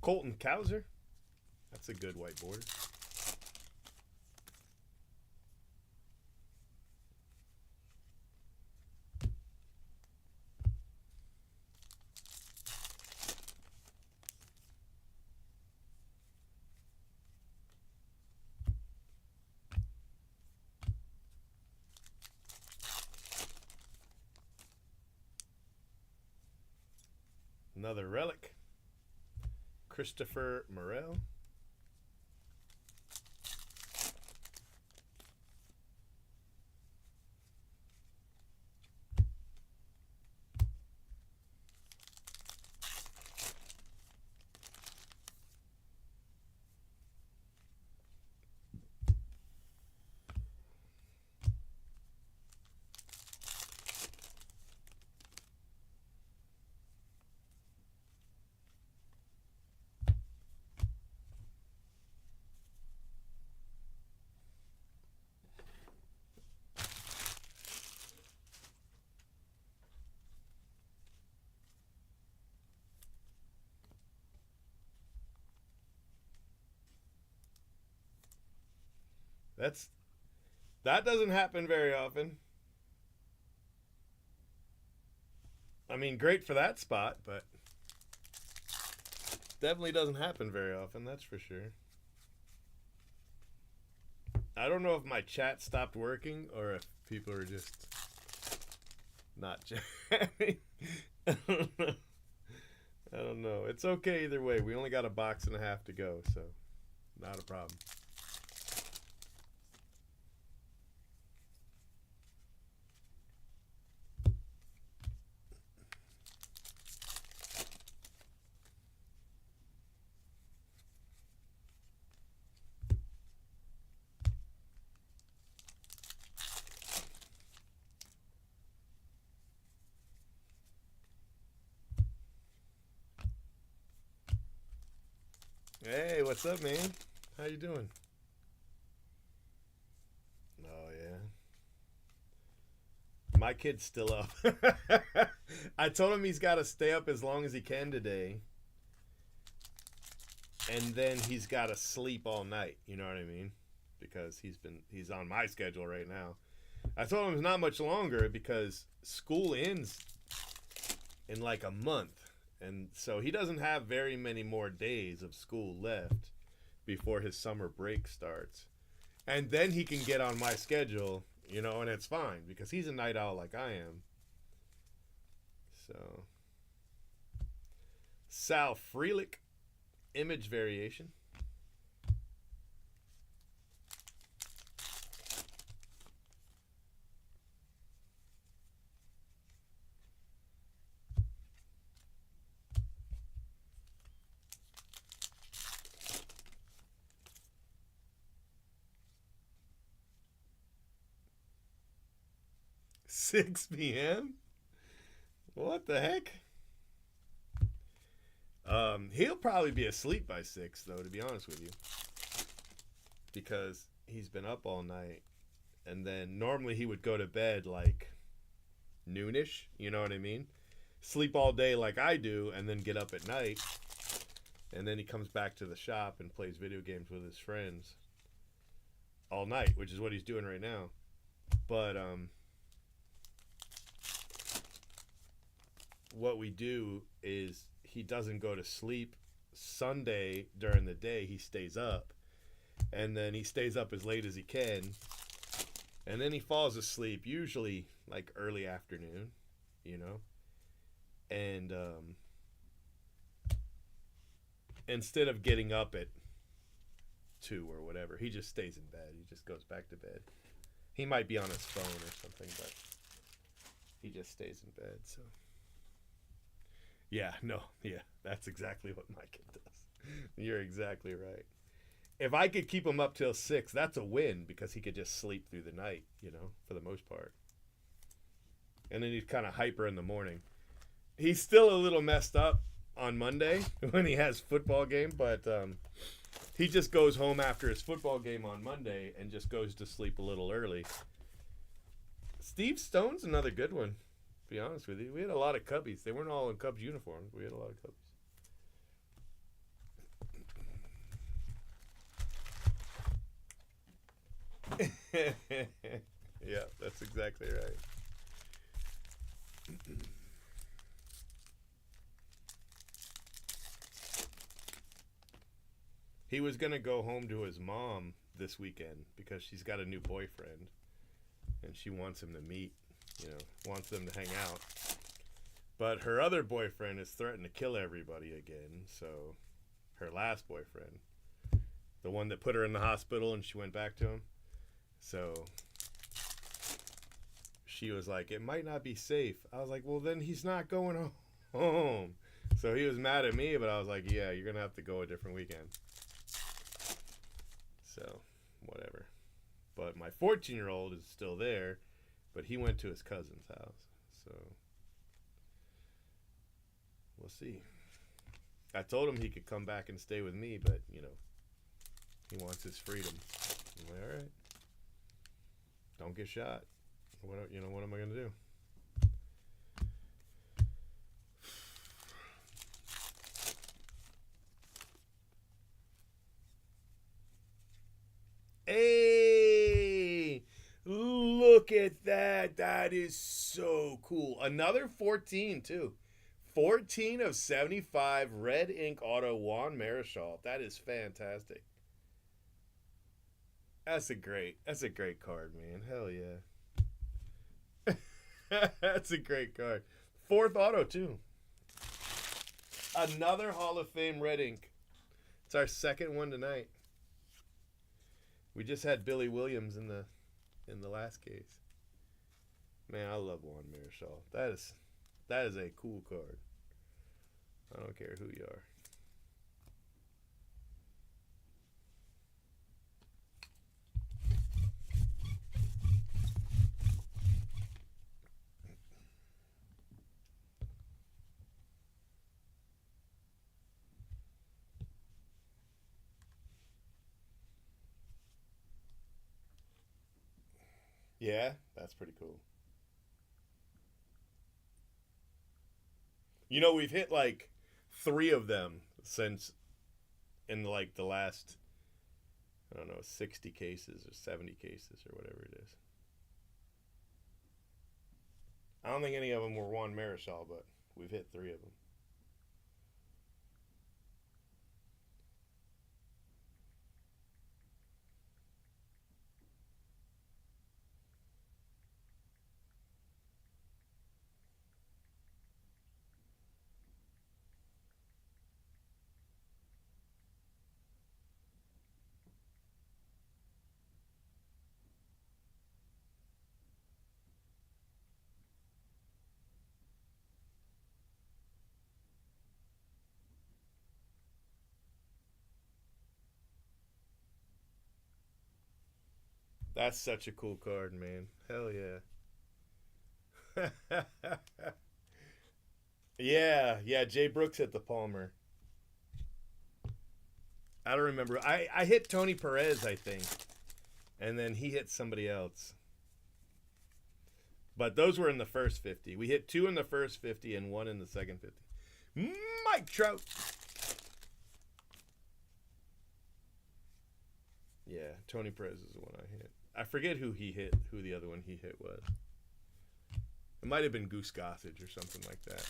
Colton Cowser. That's a good white border. Another relic. Christopher Morel. That doesn't happen very often. I mean, great for that spot, but definitely doesn't happen very often, that's for sure. I don't know if my chat stopped working or if people are just not chatting. I don't know. I don't know. It's okay either way. We only got a box and a half to go, so not a problem. Hey, what's up, man? How you doing? Oh, yeah. My kid's still up. I told him he's got to stay up as long as he can today. And then he's got to sleep all night. You know what I mean? Because he's on my schedule right now. I told him it's not much longer because school ends in like a month. And so he doesn't have very many more days of school left before his summer break starts. And then he can get on my schedule, you know, and it's fine because he's a night owl like I am. So, Sal Frelick, image variation. Six p.m. What the heck? He'll probably be asleep by 6, though, to be honest with you, because he's been up all night, and then normally he would go to bed like noonish. You know what I mean? Sleep all day like I do, and then get up at night, and then he comes back to the shop and plays video games with his friends all night, which is what he's doing right now. But what we do is he doesn't go to sleep Sunday during the day. He stays up, and then he stays up as late as he can, and then he falls asleep usually like early afternoon, you know. And instead of getting up at 2 or whatever, he just stays in bed. He just goes back to bed. He might be on his phone or something, but he just stays in bed. So yeah, that's exactly what my kid does. You're exactly right. If I could keep him up till 6, that's a win, because he could just sleep through the night, you know, for the most part. And then he's kind of hyper in the morning. He's still a little messed up on Monday when he has football game, but he just goes home after his football game on Monday and just goes to sleep a little early. Steve Stone's another good one, to be honest with you. We had a lot of Cubbies. They weren't all in Cubs uniforms. We had a lot of Cubbies. Yeah, that's exactly right. He was going to go home to his mom this weekend because she's got a new boyfriend and she wants him to meet, you know, wants them to hang out. But her other boyfriend is threatening to kill everybody again. So her last boyfriend, the one that put her in the hospital and she went back to him. So she was like, it might not be safe. I was like, well, then he's not going home. So he was mad at me, but I was like, yeah, you're going to have to go a different weekend. So, whatever. But my 14-year-old is still there, but he went to his cousin's house. So, we'll see. I told him he could come back and stay with me, but, you know, he wants his freedom. I'm like, all right. Don't get shot. What am I going to do? Hey, look at that. That is so cool. Another 14, too. 14 of 75 red ink auto Juan Marichal. That is fantastic. That's a great card, man. Hell yeah. That's a great card. 4th auto, too. Another Hall of Fame red ink. It's our second one tonight. We just had Billy Williams in the last case. Man, I love Juan Marichal. That is a cool card. I don't care who you are. Yeah, that's pretty cool. You know, we've hit like 3 of them since in like the last, I don't know, 60 cases or 70 cases or whatever it is. I don't think any of them were Juan Marichal, but we've hit 3 of them. That's such a cool card, man. Hell yeah. Yeah, Jay Brooks hit the Palmer. I don't remember. I hit Tony Perez, I think. And then he hit somebody else. But those were in the first 50. We hit 2 in the first 50 and 1 in the second 50. Mike Trout. Yeah, Tony Perez is the one I hit. I forget who the other one he hit was. It might have been Goose Gossage or something like that.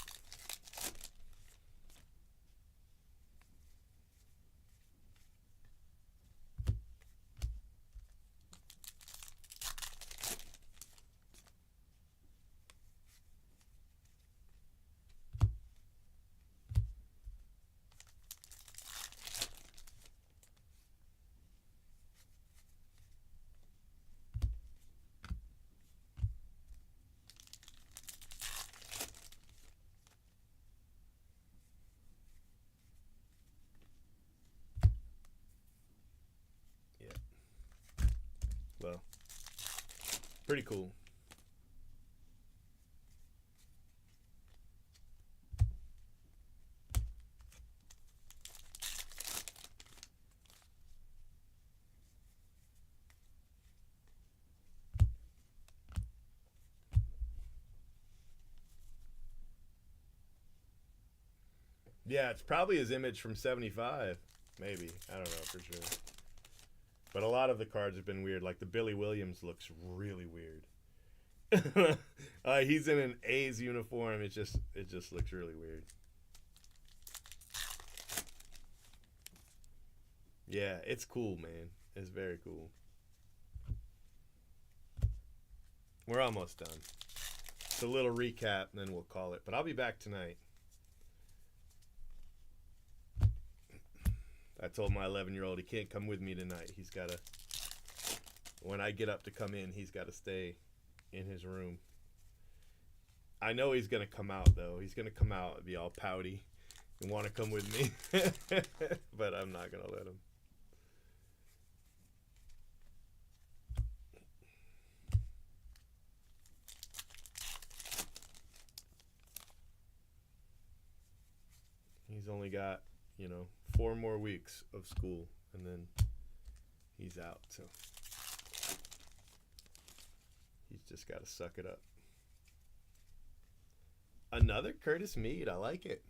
Pretty cool. Yeah, it's probably his image from 75. Maybe. I don't know for sure. But a lot of the cards have been weird. Like the Billy Williams looks really weird. He's in an A's uniform. It just looks really weird. Yeah, it's cool, man. It's very cool. We're almost done. It's a little recap, and then we'll call it. But I'll be back tonight. I told my 11-year-old he can't come with me tonight. He's got to, when I get up to come in, he's got to stay in his room. I know he's going to come out, though. He's going to come out and be all pouty and want to come with me. But I'm not going to let him. He's only got, 4 more weeks of school, and then he's out. So he's just got to suck it up. Another Curtis Mead. I like it.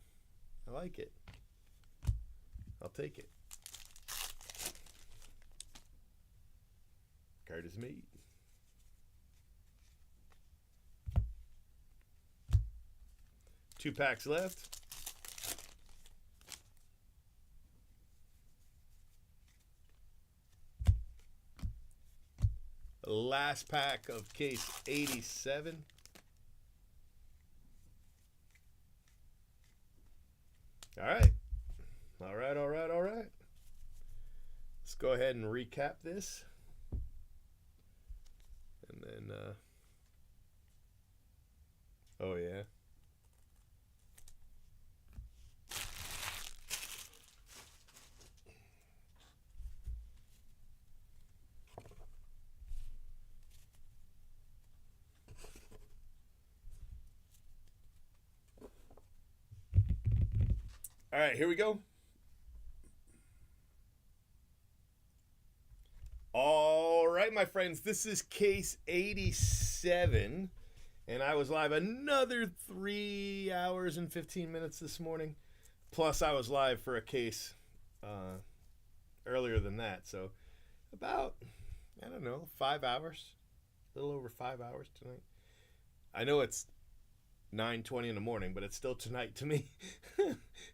I'll take it. Curtis Mead. Two packs left. Last pack of case 87. All right. Let's go ahead and recap this. And then, oh yeah. All right, here we go. All right, my friends, this is case 87, and I was live another 3 hours and 15 minutes this morning. Plus, I was live for a case earlier than that, so about, 5 hours, a little over 5 hours tonight. I know it's 9:20 in the morning, but it's still tonight to me.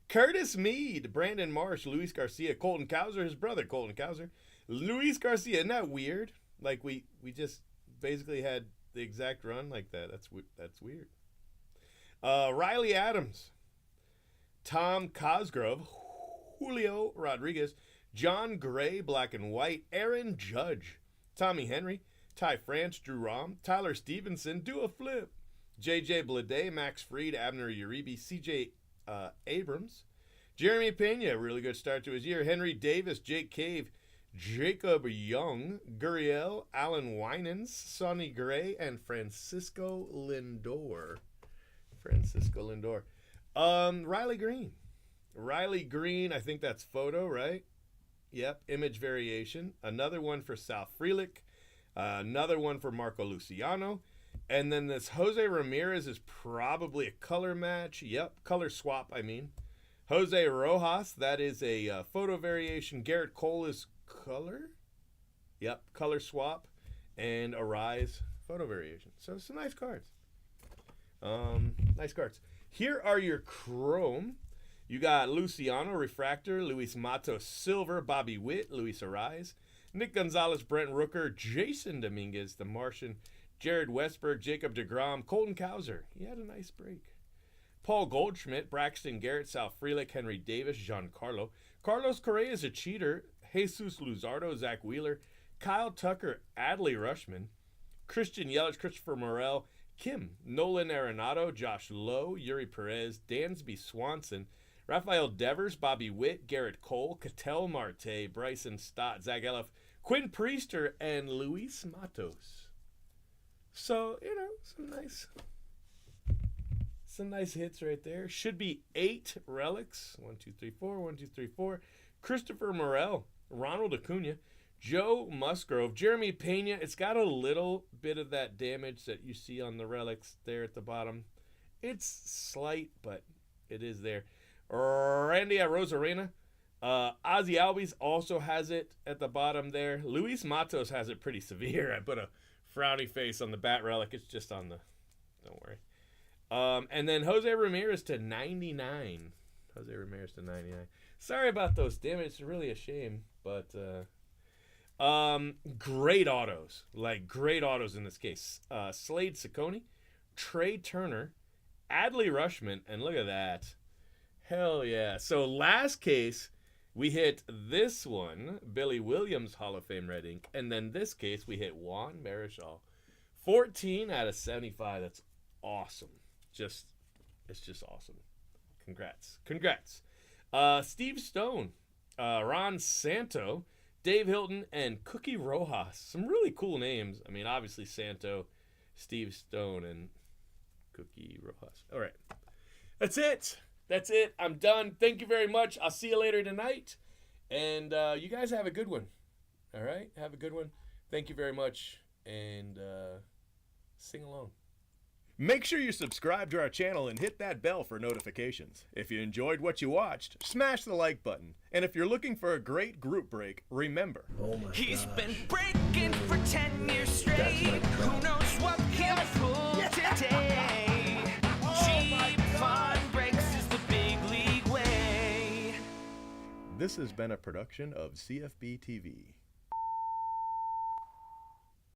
Curtis Mead, Brandon Marsh, Luis Garcia, Colton Cowser, his brother Colton Cowser, Luis Garcia. Isn't that weird? Like we just basically had the exact run like that. That's weird. Riley Adams, Tom Cosgrove, Julio Rodriguez, John Gray, Black and White, Aaron Judge, Tommy Henry, Ty France, Drew Rom, Tyler Stevenson, do a flip. JJ Blade, Max Fried, Abner Uribe, CJ Abrams, Jeremy Pena, really good start to his year, Henry Davis, Jake Cave, Jacob Young, Guriel, Alan Winans, Sonny Gray, and Francisco Lindor. Riley Green, I think that's photo, right? Yep, image variation. Another one for Sal Frelick. Another one for Marco Luciano. And then this Jose Ramirez is probably a color match. Yep, color swap, I mean. Jose Rojas, that is a photo variation. Garrett Cole is color. Yep, color swap. And Arise photo variation. So some nice cards. Nice cards. Here are your Chrome. You got Luciano Refractor, Luis Matos Silver, Bobby Witt, Luis Arise, Nick Gonzalez, Brent Rooker, Jason Dominguez, The Martian, Jared Westberg, Jacob deGrom, Colton Cowser. He had a nice break. Paul Goldschmidt, Braxton Garrett, Sal Frelick, Henry Davis, Giancarlo. Carlos Correa is a cheater. Jesus Luzardo, Zach Wheeler, Kyle Tucker, Adley Rushman, Christian Yelich, Christopher Morel, Kim, Nolan Arenado, Josh Lowe, Yuri Perez, Dansby Swanson, Rafael Devers, Bobby Witt, Garrett Cole, Ketel Marte, Bryson Stott, Zach Elliff, Quinn Priester, and Luis Matos. So, some nice hits right there. Should be 8 relics. 1, 2, 3, 4. 1, 2, 3, 4. Christopher Morel, Ronald Acuna, Joe Musgrove, Jeremy Pena. It's got a little bit of that damage that you see on the relics there at the bottom. It's slight, but it is there. Randy Arozarena. Ozzy Albies also has it at the bottom there. Luis Matos has it pretty severe. I put a frowny face on the bat relic. It's just on the... Don't worry. And then Jose Ramirez to 99. Jose Ramirez to 99. Sorry about those. Damn it. It's really a shame. But great autos. Like, great autos in this case. Slade Ciccone, Trey Turner, Adley Rushman, and look at that. Hell yeah. So last case, we hit this one, Billy Williams Hall of Fame red ink. And then this case, we hit Juan Marichal. 14 out of 75. That's awesome. It's just awesome. Congrats. Steve Stone, Ron Santo, Dave Hilton, and Cookie Rojas. Some really cool names. I mean, obviously Santo, Steve Stone, and Cookie Rojas. All right. That's it. I'm done. Thank you very much. I'll see you later tonight. And you guys have a good one. All right? Have a good one. Thank you very much. And sing along. Make sure you subscribe to our channel and hit that bell for notifications. If you enjoyed what you watched, smash the like button. And if you're looking for a great group break, remember. He's been breaking for 10 years straight. Who knows what he'll pull today? Cheap fun breaks is the big league way. This has been a production of CFB TV.